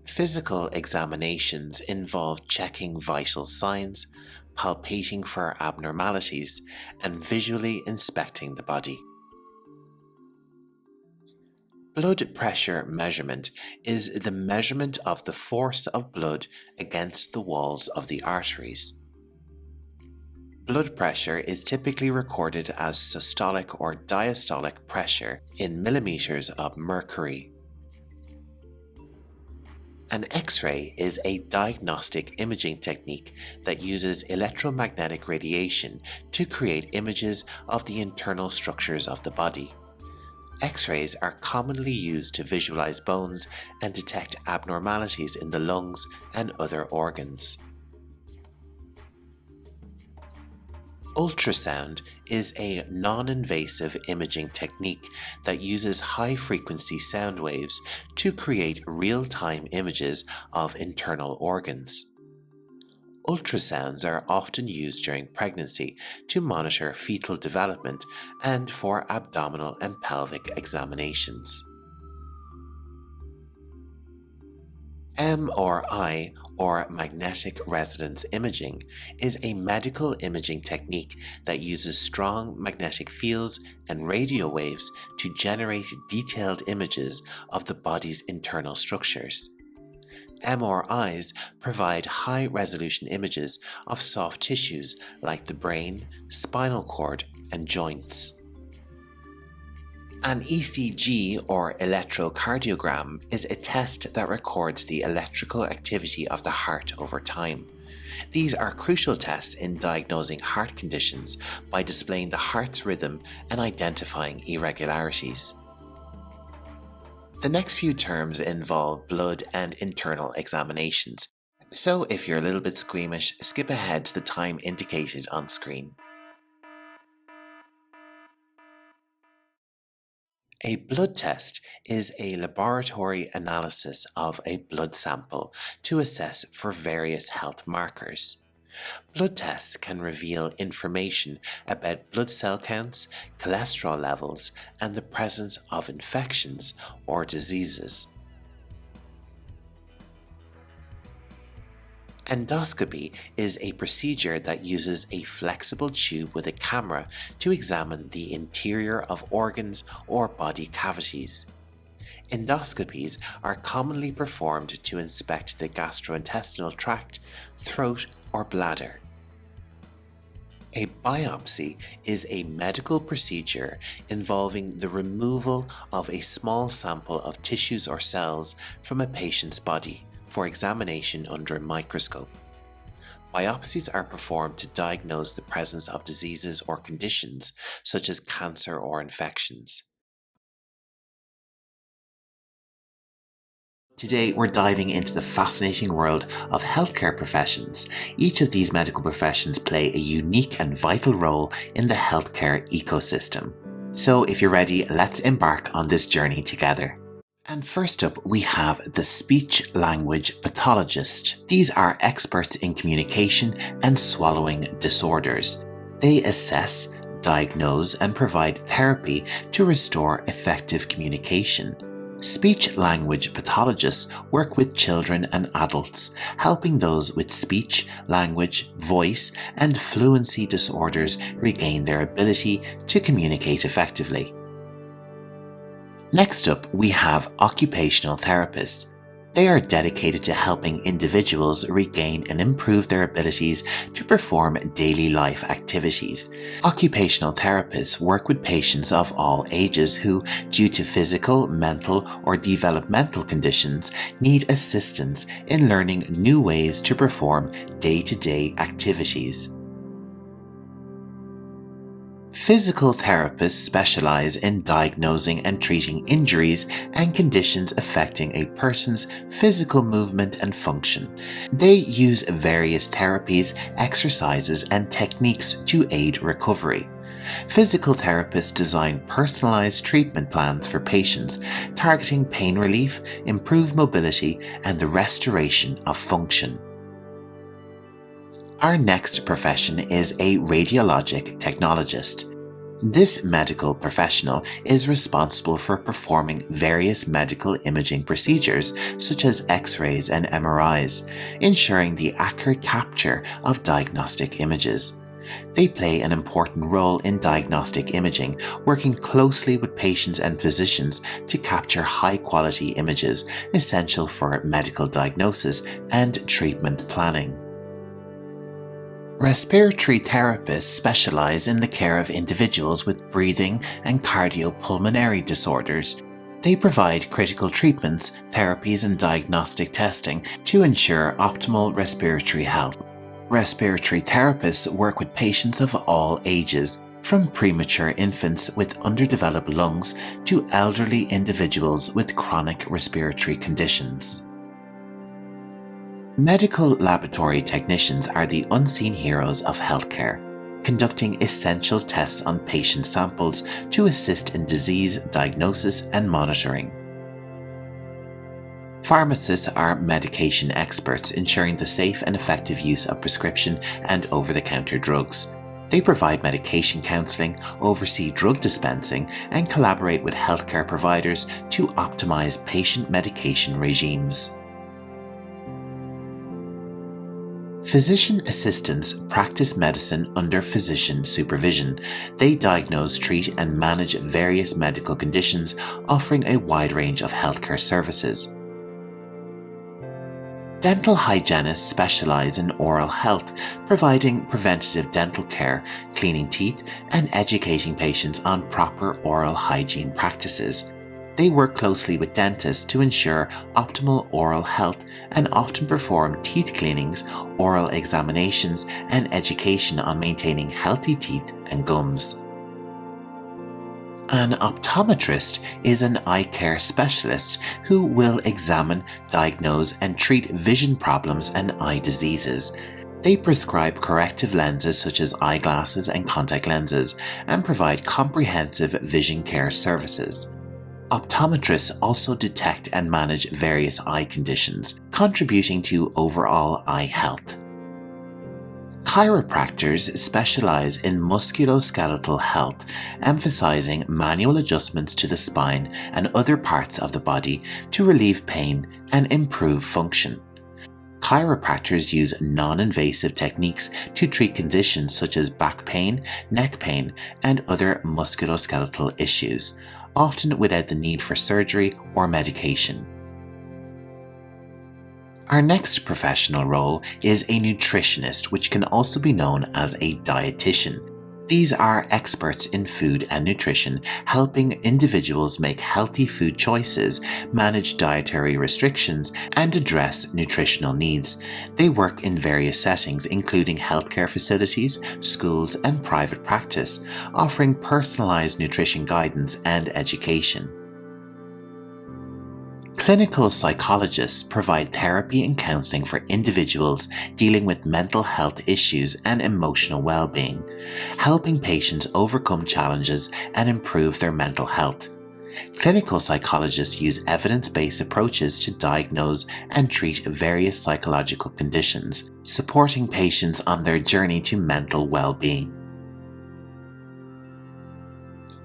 Physical examinations involve checking vital signs, palpating for abnormalities, and visually inspecting the body. Blood pressure measurement is the measurement of the force of blood against the walls of the arteries. Blood pressure is typically recorded as systolic or diastolic pressure in millimeters of mercury. An X-ray is a diagnostic imaging technique that uses electromagnetic radiation to create images of the internal structures of the body. X-rays are commonly used to visualize bones and detect abnormalities in the lungs and other organs. Ultrasound is a non-invasive imaging technique that uses high-frequency sound waves to create real-time images of internal organs. Ultrasounds are often used during pregnancy to monitor fetal development and for abdominal and pelvic examinations. MRI, or magnetic resonance imaging, is a medical imaging technique that uses strong magnetic fields and radio waves to generate detailed images of the body's internal structures. MRIs provide high-resolution images of soft tissues like the brain, spinal cord, and joints. An ECG, or electrocardiogram, is a test that records the electrical activity of the heart over time. These are crucial tests in diagnosing heart conditions by displaying the heart's rhythm and identifying irregularities. The next few terms involve blood and internal examinations, so if you're a little bit squeamish, skip ahead to the time indicated on screen. A blood test is a laboratory analysis of a blood sample to assess for various health markers. Blood tests can reveal information about blood cell counts, cholesterol levels, and the presence of infections or diseases. Endoscopy is a procedure that uses a flexible tube with a camera to examine the interior of organs or body cavities. Endoscopies are commonly performed to inspect the gastrointestinal tract, throat, or bladder. A biopsy is a medical procedure involving the removal of a small sample of tissues or cells from a patient's body for examination under a microscope. Biopsies are performed to diagnose the presence of diseases or conditions such as cancer or infections. Today, we're diving into the fascinating world of healthcare professions. Each of these medical professions play a unique and vital role in the healthcare ecosystem. So if you're ready, let's embark on this journey together. And first up, we have the speech-language pathologist. These are experts in communication and swallowing disorders. They assess, diagnose, and provide therapy to restore effective communication. Speech-language pathologists work with children and adults, helping those with speech, language, voice, and fluency disorders regain their ability to communicate effectively. Next up, we have occupational therapists. They are dedicated to helping individuals regain and improve their abilities to perform daily life activities. Occupational therapists work with patients of all ages who, due to physical, mental, or developmental conditions, need assistance in learning new ways to perform day-to-day activities. Physical therapists specialize in diagnosing and treating injuries and conditions affecting a person's physical movement and function. They use various therapies, exercises, and techniques to aid recovery. Physical therapists design personalized treatment plans for patients, targeting pain relief, improved mobility, and the restoration of function. Our next profession is a radiologic technologist. This medical professional is responsible for performing various medical imaging procedures such as X-rays and MRIs, ensuring the accurate capture of diagnostic images. They play an important role in diagnostic imaging, working closely with patients and physicians to capture high-quality images essential for medical diagnosis and treatment planning. Respiratory therapists specialize in the care of individuals with breathing and cardiopulmonary disorders. They provide critical treatments, therapies, and diagnostic testing to ensure optimal respiratory health. Respiratory therapists work with patients of all ages, from premature infants with underdeveloped lungs to elderly individuals with chronic respiratory conditions. Medical laboratory technicians are the unseen heroes of healthcare, conducting essential tests on patient samples to assist in disease diagnosis and monitoring. Pharmacists are medication experts, ensuring the safe and effective use of prescription and over-the-counter drugs. They provide medication counseling, oversee drug dispensing, and collaborate with healthcare providers to optimize patient medication regimes. Physician assistants practice medicine under physician supervision. They diagnose, treat, and manage various medical conditions, offering a wide range of healthcare services. Dental hygienists specialize in oral health, providing preventative dental care, cleaning teeth, and educating patients on proper oral hygiene practices. They work closely with dentists to ensure optimal oral health and often perform teeth cleanings, oral examinations, and education on maintaining healthy teeth and gums. An optometrist is an eye care specialist who will examine, diagnose, and treat vision problems and eye diseases. They prescribe corrective lenses such as eyeglasses and contact lenses and provide comprehensive vision care services. Optometrists also detect and manage various eye conditions, contributing to overall eye health. Chiropractors specialize in musculoskeletal health, emphasizing manual adjustments to the spine and other parts of the body to relieve pain and improve function. Chiropractors use non-invasive techniques to treat conditions such as back pain, neck pain, and other musculoskeletal issues, often without the need for surgery or medication. Our next professional role is a nutritionist, which can also be known as a dietitian. These are experts in food and nutrition, helping individuals make healthy food choices, manage dietary restrictions, and address nutritional needs. They work in various settings, including healthcare facilities, schools, and private practice, offering personalized nutrition guidance and education. Clinical psychologists provide therapy and counseling for individuals dealing with mental health issues and emotional well-being, helping patients overcome challenges and improve their mental health. Clinical psychologists use evidence-based approaches to diagnose and treat various psychological conditions, supporting patients on their journey to mental well-being.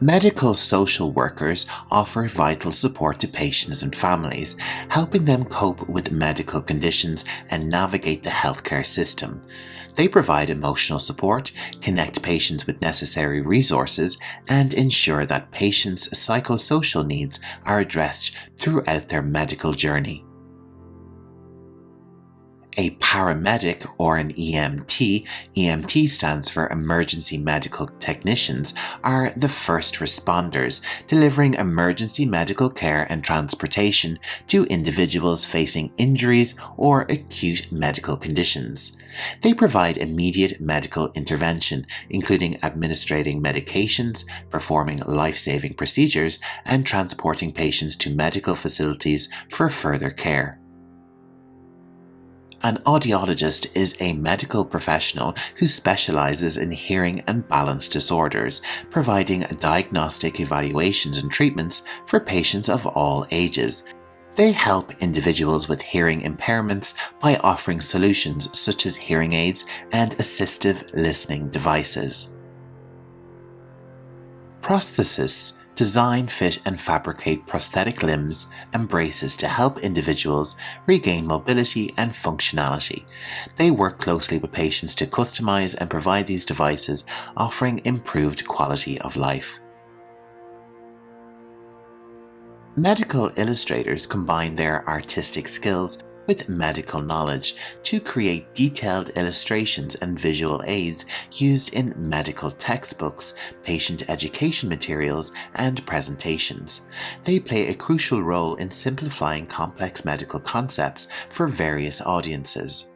Medical social workers offer vital support to patients and families, helping them cope with medical conditions and navigate the healthcare system. They provide emotional support, connect patients with necessary resources, and ensure that patients' psychosocial needs are addressed throughout their medical journey. A paramedic, or an EMT stands for Emergency Medical Technicians, are the first responders, delivering emergency medical care and transportation to individuals facing injuries or acute medical conditions. They provide immediate medical intervention, including administering medications, performing life-saving procedures, and transporting patients to medical facilities for further care. An audiologist is a medical professional who specializes in hearing and balance disorders, providing diagnostic evaluations and treatments for patients of all ages. They help individuals with hearing impairments by offering solutions such as hearing aids and assistive listening devices. Prosthesists design, fit, and fabricate prosthetic limbs and braces to help individuals regain mobility and functionality. They work closely with patients to customize and provide these devices, offering improved quality of life. Medical illustrators combine their artistic skills with medical knowledge to create detailed illustrations and visual aids used in medical textbooks, patient education materials, and presentations. They play a crucial role in simplifying complex medical concepts for various audiences.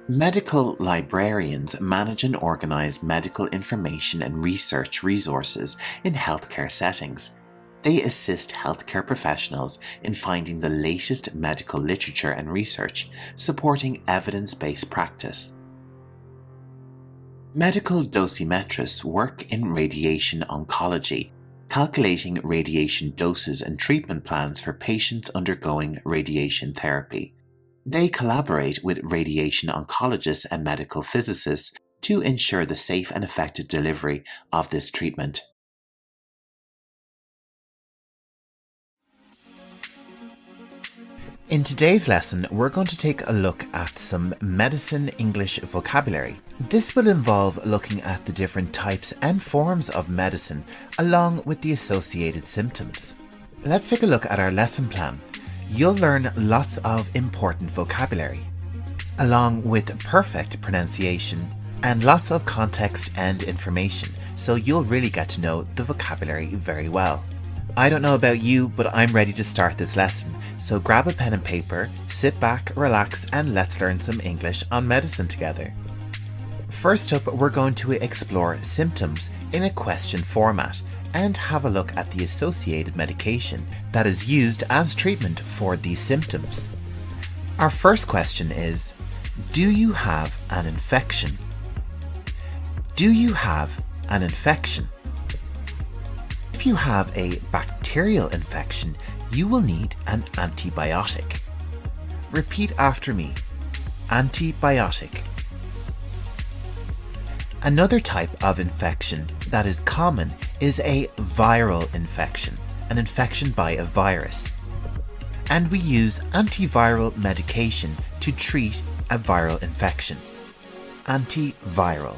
Medical librarians manage and organize medical information and research resources in healthcare settings. They assist healthcare professionals in finding the latest medical literature and research, supporting evidence-based practice. Medical dosimetrists work in radiation oncology, calculating radiation doses and treatment plans for patients undergoing radiation therapy. They collaborate with radiation oncologists and medical physicists to ensure the safe and effective delivery of this treatment. In today's lesson, we're going to take a look at some medicine English vocabulary. This will involve looking at the different types and forms of medicine, along with the associated symptoms. Let's take a look at our lesson plan. You'll learn lots of important vocabulary, along with perfect pronunciation, and lots of context and information, so you'll really get to know the vocabulary very well. I don't know about you, but I'm ready to start this lesson, so grab a pen and paper, sit back, relax, and let's learn some English on medicine together. First up, we're going to explore symptoms in a question format and have a look at the associated medication that is used as treatment for these symptoms. Our first question is, do you have an infection? Do you have an infection? If you have a bacterial infection, you will need an antibiotic. Repeat after me. Antibiotic. Another type of infection that is common is a viral infection, an infection by a virus. And we use antiviral medication to treat a viral infection. Antiviral.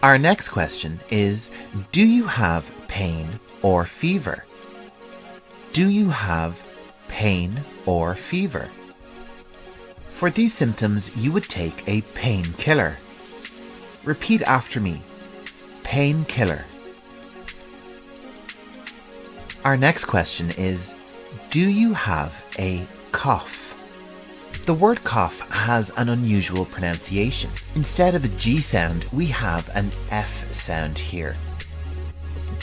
Our next question is, do you have pain or fever? Do you have pain or fever? For these symptoms, you would take a painkiller. Repeat after me. Painkiller. Our next question is, do you have a cough? The word cough has an unusual pronunciation. Instead of a G sound, we have an F sound here.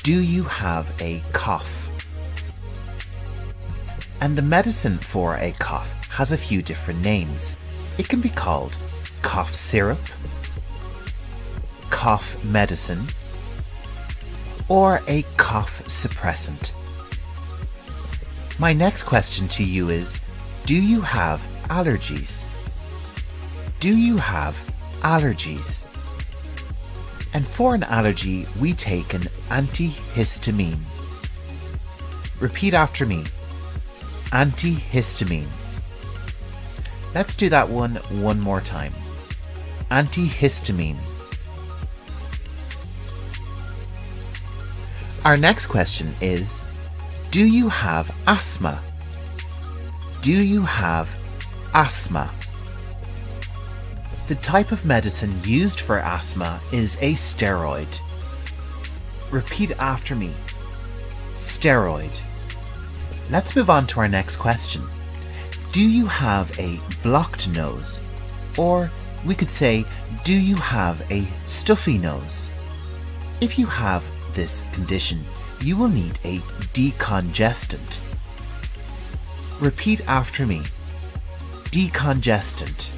Do you have a cough? And the medicine for a cough has a few different names. It can be called cough syrup, cough medicine, or a cough suppressant. My next question to you is, do you have allergies? Do you have allergies? And for an allergy, we take an antihistamine. Repeat after me. Antihistamine. Let's do that one more time. Antihistamine. Our next question is, do you have asthma? Do you have asthma? The type of medicine used for asthma is a steroid. Repeat after me. Steroid. Let's move on to our next question. Do you have a blocked nose? Or we could say, do you have a stuffy nose? If you have this condition, you will need a decongestant. Repeat after me. Decongestant.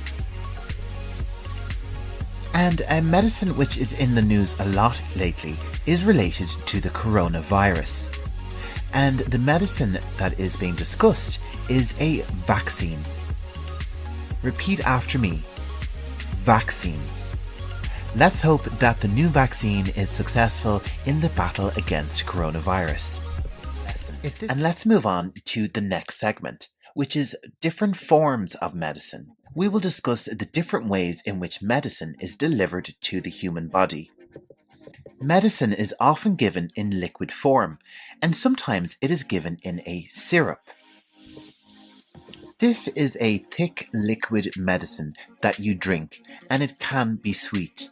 And a medicine which is in the news a lot lately is related to the coronavirus. And the medicine that is being discussed is a vaccine. Repeat after me. Vaccine. Let's hope that the new vaccine is successful in the battle against coronavirus. And let's move on to the next segment, which is different forms of medicine. We will discuss the different ways in which medicine is delivered to the human body. Medicine is often given in liquid form, and sometimes it is given in a syrup. This is a thick liquid medicine that you drink, and it can be sweet.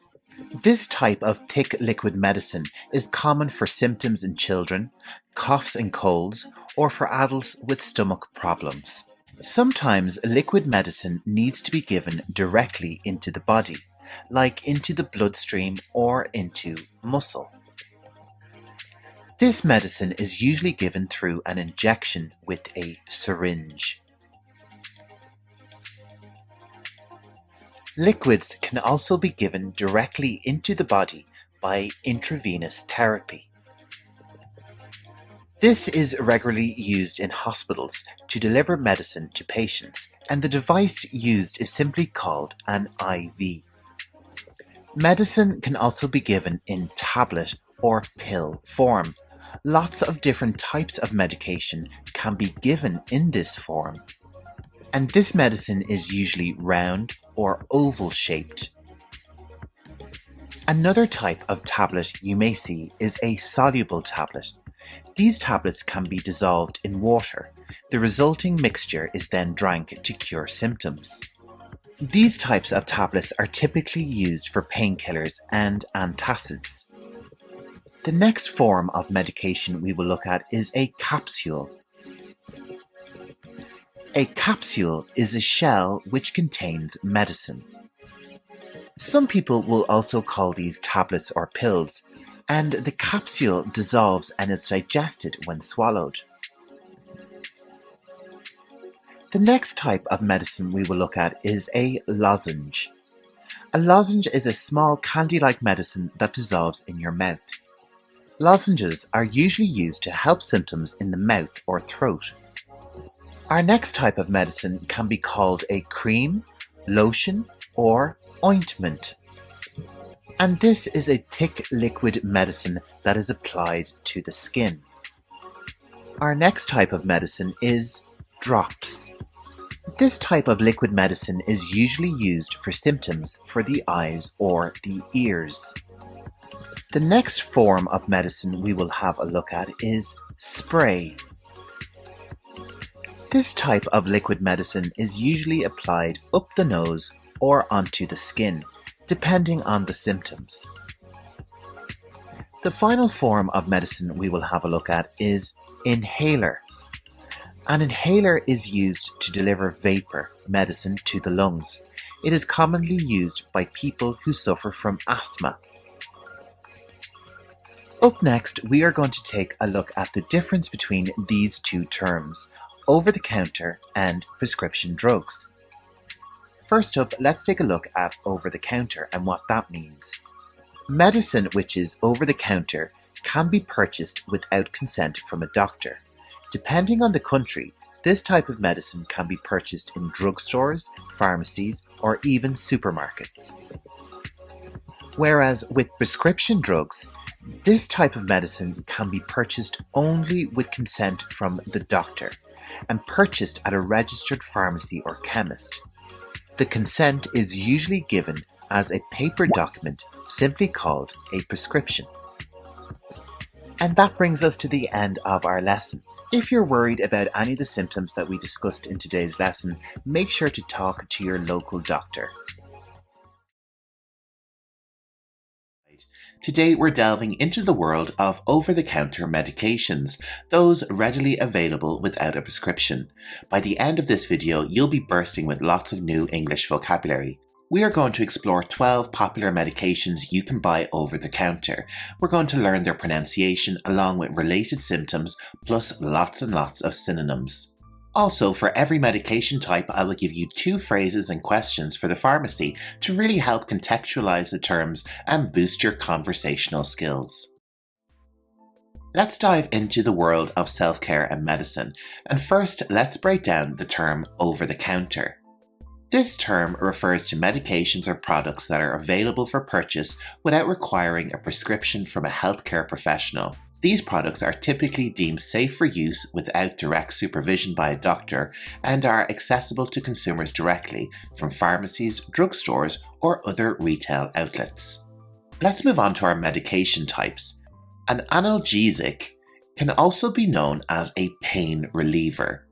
This type of thick liquid medicine is common for symptoms in children, coughs and colds, or for adults with stomach problems. Sometimes liquid medicine needs to be given directly into the body, like into the bloodstream or into muscle. This medicine is usually given through an injection with a syringe. Liquids can also be given directly into the body by intravenous therapy. This is regularly used in hospitals to deliver medicine to patients, and the device used is simply called an IV. Medicine can also be given in tablet or pill form. Lots of different types of medication can be given in this form. And this medicine is usually round or oval shaped. Another type of tablet you may see is a soluble tablet. These tablets can be dissolved in water. The resulting mixture is then drank to cure symptoms. These types of tablets are typically used for painkillers and antacids. The next form of medication we will look at is a capsule. A capsule is a shell which contains medicine. Some people will also call these tablets or pills, and the capsule dissolves and is digested when swallowed. The next type of medicine we will look at is a lozenge. A lozenge is a small candy-like medicine that dissolves in your mouth. Lozenges are usually used to help symptoms in the mouth or throat. Our next type of medicine can be called a cream, lotion, or ointment. And this is a thick liquid medicine that is applied to the skin. Our next type of medicine is drops. This type of liquid medicine is usually used for symptoms for the eyes or the ears. The next form of medicine we will have a look at is spray. This type of liquid medicine is usually applied up the nose or onto the skin, depending on the symptoms. The final form of medicine we will have a look at is inhaler. An inhaler is used to deliver vapor medicine to the lungs. It is commonly used by people who suffer from asthma. Up next, we are going to take a look at the difference between these two terms, over-the-counter and prescription drugs. First up, let's take a look at over-the-counter and what that means. Medicine which is over-the-counter can be purchased without consent from a doctor. Depending on the country, this type of medicine can be purchased in drugstores, pharmacies, or even supermarkets. Whereas with prescription drugs, this type of medicine can be purchased only with consent from the doctor and purchased at a registered pharmacy or chemist. The consent is usually given as a paper document simply called a prescription. And that brings us to the end of our lesson. If you're worried about any of the symptoms that we discussed in today's lesson, make sure to talk to your local doctor. Today we're delving into the world of over-the-counter medications, those readily available without a prescription. By the end of this video, you'll be bursting with lots of new English vocabulary. We are going to explore 12 popular medications you can buy over the counter. We're going to learn their pronunciation along with related symptoms, plus lots and lots of synonyms. Also, for every medication type, I will give you 2 phrases and questions for the pharmacy to really help contextualize the terms and boost your conversational skills. Let's dive into the world of self-care and medicine. And first, let's break down the term over-the-counter. This term refers to medications or products that are available for purchase without requiring a prescription from a healthcare professional. These products are typically deemed safe for use without direct supervision by a doctor and are accessible to consumers directly from pharmacies, drugstores, or other retail outlets. Let's move on to our medication types. An analgesic can also be known as a pain reliever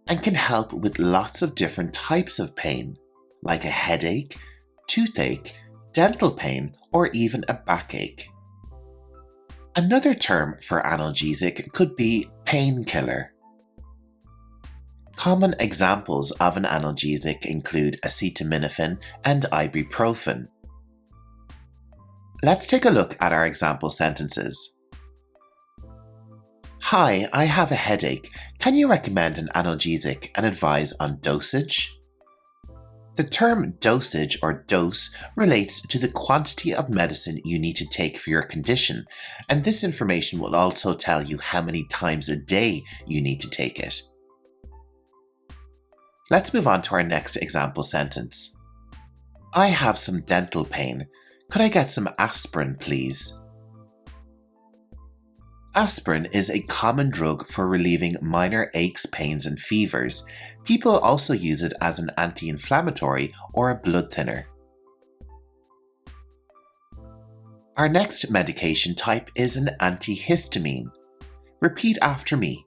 and can help with lots of different types of pain, like a headache, toothache, dental pain, or even a backache. Another term for analgesic could be painkiller. Common examples of an analgesic include acetaminophen and ibuprofen. Let's take a look at our example sentences. Hi, I have a headache. Can you recommend an analgesic and advise on dosage? The term dosage or dose relates to the quantity of medicine you need to take for your condition, and this information will also tell you how many times a day you need to take it. Let's move on to our next example sentence. I have some dental pain. Could I get some aspirin, please? Aspirin is a common drug for relieving minor aches, pains, and fevers. People also use it as an anti-inflammatory or a blood thinner. Our next medication type is an antihistamine. Repeat after me.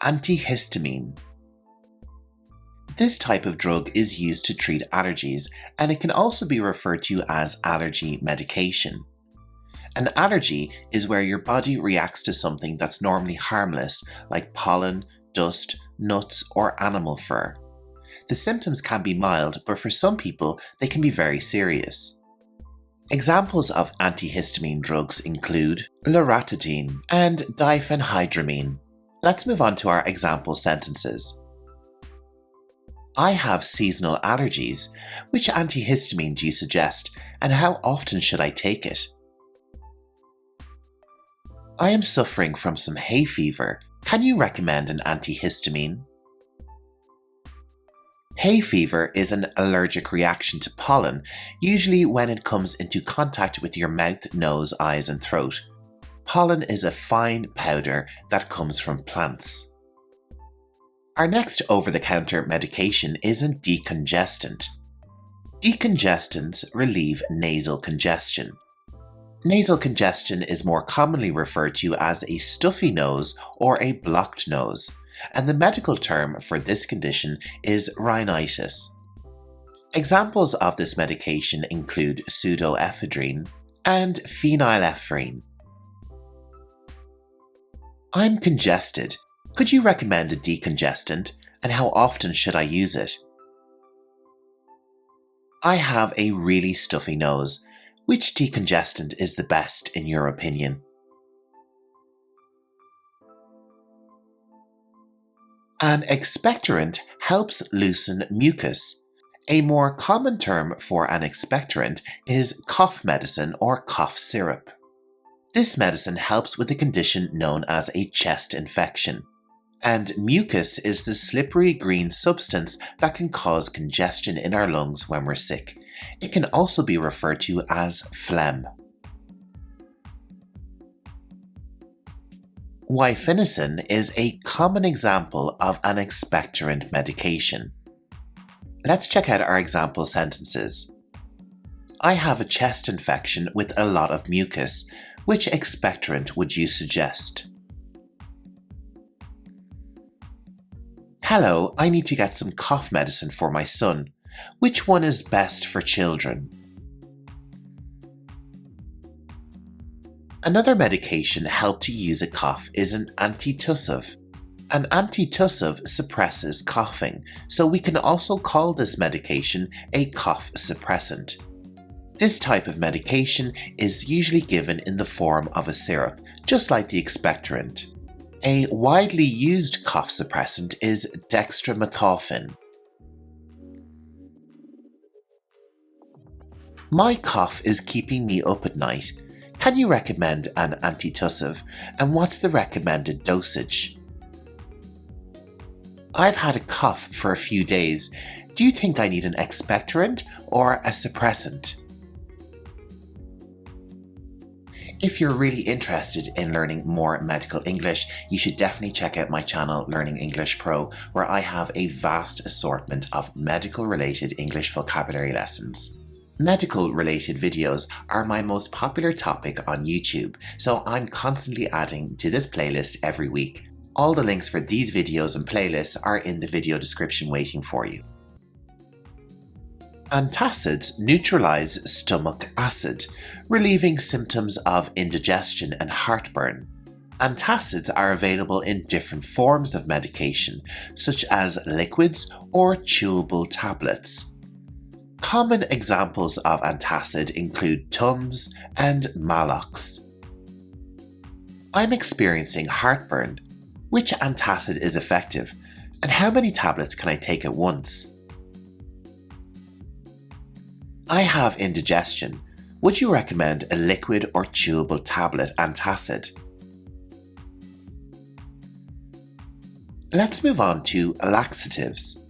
Antihistamine. This type of drug is used to treat allergies, and it can also be referred to as allergy medication. An allergy is where your body reacts to something that's normally harmless, like pollen, dust, nuts, or animal fur. The symptoms can be mild, but for some people, they can be very serious. Examples of antihistamine drugs include loratadine and diphenhydramine. Let's move on to our example sentences. I have seasonal allergies. Which antihistamine do you suggest, and how often should I take it? I am suffering from some hay fever. Can you recommend an antihistamine? Hay fever is an allergic reaction to pollen, usually when it comes into contact with your mouth, nose, eyes, and throat. Pollen is a fine powder that comes from plants. Our next over-the-counter medication is a decongestant. Decongestants relieve nasal congestion. Nasal congestion is more commonly referred to as a stuffy nose or a blocked nose. and the medical term for this condition is rhinitis. Examples of this medication include pseudoephedrine and phenylephrine. I'm congested. Could you recommend a decongestant, and how often should I use it? I have a really stuffy nose. Which decongestant is the best in your opinion? An expectorant helps loosen mucus. A more common term for an expectorant is cough medicine or cough syrup. This medicine helps with a condition known as a chest infection. And mucus is the slippery green substance that can cause congestion in our lungs when we're sick. It can also be referred to as phlegm. Guaifenesin is a common example of an expectorant medication. Let's check out our example sentences. I have a chest infection with a lot of mucus. Which expectorant would you suggest? Hello, I need to get some cough medicine for my son. Which one is best for children? Another medication helped to use a cough is an antitussive. An antitussive suppresses coughing, so we can also call this medication a cough suppressant. This type of medication is usually given in the form of a syrup, just like the expectorant. A widely used cough suppressant is dextromethorphan. My cough is keeping me up at night. Can you recommend an antitussive, and what's the recommended dosage? I've had a cough for a few days. Do you think I need an expectorant or a suppressant? If you're really interested in learning more medical English, you should definitely check out my channel Learning English Pro, where I have a vast assortment of medical-related English vocabulary lessons. Medical-related videos are my most popular topic on YouTube, so I'm constantly adding to this playlist every week. All the links for these videos and playlists are in the video description waiting for you. Antacids neutralize stomach acid, relieving symptoms of indigestion and heartburn. Antacids are available in different forms of medication, such as liquids or chewable tablets. Common examples of antacid include Tums and Maalox. I'm experiencing heartburn. Which antacid is effective, and how many tablets can I take at once? I have indigestion. Would you recommend a liquid or chewable tablet antacid? Let's move on to laxatives.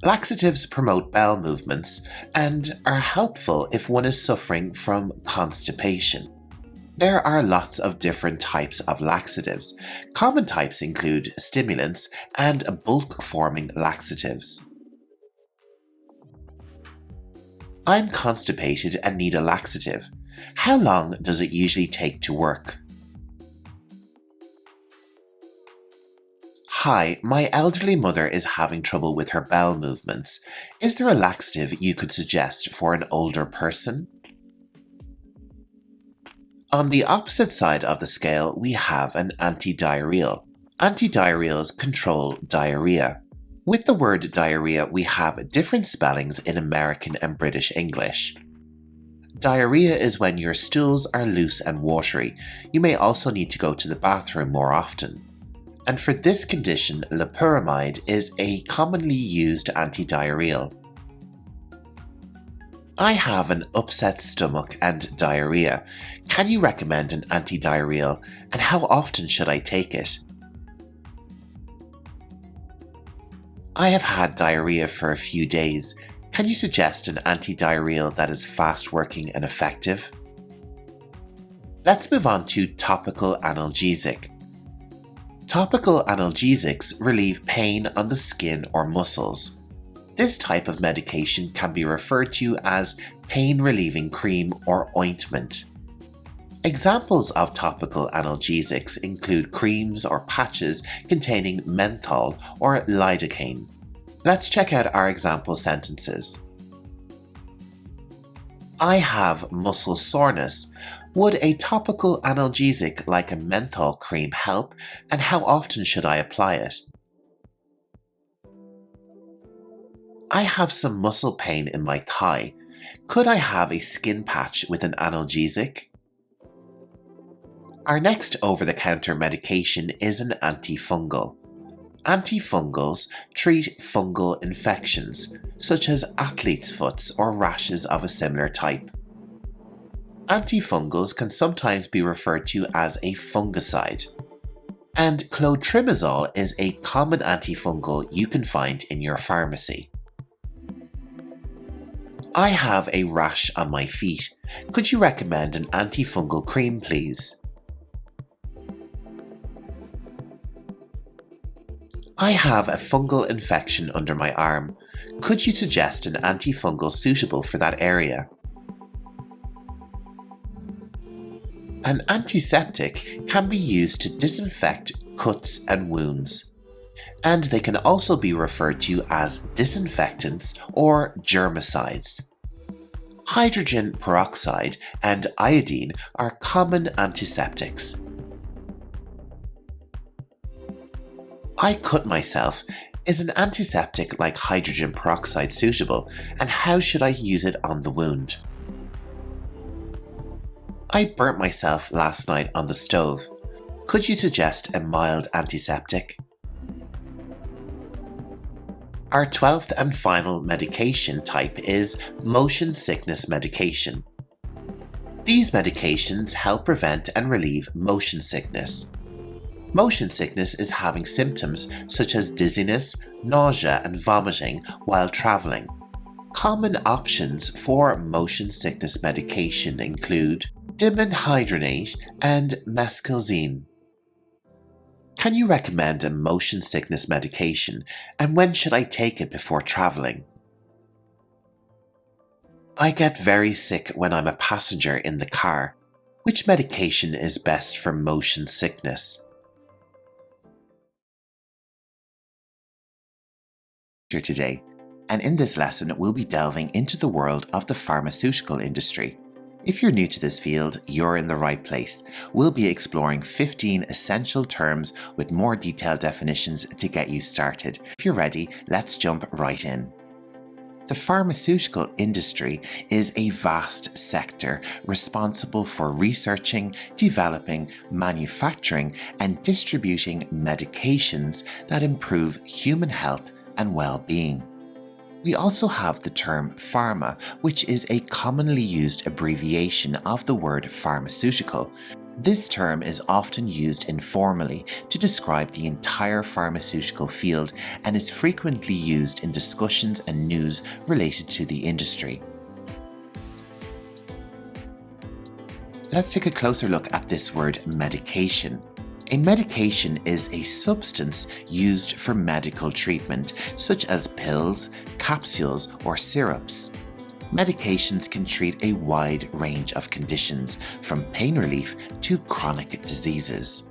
Laxatives promote bowel movements and are helpful if one is suffering from constipation. There are lots of different types of laxatives. Common types include stimulants and bulk-forming laxatives. I'm constipated and need a laxative. How long does it usually take to work? Hi, my elderly mother is having trouble with her bowel movements. Is there a laxative you could suggest for an older person? On the opposite side of the scale, we have an antidiarrheal. Antidiarrheals control diarrhea. With the word diarrhea, we have different spellings in American and British English. Diarrhea is when your stools are loose and watery. You may also need to go to the bathroom more often. And for this condition, loperamide is a commonly used antidiarrheal. I have an upset stomach and diarrhea. Can you recommend an antidiarrheal, and how often should I take it? I have had diarrhea for a few days. Can you suggest an antidiarrheal that is fast-working and effective? Let's move on to topical analgesic. Topical analgesics relieve pain on the skin or muscles. This type of medication can be referred to as pain-relieving cream or ointment. Examples of topical analgesics include creams or patches containing menthol or lidocaine. Let's check out our example sentences. I have muscle soreness. Would a topical analgesic like a menthol cream help, and how often should I apply it? I have some muscle pain in my thigh. Could I have a skin patch with an analgesic? Our next over-the-counter medication is an antifungal. Antifungals treat fungal infections, such as athlete's foots or rashes of a similar type. Antifungals can sometimes be referred to as a fungicide. And clotrimazole is a common antifungal you can find in your pharmacy. I have a rash on my feet. Could you recommend an antifungal cream, please? I have a fungal infection under my arm. Could you suggest an antifungal suitable for that area? An antiseptic can be used to disinfect cuts and wounds, and they can also be referred to as disinfectants or germicides. Hydrogen peroxide and iodine are common antiseptics. I cut myself. Is an antiseptic like hydrogen peroxide suitable, and how should I use it on the wound? I burnt myself last night on the stove. Could you suggest a mild antiseptic? Our 12th and final medication type is motion sickness medication. These medications help prevent and relieve motion sickness. Motion sickness is having symptoms such as dizziness, nausea, and vomiting while traveling. Common options for motion sickness medication include dimenhydrinate and mescalzine. Can you recommend a motion sickness medication, and when should I take it before traveling? I get very sick when I'm a passenger in the car. Which medication is best for motion sickness? Today, and in this lesson we'll be delving into the world of the pharmaceutical industry. If you're new to this field, you're in the right place. We'll be exploring 15 essential terms with more detailed definitions to get you started. If you're ready, let's jump right in. The pharmaceutical industry is a vast sector responsible for researching, developing, manufacturing, and distributing medications that improve human health and well-being. We also have the term pharma, which is a commonly used abbreviation of the word pharmaceutical. This term is often used informally to describe the entire pharmaceutical field and is frequently used in discussions and news related to the industry. Let's take a closer look at this word medication. A medication is a substance used for medical treatment, such as pills, capsules, or syrups. Medications can treat a wide range of conditions, from pain relief to chronic diseases.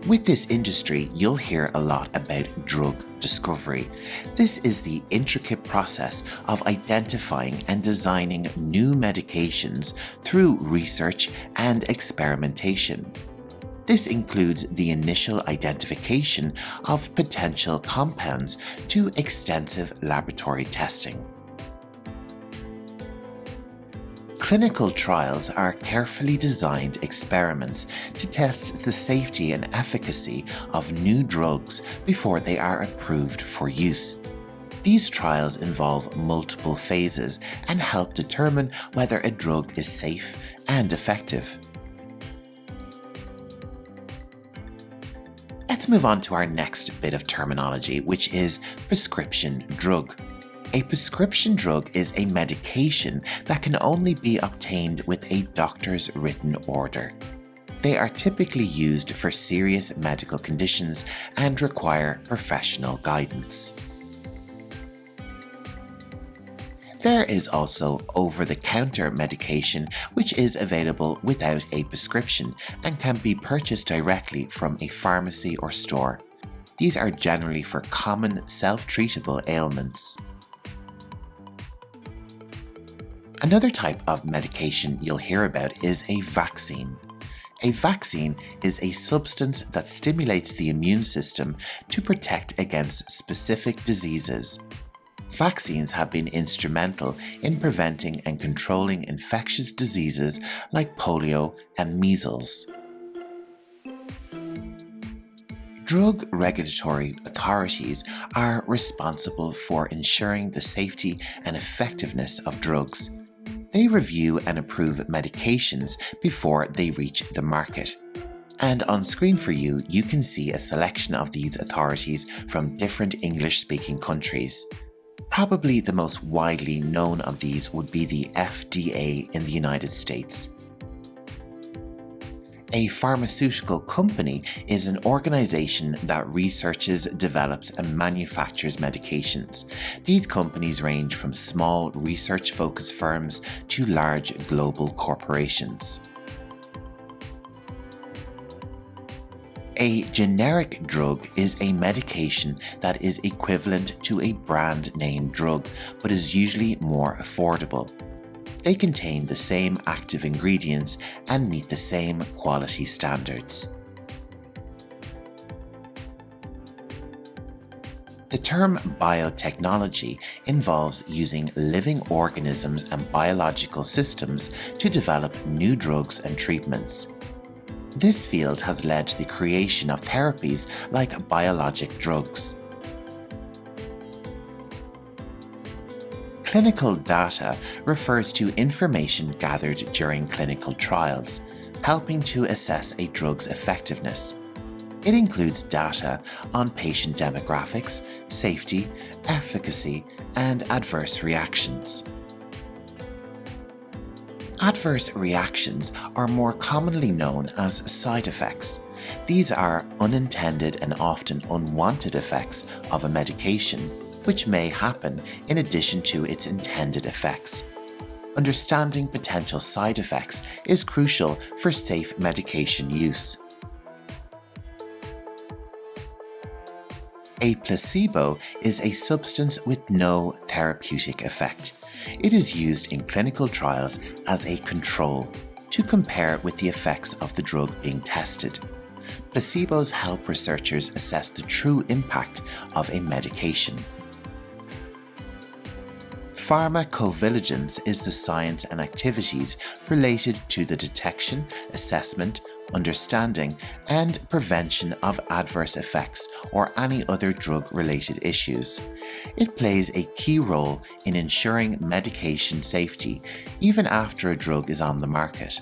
With this industry, you'll hear a lot about drug discovery. This is the intricate process of identifying and designing new medications through research and experimentation. This includes the initial identification of potential compounds to extensive laboratory testing. Clinical trials are carefully designed experiments to test the safety and efficacy of new drugs before they are approved for use. These trials involve multiple phases and help determine whether a drug is safe and effective. Let's move on to our next bit of terminology, which is prescription drug. A prescription drug is a medication that can only be obtained with a doctor's written order. They are typically used for serious medical conditions and require professional guidance. There is also over-the-counter medication which is available without a prescription and can be purchased directly from a pharmacy or store. These are generally for common self-treatable ailments. Another type of medication you'll hear about is a vaccine. A vaccine is a substance that stimulates the immune system to protect against specific diseases. Vaccines have been instrumental in preventing and controlling infectious diseases like polio and measles. Drug regulatory authorities are responsible for ensuring the safety and effectiveness of drugs. They review and approve medications before they reach the market. And on screen for you, you can see a selection of these authorities from different English-speaking countries. Probably the most widely known of these would be the FDA in the United States. A pharmaceutical company is an organization that researches, develops, and manufactures medications. These companies range from small research-focused firms to large global corporations. A generic drug is a medication that is equivalent to a brand name drug, but is usually more affordable. They contain the same active ingredients and meet the same quality standards. The term biotechnology involves using living organisms and biological systems to develop new drugs and treatments. This field has led to the creation of therapies like biologic drugs. Clinical data refers to information gathered during clinical trials, helping to assess a drug's effectiveness. It includes data on patient demographics, safety, efficacy, and adverse reactions. Adverse reactions are more commonly known as side effects. These are unintended and often unwanted effects of a medication, which may happen in addition to its intended effects. Understanding potential side effects is crucial for safe medication use. A placebo is a substance with no therapeutic effect. It is used in clinical trials as a control to compare with the effects of the drug being tested. Placebos help researchers assess the true impact of a medication. Pharmacovigilance is the science and activities related to the detection, assessment, understanding, and prevention of adverse effects or any other drug-related issues. It plays a key role in ensuring medication safety even after a drug is on the market.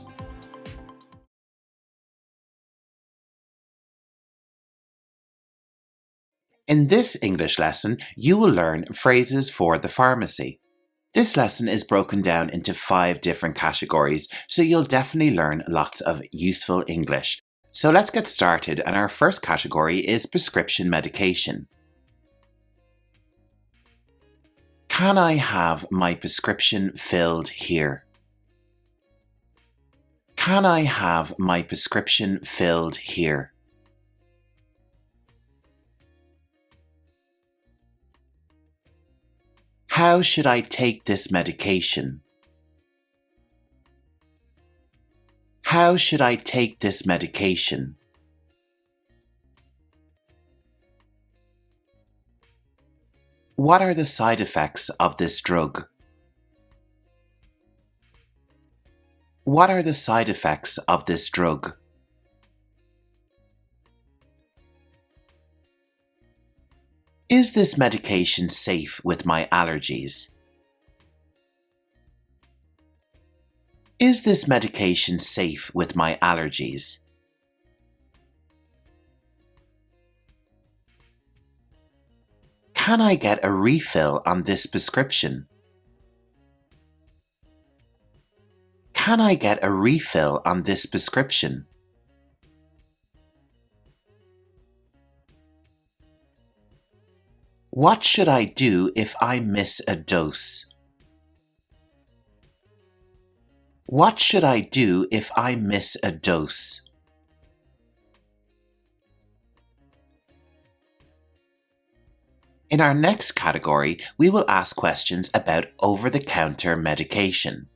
In this English lesson, you will learn phrases for the pharmacy. This lesson is broken down into 5 different categories, so you'll definitely learn lots of useful English. So let's get started, and our first category is prescription medication. Can I have my prescription filled here? Can I have my prescription filled here? How should I take this medication? How should I take this medication? What are the side effects of this drug? What are the side effects of this drug? Is this medication safe with my allergies? Is this medication safe with my allergies? Can I get a refill on this prescription? Can I get a refill on this prescription? What should I do if I miss a dose? What should I do if I miss a dose? In our next category, we will ask questions about over-the-counter medication.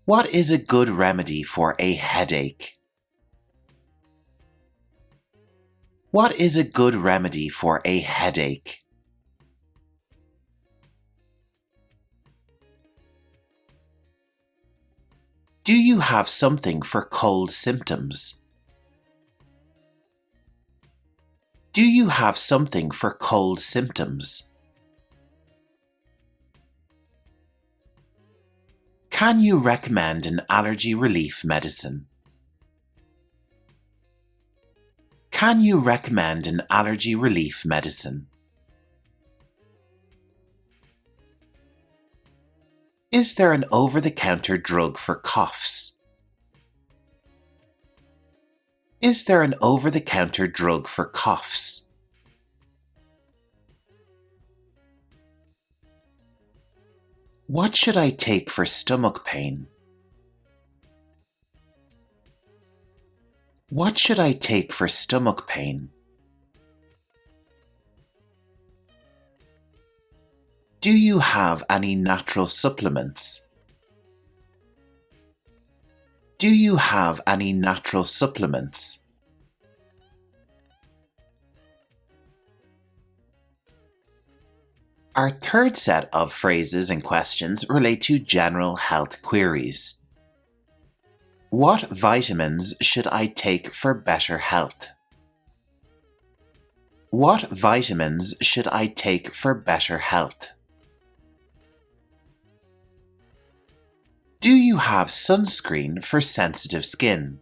What is a good remedy for a headache? What is a good remedy for a headache? Do you have something for cold symptoms? Do you have something for cold symptoms? Can you recommend an allergy relief medicine? Can you recommend an allergy relief medicine? Is there an over-the-counter drug for coughs? Is there an over-the-counter drug for coughs? What should I take for stomach pain? What should I take for stomach pain? Do you have any natural supplements? Do you have any natural supplements? Our third set of phrases and questions relate to general health queries. What vitamins should I take for better health? What vitamins should I take for better health? Do you have sunscreen for sensitive skin?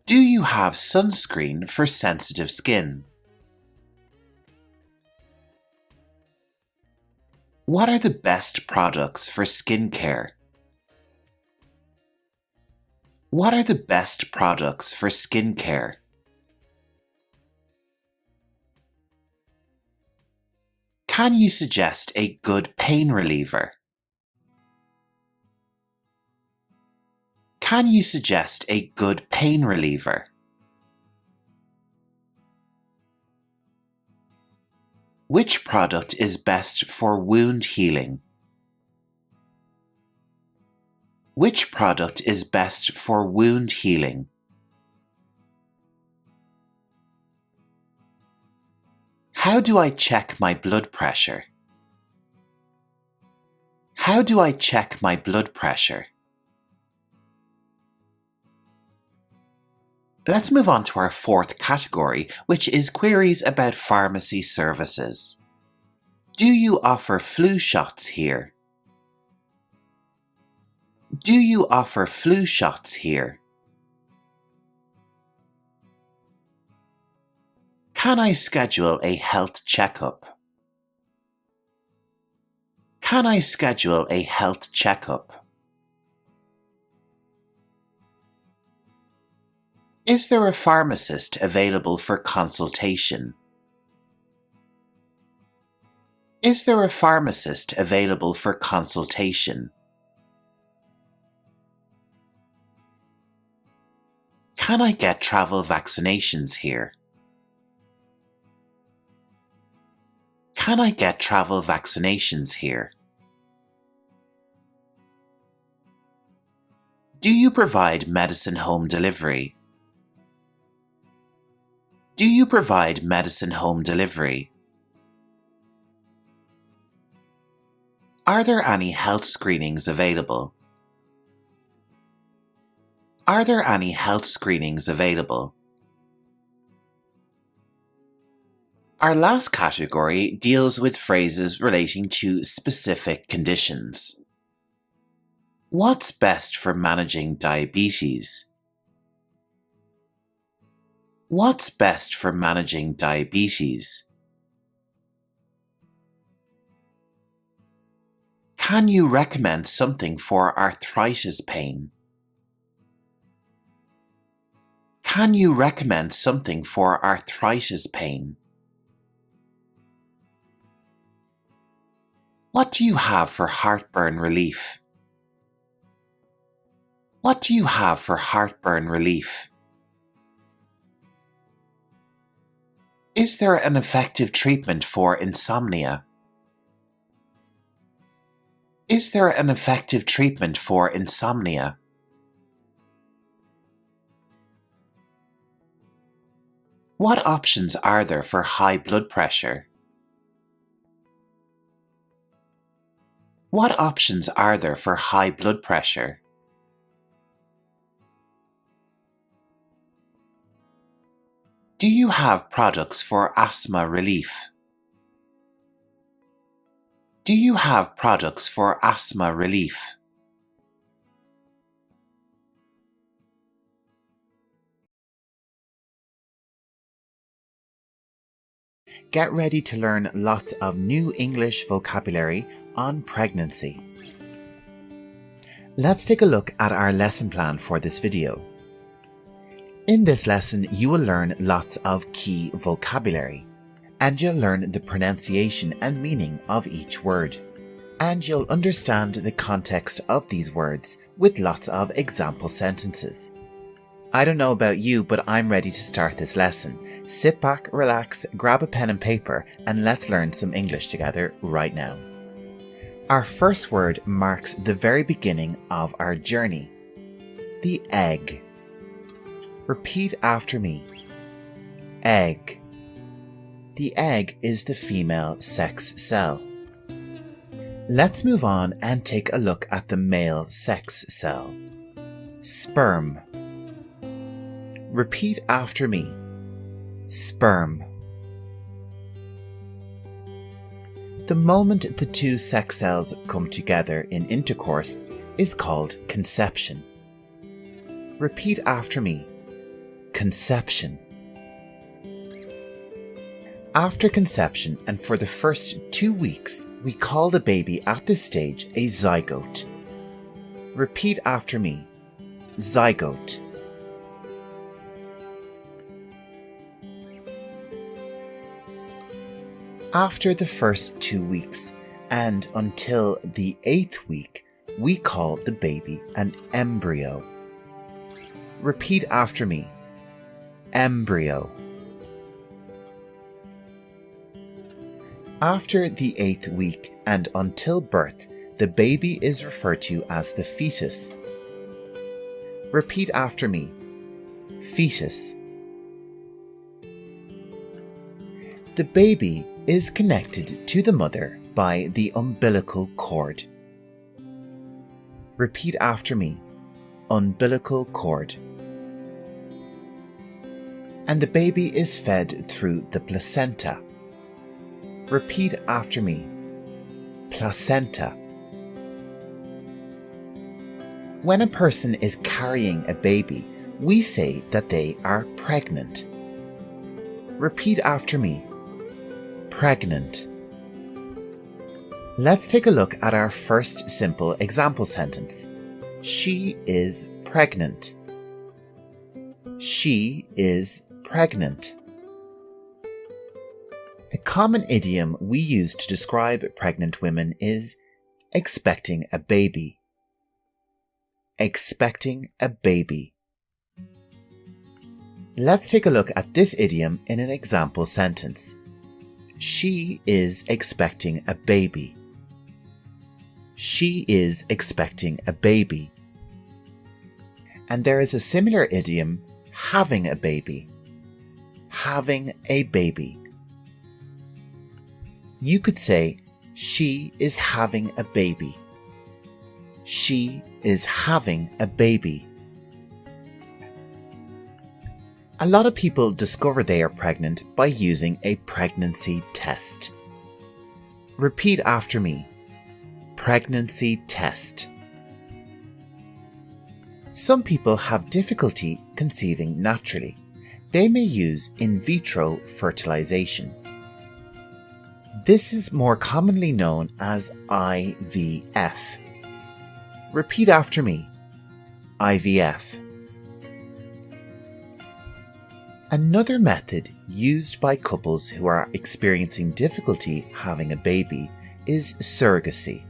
Do you have sunscreen for sensitive skin? What are the best products for skincare? What are the best products for skincare? Can you suggest a good pain reliever? Can you suggest a good pain reliever? Which product is best for wound healing? Which product is best for wound healing? How do I check my blood pressure? How do I check my blood pressure? Let's move on to our fourth category, which is queries about pharmacy services. Do you offer flu shots here? Do you offer flu shots here? Can I schedule a health checkup? Can I schedule a health checkup? Is there a pharmacist available for consultation? Is there a pharmacist available for consultation? Can I get travel vaccinations here? Can I get travel vaccinations here? Do you provide medicine home delivery? Do you provide medicine home delivery? Are there any health screenings available? Are there any health screenings available? Our last category deals with phrases relating to specific conditions. What's best for managing diabetes? What's best for managing diabetes? Can you recommend something for arthritis pain? Can you recommend something for arthritis pain? What do you have for heartburn relief? What do you have for heartburn relief? Is there an effective treatment for insomnia? Is there an effective treatment for insomnia? What options are there for high blood pressure? What options are there for high blood pressure? Do you have products for asthma relief? Do you have products for asthma relief? Get ready to learn lots of new English vocabulary on pregnancy. Let's take a look at our lesson plan for this video. In this lesson, you will learn lots of key vocabulary, and you'll learn the pronunciation and meaning of each word. And you'll understand the context of these words with lots of example sentences. I don't know about you, but I'm ready to start this lesson. Sit back, relax, grab a pen and paper, and let's learn some English together right now. Our first word marks the very beginning of our journey. The egg. Repeat after me. Egg. The egg is the female sex cell. Let's move on and take a look at the male sex cell. Sperm. Repeat after me. Sperm. The moment the two sex cells come together in intercourse is called conception. Repeat after me. Conception. After conception and for the first 2 weeks, we call the baby at this stage a zygote. Repeat after me. Zygote. After the first 2 weeks and until the 8th week, we call the baby an embryo. Repeat after me. Embryo. After the 8th week and until birth, the baby is referred to as the fetus. Repeat after me. Fetus. The baby is connected to the mother by the umbilical cord. Repeat after me. Umbilical cord. And the baby is fed through the placenta. Repeat after me. Placenta. When a person is carrying a baby, we say that they are pregnant. Repeat after me. Pregnant. Let's take a look at our first simple example sentence. She is pregnant. She is pregnant. A common idiom we use to describe pregnant women is expecting a baby. Expecting a baby. Let's take a look at this idiom in an example sentence. She is expecting a baby. She is expecting a baby. And there is a similar idiom, having a baby. Having a baby. You could say, she is having a baby. She is having a baby. A lot of people discover they are pregnant by using a pregnancy test. Repeat after me. Pregnancy test. Some people have difficulty conceiving naturally. They may use in vitro fertilization. This is more commonly known as IVF. Repeat after me. IVF. Another method used by couples who are experiencing difficulty having a baby is surrogacy.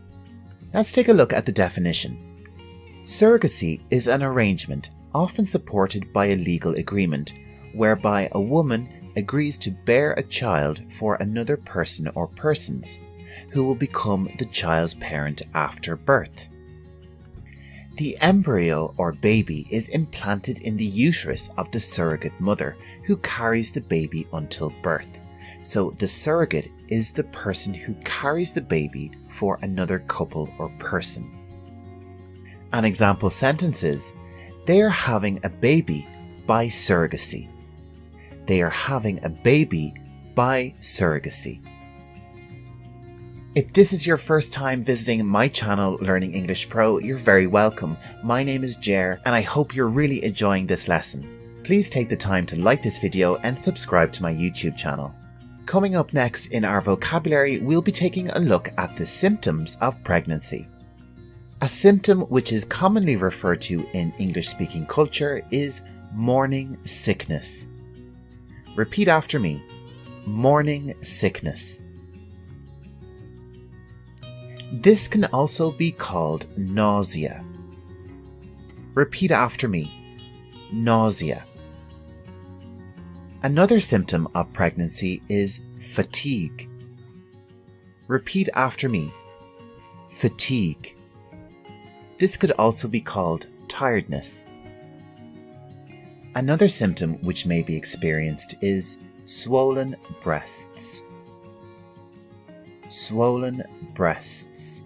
Let's take a look at the definition. Surrogacy is an arrangement, often supported by a legal agreement, whereby a woman agrees to bear a child for another person or persons, who will become the child's parent after birth. The embryo or baby is implanted in the uterus of the surrogate mother, who carries the baby until birth. So the surrogate is the person who carries the baby for another couple or person. An example sentence is, they are having a baby by surrogacy. They are having a baby by surrogacy. If this is your first time visiting my channel, Learning English Pro, you're very welcome. My name is Jer, and I hope you're really enjoying this lesson. Please take the time to like this video and subscribe to my YouTube channel. Coming up next in our vocabulary, we'll be taking a look at the symptoms of pregnancy. A symptom which is commonly referred to in English-speaking culture is morning sickness. Repeat after me. Morning sickness. This can also be called nausea. Repeat after me. Nausea. Another symptom of pregnancy is fatigue. Repeat after me. Fatigue. This could also be called tiredness. Another symptom which may be experienced is swollen breasts. Swollen breasts.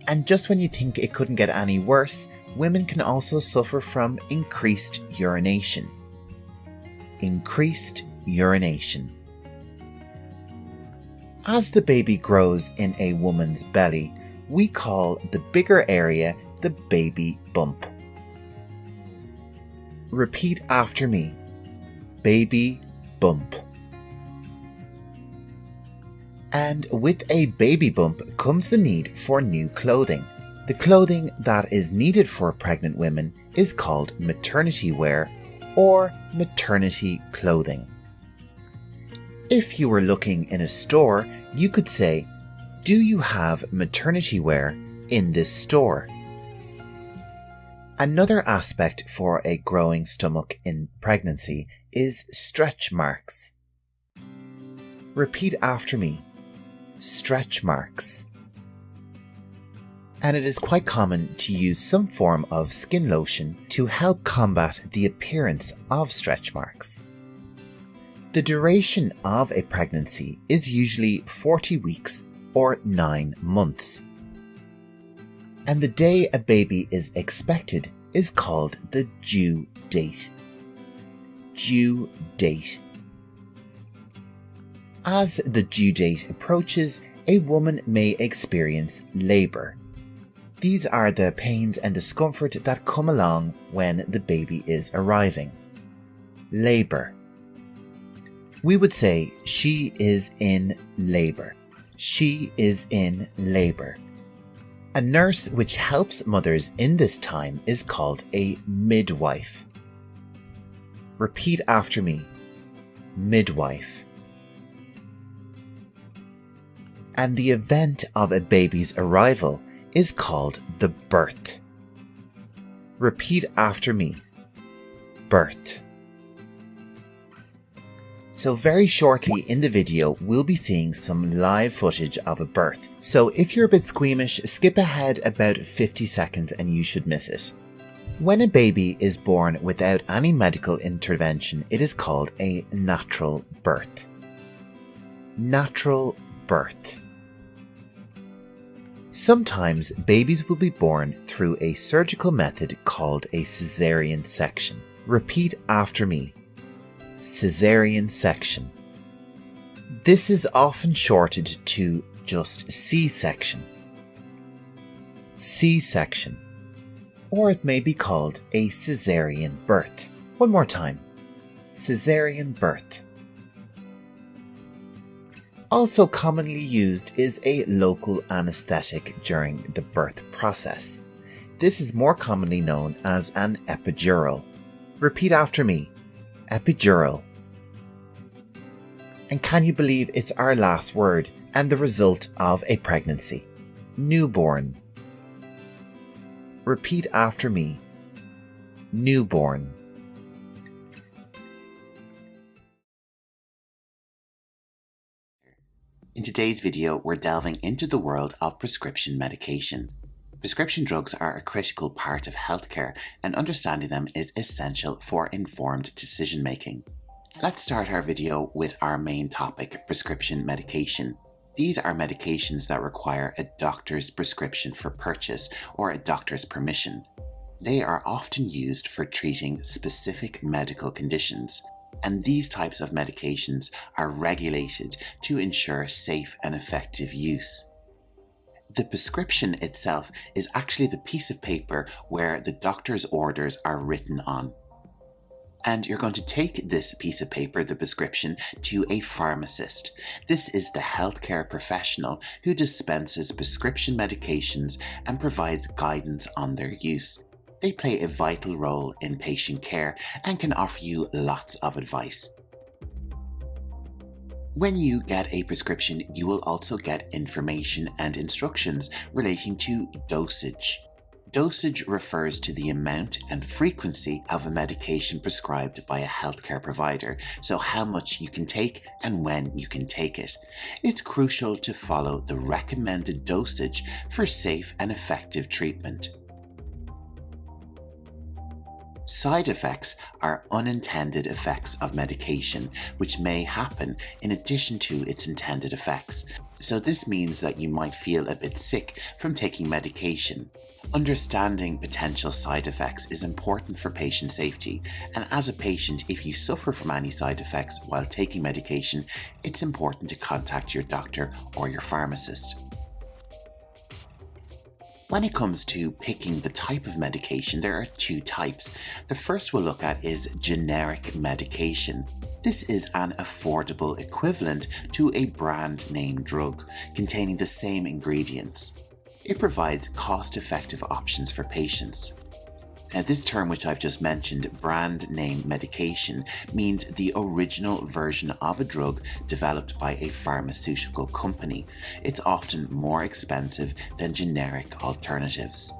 And just when you think it couldn't get any worse, women can also suffer from increased urination. Increased urination. As the baby grows in a woman's belly, we call the bigger area the baby bump. Repeat after me. Baby bump. And with a baby bump comes the need for new clothing. The clothing that is needed for pregnant women is called maternity wear or maternity clothing. If you were looking in a store, you could say, "Do you have maternity wear in this store?" Another aspect for a growing stomach in pregnancy is stretch marks. Repeat after me. Stretch marks. And it is quite common to use some form of skin lotion to help combat the appearance of stretch marks. The duration of a pregnancy is usually 40 weeks or 9 months. And the day a baby is expected is called the due date. Due date. As the due date approaches, a woman may experience labour. These are the pains and discomfort that come along when the baby is arriving. Labour. We would say, she is in labour. She is in labour. A nurse which helps mothers in this time is called a midwife. Repeat after me. Midwife. And the event of a baby's arrival is called the birth. Repeat after me. Birth. So very shortly in the video, we'll be seeing some live footage of a birth. So if you're a bit squeamish, skip ahead about 50 seconds and you should miss it. When a baby is born without any medical intervention, it is called a natural birth. Natural birth. Sometimes babies will be born through a surgical method called a caesarean section. Repeat after me. Caesarean section. This is often shortened to just C-section. C-section. Or it may be called a caesarean birth. One more time. Caesarean birth. Also commonly used is a local anesthetic during the birth process. This is more commonly known as an epidural. Repeat after me. Epidural. And can you believe it's our last word and the result of a pregnancy? Newborn. Repeat after me. Newborn. In today's video, we're delving into the world of prescription medication. Prescription drugs are a critical part of healthcare, and understanding them is essential for informed decision making. Let's start our video with our main topic, prescription medication. These are medications that require a doctor's prescription for purchase or a doctor's permission. They are often used for treating specific medical conditions, and these types of medications are regulated to ensure safe and effective use. The prescription itself is actually the piece of paper where the doctor's orders are written on. And you're going to take this piece of paper, the prescription, to a pharmacist. This is the healthcare professional who dispenses prescription medications and provides guidance on their use. They play a vital role in patient care and can offer you lots of advice. When you get a prescription, you will also get information and instructions relating to dosage. Dosage refers to the amount and frequency of a medication prescribed by a healthcare provider, so how much you can take and when you can take it. It's crucial to follow the recommended dosage for safe and effective treatment. Side effects are unintended effects of medication, which may happen in addition to its intended effects. So this means that you might feel a bit sick from taking medication. Understanding potential side effects is important for patient safety, and as a patient, if you suffer from any side effects while taking medication, it's important to contact your doctor or your pharmacist. When it comes to picking the type of medication, there are two types. The first we'll look at is generic medication. This is an affordable equivalent to a brand name drug containing the same ingredients. It provides cost-effective options for patients. Now, this term which I've just mentioned, brand name medication, means the original version of a drug developed by a pharmaceutical company. It's often more expensive than generic alternatives.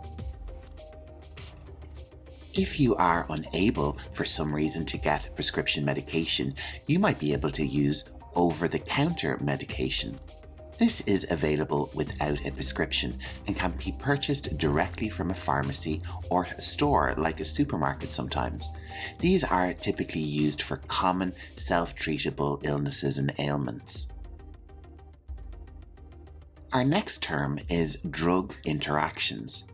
If you are unable for some reason to get prescription medication, you might be able to use over-the-counter medication. This is available without a prescription and can be purchased directly from a pharmacy or a store like a supermarket sometimes. These are typically used for common self-treatable illnesses and ailments. Our next term is drug interactions.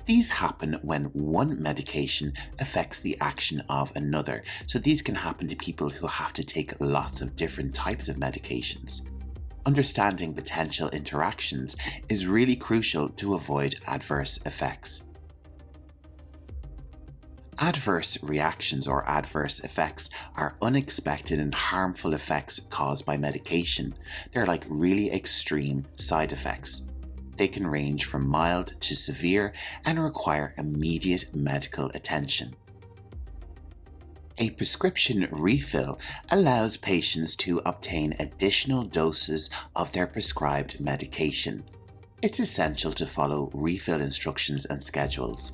These happen when one medication affects the action of another, so these can happen to people who have to take lots of different types of medications. Understanding potential interactions is really crucial to avoid adverse effects. Adverse reactions or adverse effects are unexpected and harmful effects caused by medication. They're like really extreme side effects. They can range from mild to severe and require immediate medical attention. A prescription refill allows patients to obtain additional doses of their prescribed medication. It's essential to follow refill instructions and schedules.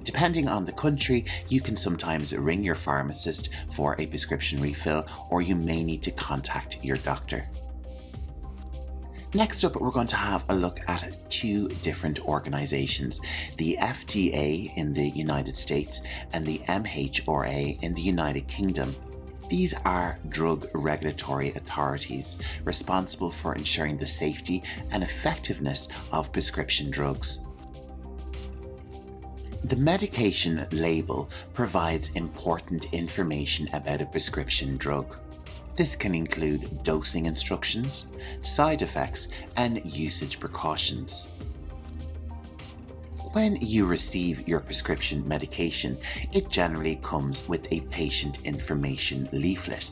Depending on the country, you can sometimes ring your pharmacist for a prescription refill, or you may need to contact your doctor. Next up, we're going to have a look at two different organizations, the FDA in the United States and the MHRA in the United Kingdom. These are drug regulatory authorities responsible for ensuring the safety and effectiveness of prescription drugs. The medication label provides important information about a prescription drug. This can include dosing instructions, side effects, and usage precautions. When you receive your prescription medication, it generally comes with a patient information leaflet.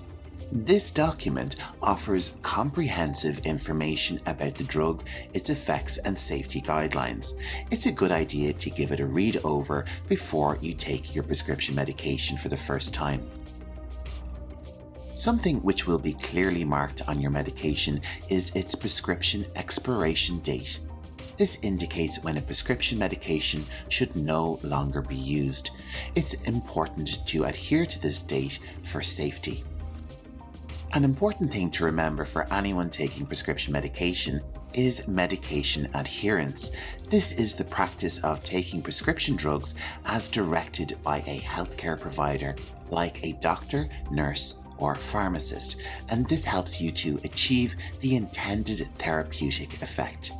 This document offers comprehensive information about the drug, its effects, and safety guidelines. It's a good idea to give it a read over before you take your prescription medication for the first time. Something which will be clearly marked on your medication is its prescription expiration date. This indicates when a prescription medication should no longer be used. It's important to adhere to this date for safety. An important thing to remember for anyone taking prescription medication is medication adherence. This is the practice of taking prescription drugs as directed by a healthcare provider, like a doctor, nurse, or pharmacist, and this helps you to achieve the intended therapeutic effect.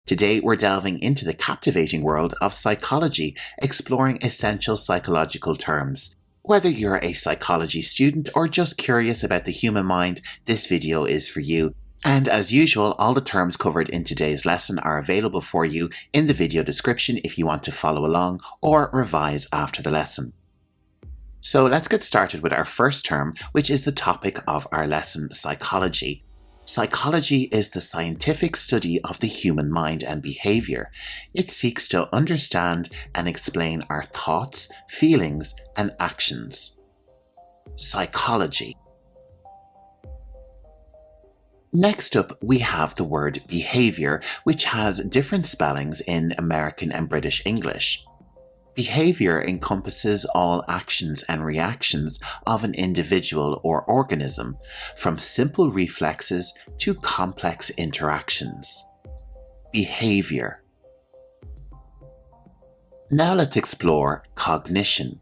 Today, we're delving into the captivating world of psychology, exploring essential psychological terms. Whether you're a psychology student or just curious about the human mind, this video is for you. And as usual, all the terms covered in today's lesson are available for you in the video description if you want to follow along or revise after the lesson. So let's get started with our first term, which is the topic of our lesson, psychology. Psychology is the scientific study of the human mind and behavior. It seeks to understand and explain our thoughts, feelings, and actions. Psychology. Next up, we have the word behavior, which has different spellings in American and British English. Behavior encompasses all actions and reactions of an individual or organism, from simple reflexes to complex interactions. Behavior. Now let's explore cognition.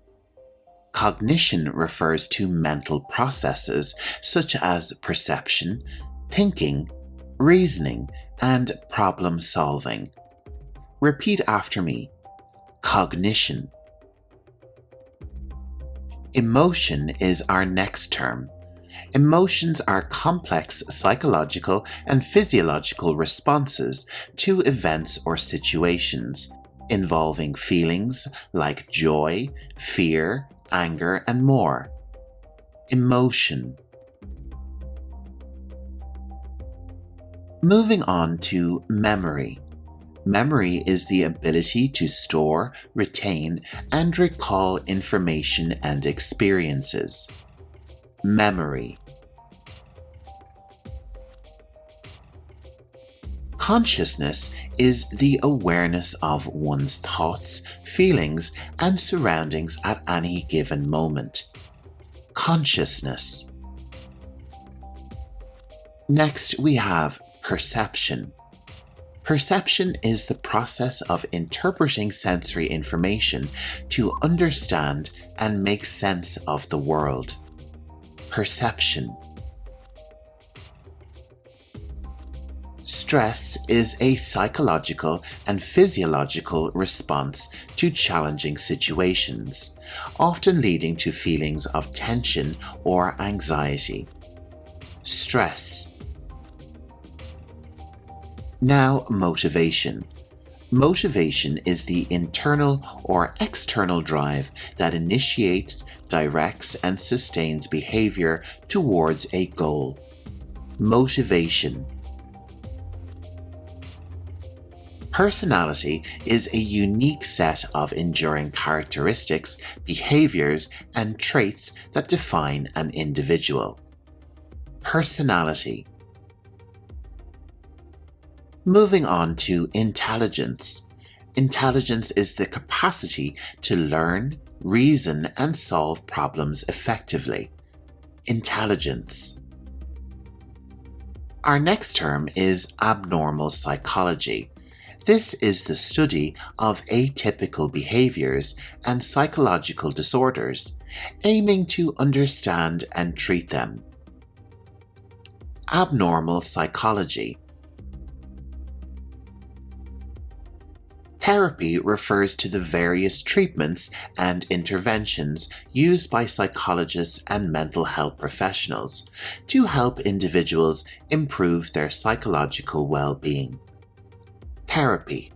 Cognition refers to mental processes such as perception, thinking, reasoning, and problem solving. Repeat after me. Cognition. Emotion is our next term. Emotions are complex psychological and physiological responses to events or situations, involving feelings like joy, fear, anger, and more. Emotion. Moving on to memory. Memory is the ability to store, retain, and recall information and experiences. Memory. Consciousness is the awareness of one's thoughts, feelings, and surroundings at any given moment. Consciousness. Next, we have perception. Perception is the process of interpreting sensory information to understand and make sense of the world. Perception. Stress is a psychological and physiological response to challenging situations, often leading to feelings of tension or anxiety. Stress. Now, motivation. Motivation is the internal or external drive that initiates, directs, and sustains behavior towards a goal. Motivation. Personality is a unique set of enduring characteristics, behaviors, and traits that define an individual. Personality. Moving on to intelligence. Intelligence is the capacity to learn, reason, and solve problems effectively. Intelligence. Our next term is abnormal psychology. This is the study of atypical behaviors and psychological disorders, aiming to understand and treat them. Abnormal psychology. Therapy refers to the various treatments and interventions used by psychologists and mental health professionals to help individuals improve their psychological well-being. Therapy.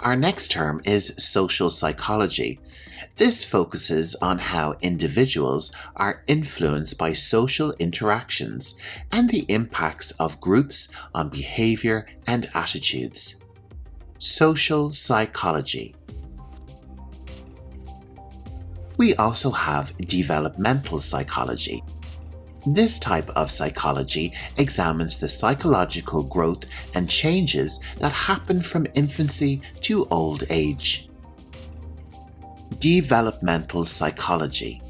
Our next term is social psychology. This focuses on how individuals are influenced by social interactions and the impacts of groups on behavior and attitudes. social psychology. We also have developmental psychology. This type of psychology examines the psychological growth and changes that happen from infancy to old age. Developmental psychology.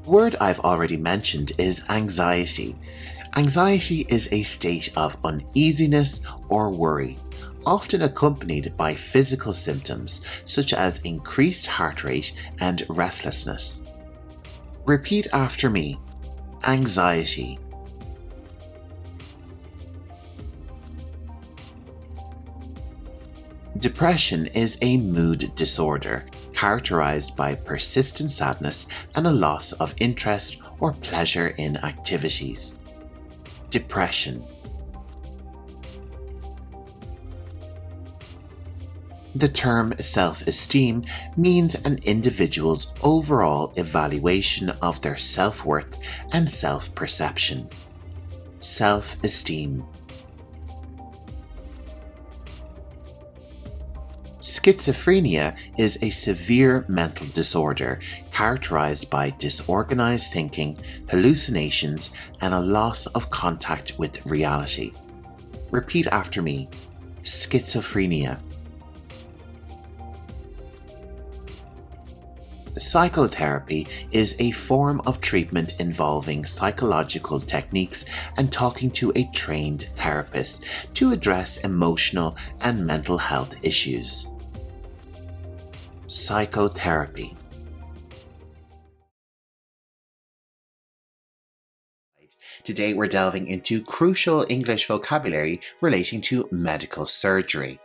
The word I've already mentioned is anxiety. Anxiety is a state of uneasiness or worry, often accompanied by physical symptoms such as increased heart rate and restlessness. Repeat after me. Anxiety. Depression is a mood disorder characterized by persistent sadness and a loss of interest or pleasure in activities. Depression. The term self-esteem means an individual's overall evaluation of their self-worth and self-perception. Self-esteem. Schizophrenia is a severe mental disorder characterized by disorganized thinking, hallucinations, and a loss of contact with reality. Repeat after me. Schizophrenia. Psychotherapy is a form of treatment involving psychological techniques and talking to a trained therapist to address emotional and mental health issues. Psychotherapy. Today we're delving into crucial English vocabulary relating to medical surgery.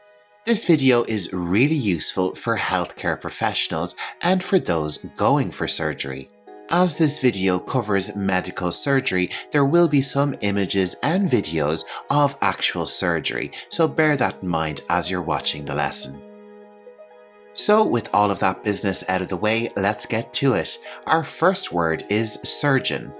This video is really useful for healthcare professionals and for those going for surgery. As this video covers medical surgery, there will be some images and videos of actual surgery, so bear that in mind as you're watching the lesson. So with all of that business out of the way, let's get to it. Our first word is surgeon.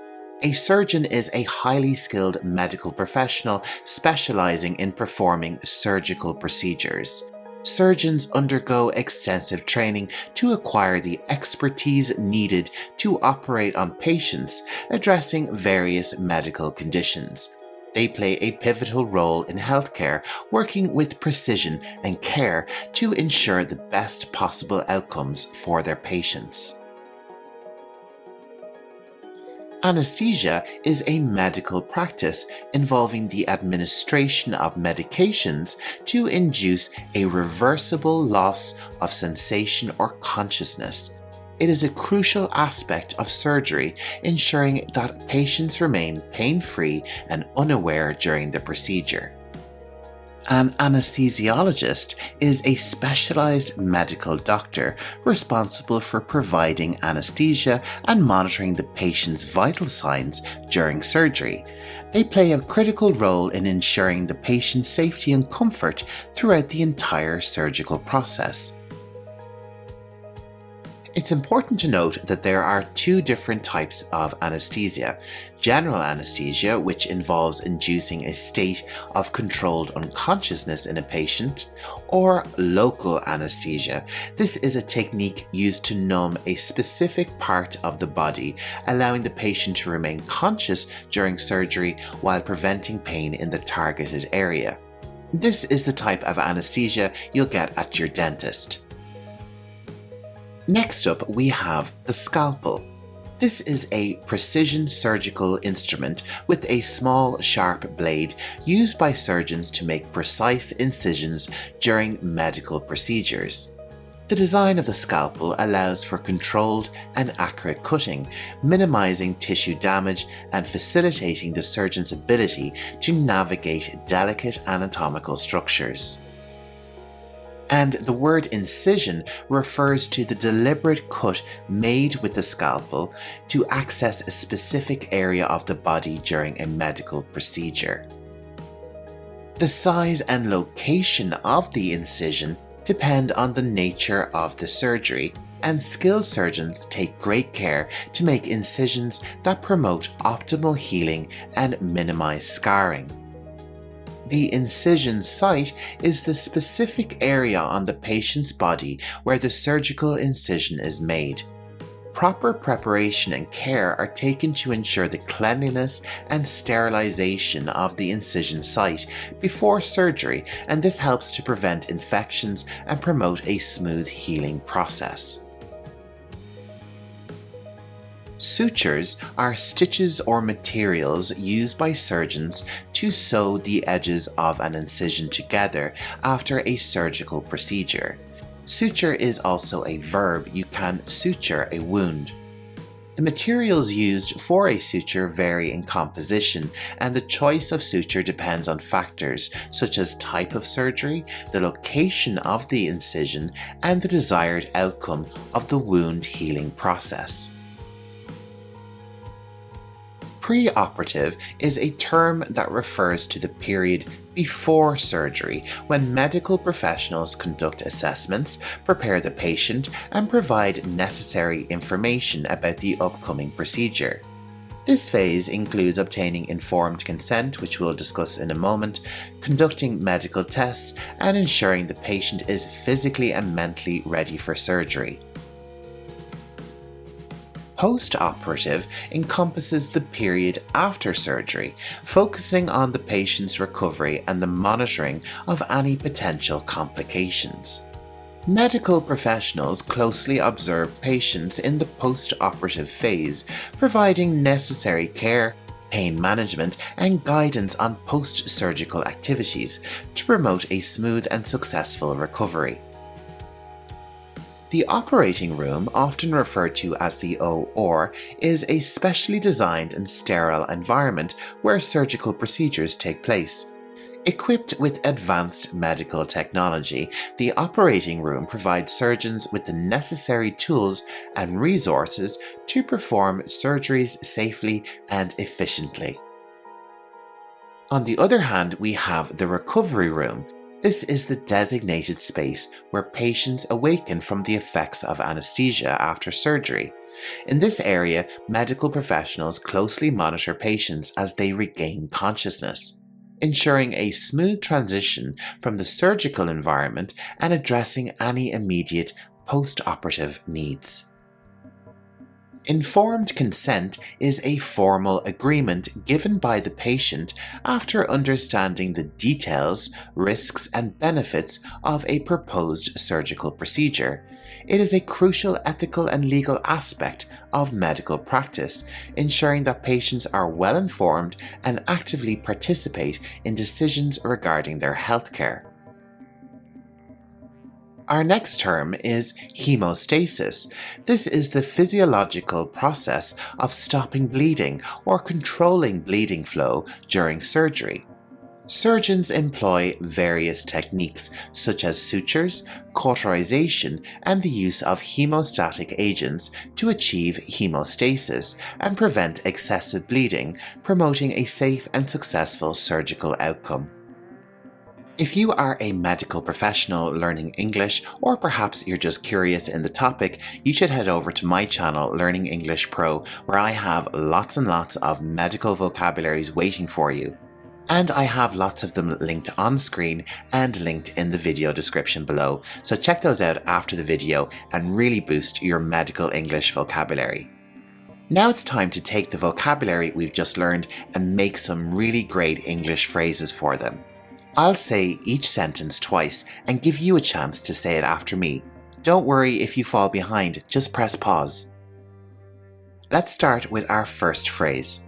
A surgeon is a highly skilled medical professional specializing in performing surgical procedures. Surgeons undergo extensive training to acquire the expertise needed to operate on patients addressing various medical conditions. They play a pivotal role in healthcare, working with precision and care to ensure the best possible outcomes for their patients. Anesthesia is a medical practice involving the administration of medications to induce a reversible loss of sensation or consciousness. It is a crucial aspect of surgery, ensuring that patients remain pain-free and unaware during the procedure. An anesthesiologist is a specialized medical doctor responsible for providing anesthesia and monitoring the patient's vital signs during surgery. They play a critical role in ensuring the patient's safety and comfort throughout the entire surgical process. It's important to note that there are two different types of anesthesia. General anesthesia, which involves inducing a state of controlled unconsciousness in a patient, or local anesthesia. This is a technique used to numb a specific part of the body, allowing the patient to remain conscious during surgery while preventing pain in the targeted area. This is the type of anesthesia you'll get at your dentist. Next up, we have the scalpel. This is a precision surgical instrument with a small, sharp blade used by surgeons to make precise incisions during medical procedures. The design of the scalpel allows for controlled and accurate cutting, minimizing tissue damage and facilitating the surgeon's ability to navigate delicate anatomical structures. And the word incision refers to the deliberate cut made with the scalpel to access a specific area of the body during a medical procedure. The size and location of the incision depend on the nature of the surgery, and skilled surgeons take great care to make incisions that promote optimal healing and minimize scarring. The incision site is the specific area on the patient's body where the surgical incision is made. Proper preparation and care are taken to ensure the cleanliness and sterilization of the incision site before surgery, and this helps to prevent infections and promote a smooth healing process. Sutures are stitches or materials used by surgeons to sew the edges of an incision together after a surgical procedure. Suture is also a verb. You can suture a wound. The materials used for a suture vary in composition, and the choice of suture depends on factors such as type of surgery, the location of the incision, and the desired outcome of the wound healing process. Preoperative is a term that refers to the period before surgery, when medical professionals conduct assessments, prepare the patient, and provide necessary information about the upcoming procedure. This phase includes obtaining informed consent, which we'll discuss in a moment, conducting medical tests, and ensuring the patient is physically and mentally ready for surgery. Post-operative encompasses the period after surgery, focusing on the patient's recovery and the monitoring of any potential complications. Medical professionals closely observe patients in the post-operative phase, providing necessary care, pain management, and guidance on post-surgical activities to promote a smooth and successful recovery. The operating room, often referred to as the OR, is a specially designed and sterile environment where surgical procedures take place. Equipped with advanced medical technology, the operating room provides surgeons with the necessary tools and resources to perform surgeries safely and efficiently. On the other hand, we have the recovery room. This is the designated space where patients awaken from the effects of anesthesia after surgery. In this area, medical professionals closely monitor patients as they regain consciousness, ensuring a smooth transition from the surgical environment and addressing any immediate post-operative needs. Informed consent is a formal agreement given by the patient after understanding the details, risks, and benefits of a proposed surgical procedure. It is a crucial ethical and legal aspect of medical practice, ensuring that patients are well informed and actively participate in decisions regarding their healthcare. Our next term is hemostasis. This is the physiological process of stopping bleeding or controlling bleeding flow during surgery. Surgeons employ various techniques such as sutures, cauterization, and the use of hemostatic agents to achieve hemostasis and prevent excessive bleeding, promoting a safe and successful surgical outcome. If you are a medical professional learning English, or perhaps you're just curious in the topic, you should head over to my channel, Learning English Pro, where I have lots and lots of medical vocabularies waiting for you. And I have lots of them linked on screen and linked in the video description below, so check those out after the video and really boost your medical English vocabulary. Now it's time to take the vocabulary we've just learned and make some really great English phrases for them. I'll say each sentence twice and give you a chance to say it after me. Don't worry if you fall behind, just press pause. Let's start with our first phrase.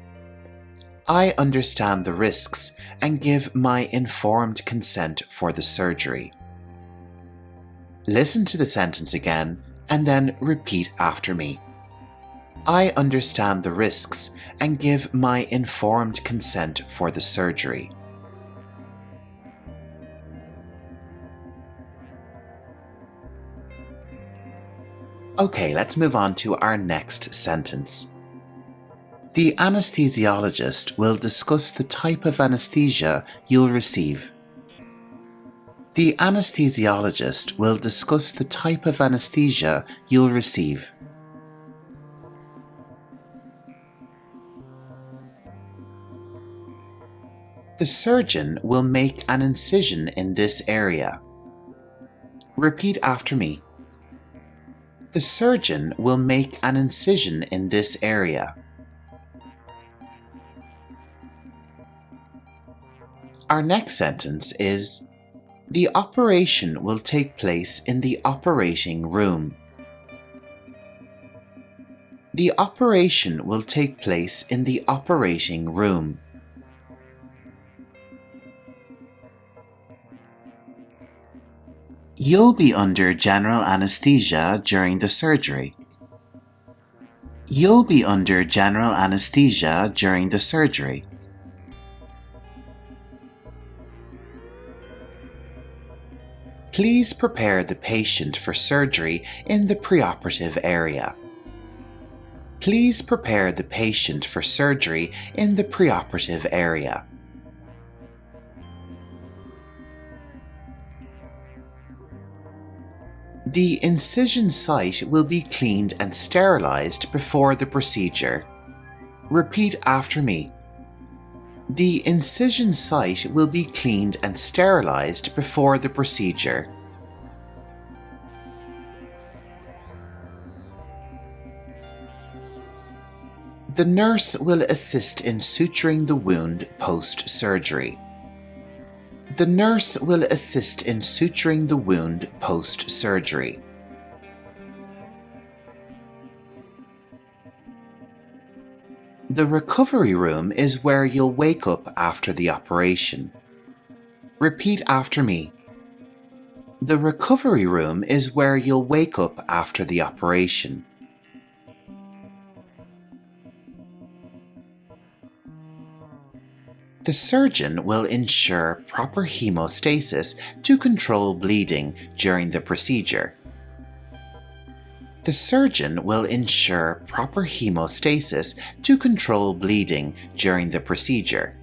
I understand the risks and give my informed consent for the surgery. Listen to the sentence again and then repeat after me. I understand the risks and give my informed consent for the surgery. Okay, let's move on to our next sentence. The anesthesiologist will discuss the type of anesthesia you'll receive. The anesthesiologist will discuss the type of anesthesia you'll receive. The surgeon will make an incision in this area. Repeat after me. The surgeon will make an incision in this area. Our next sentence is, the operation will take place in the operating room. The operation will take place in the operating room. You'll be under general anesthesia during the surgery. You'll be under general anesthesia during the surgery. Please prepare the patient for surgery in the preoperative area. Please prepare the patient for surgery in the preoperative area. The incision site will be cleaned and sterilized before the procedure. Repeat after me. The incision site will be cleaned and sterilized before the procedure. The nurse will assist in suturing the wound post-surgery. The nurse will assist in suturing the wound post-surgery. The recovery room is where you'll wake up after the operation. Repeat after me. The recovery room is where you'll wake up after the operation. The surgeon will ensure proper hemostasis to control bleeding during the procedure. The surgeon will ensure proper hemostasis to control bleeding during the procedure.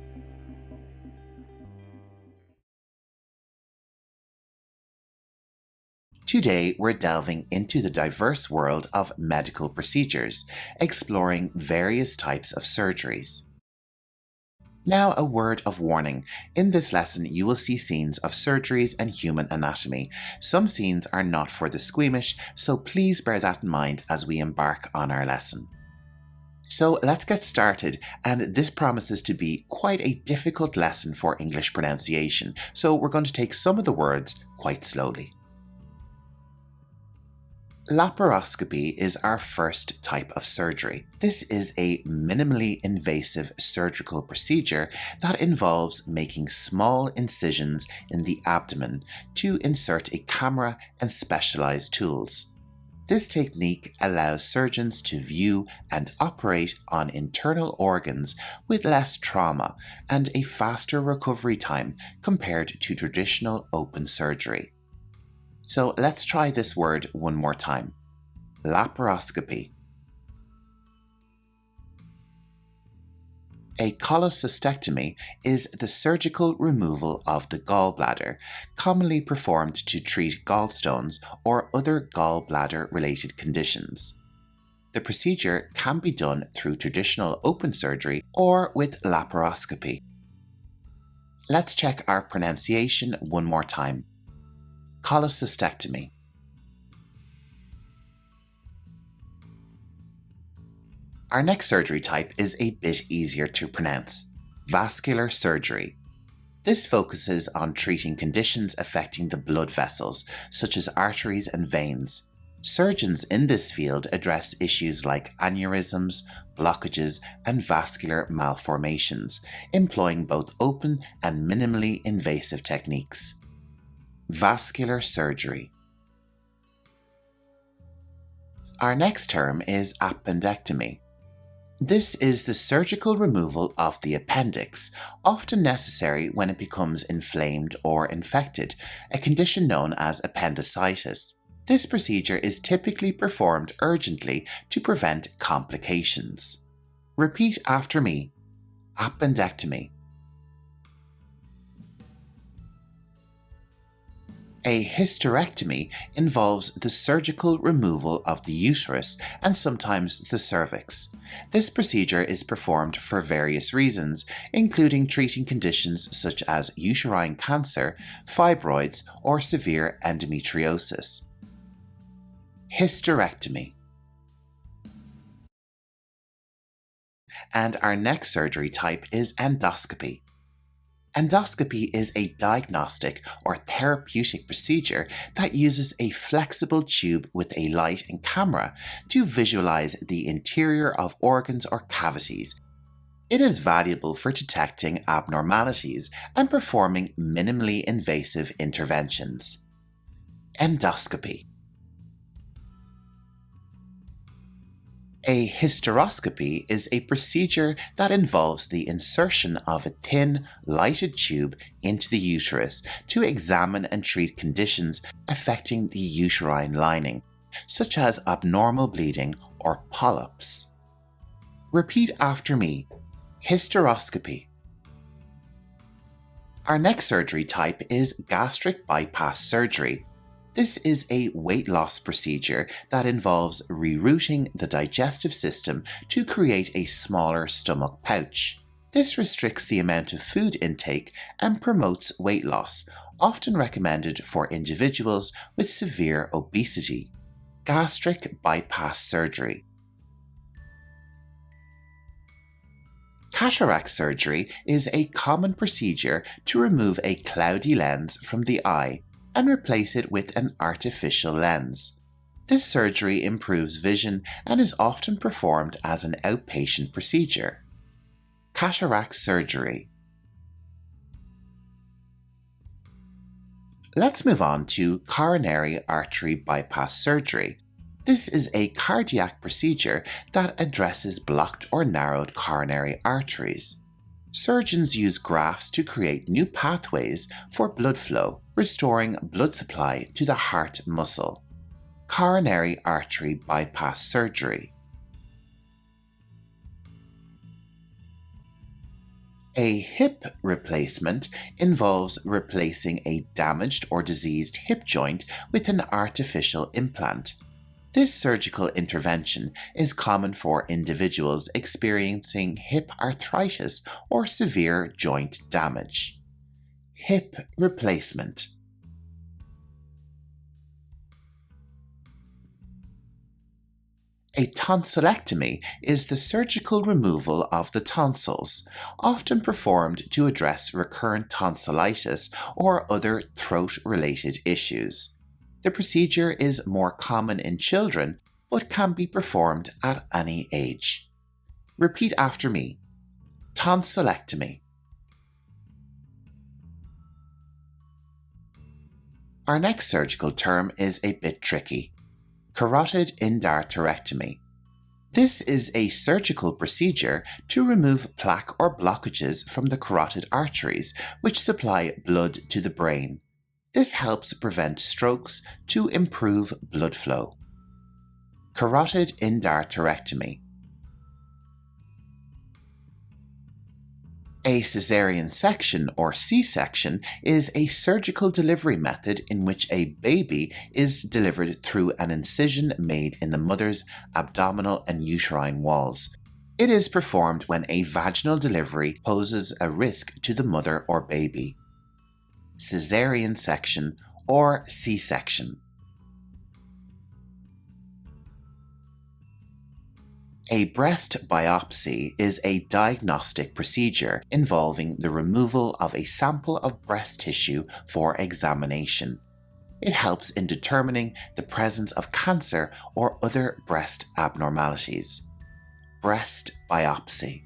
Today, we're delving into the diverse world of medical procedures, exploring various types of surgeries. Now, a word of warning. In this lesson, you will see scenes of surgeries and human anatomy. Some scenes are not for the squeamish, so please bear that in mind as we embark on our lesson. So let's get started, and this promises to be quite a difficult lesson for English pronunciation, so we're going to take some of the words quite slowly. Laparoscopy is our first type of surgery. This is a minimally invasive surgical procedure that involves making small incisions in the abdomen to insert a camera and specialized tools. This technique allows surgeons to view and operate on internal organs with less trauma and a faster recovery time compared to traditional open surgery. So let's try this word one more time. Laparoscopy. A cholecystectomy is the surgical removal of the gallbladder, commonly performed to treat gallstones or other gallbladder-related conditions. The procedure can be done through traditional open surgery or with laparoscopy. Let's check our pronunciation one more time. Cholecystectomy. Our next surgery type is a bit easier to pronounce. Vascular surgery. This focuses on treating conditions affecting the blood vessels, such as arteries and veins. Surgeons in this field address issues like aneurysms, blockages, and vascular malformations, employing both open and minimally invasive techniques. Vascular surgery. Our next term is appendectomy. This is the surgical removal of the appendix, often necessary when it becomes inflamed or infected, a condition known as appendicitis. This procedure is typically performed urgently to prevent complications. Repeat after me. Appendectomy. A hysterectomy involves the surgical removal of the uterus and sometimes the cervix. This procedure is performed for various reasons, including treating conditions such as uterine cancer, fibroids, or severe endometriosis. Hysterectomy. And our next surgery type is endoscopy. Endoscopy is a diagnostic or therapeutic procedure that uses a flexible tube with a light and camera to visualize the interior of organs or cavities. It is valuable for detecting abnormalities and performing minimally invasive interventions. Endoscopy. A hysteroscopy is a procedure that involves the insertion of a thin, lighted tube into the uterus to examine and treat conditions affecting the uterine lining, such as abnormal bleeding or polyps. Repeat after me. Hysteroscopy. Our next surgery type is gastric bypass surgery. This is a weight loss procedure that involves rerouting the digestive system to create a smaller stomach pouch. This restricts the amount of food intake and promotes weight loss, often recommended for individuals with severe obesity. Gastric bypass surgery. Cataract surgery is a common procedure to remove a cloudy lens from the eye and replace it with an artificial lens. This surgery improves vision and is often performed as an outpatient procedure. Cataract surgery. Let's move on to coronary artery bypass surgery. This is a cardiac procedure that addresses blocked or narrowed coronary arteries. Surgeons use grafts to create new pathways for blood flow, restoring blood supply to the heart muscle. Coronary artery bypass surgery. A hip replacement involves replacing a damaged or diseased hip joint with an artificial implant. This surgical intervention is common for individuals experiencing hip arthritis or severe joint damage. Hip replacement. A tonsillectomy is the surgical removal of the tonsils, often performed to address recurrent tonsillitis or other throat-related issues. The procedure is more common in children, but can be performed at any age. Repeat after me. Tonsillectomy. Our next surgical term is a bit tricky. Carotid endarterectomy. This is a surgical procedure to remove plaque or blockages from the carotid arteries, which supply blood to the brain. This helps prevent strokes to improve blood flow. Carotid endarterectomy. A caesarean section or C-section is a surgical delivery method in which a baby is delivered through an incision made in the mother's abdominal and uterine walls. It is performed when a vaginal delivery poses a risk to the mother or baby. Caesarean section or C-section. A breast biopsy is a diagnostic procedure involving the removal of a sample of breast tissue for examination. It helps in determining the presence of cancer or other breast abnormalities. Breast biopsy.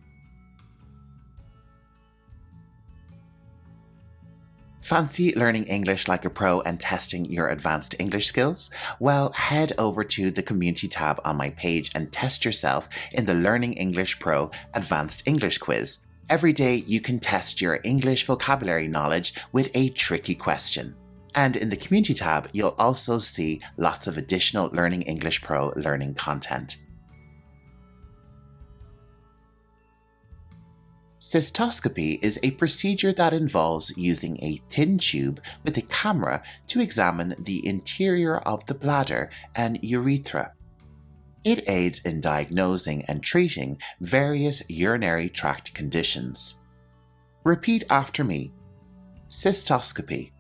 Fancy learning English like a pro and testing your advanced English skills? Well, head over to the community tab on my page and test yourself in the Learning English Pro Advanced English Quiz. Every day you can test your English vocabulary knowledge with a tricky question. And in the community tab, you'll also see lots of additional Learning English Pro learning content. Cystoscopy is a procedure that involves using a thin tube with a camera to examine the interior of the bladder and urethra. It aids in diagnosing and treating various urinary tract conditions. Repeat after me. Cystoscopy.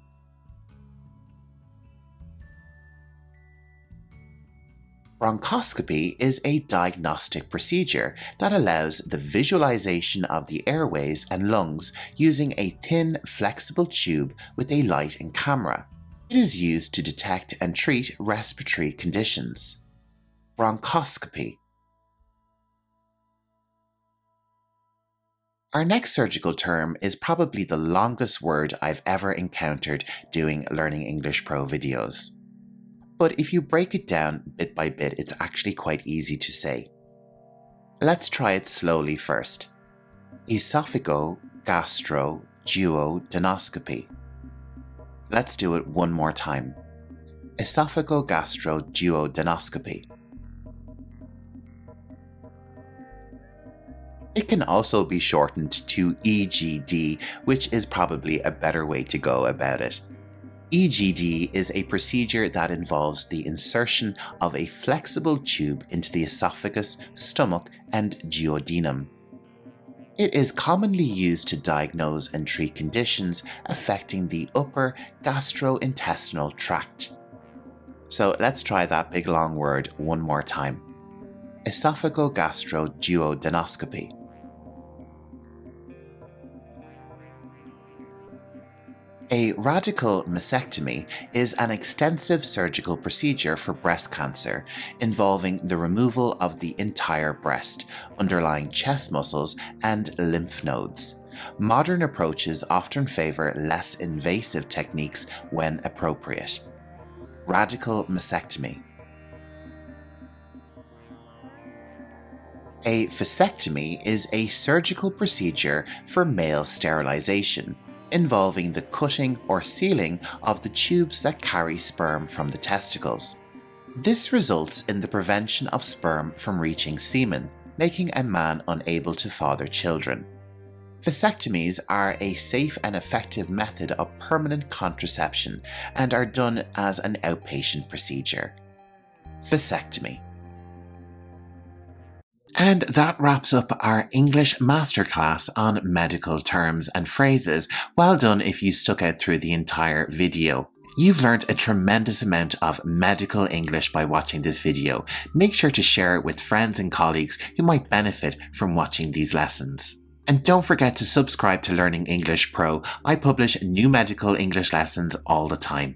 Bronchoscopy is a diagnostic procedure that allows the visualization of the airways and lungs using a thin, flexible tube with a light and camera. It is used to detect and treat respiratory conditions. Bronchoscopy. Our next surgical term is probably the longest word I've ever encountered doing Learning English Pro videos. But if you break it down bit by bit, it's actually quite easy to say. Let's try it slowly first. Esophago-gastro-duodenoscopy. Let's do it one more time. Esophago-gastro-duodenoscopy. It can also be shortened to EGD, which is probably a better way to go about it. EGD is a procedure that involves the insertion of a flexible tube into the esophagus, stomach, and duodenum. It is commonly used to diagnose and treat conditions affecting the upper gastrointestinal tract. So let's try that big long word one more time. Esophago-gastro-duodenoscopy. A radical mastectomy is an extensive surgical procedure for breast cancer involving the removal of the entire breast, underlying chest muscles, and lymph nodes. Modern approaches often favor less invasive techniques when appropriate. Radical mastectomy. A vasectomy is a surgical procedure for male sterilization, involving the cutting or sealing of the tubes that carry sperm from the testicles. This results in the prevention of sperm from reaching semen, making a man unable to father children. Vasectomies are a safe and effective method of permanent contraception and are done as an outpatient procedure. Vasectomy. And that wraps up our English Masterclass on medical terms and phrases. Well done if you stuck out through the entire video. You've learned a tremendous amount of medical English by watching this video. Make sure to share it with friends and colleagues who might benefit from watching these lessons. And don't forget to subscribe to Learning English Pro. I publish new medical English lessons all the time.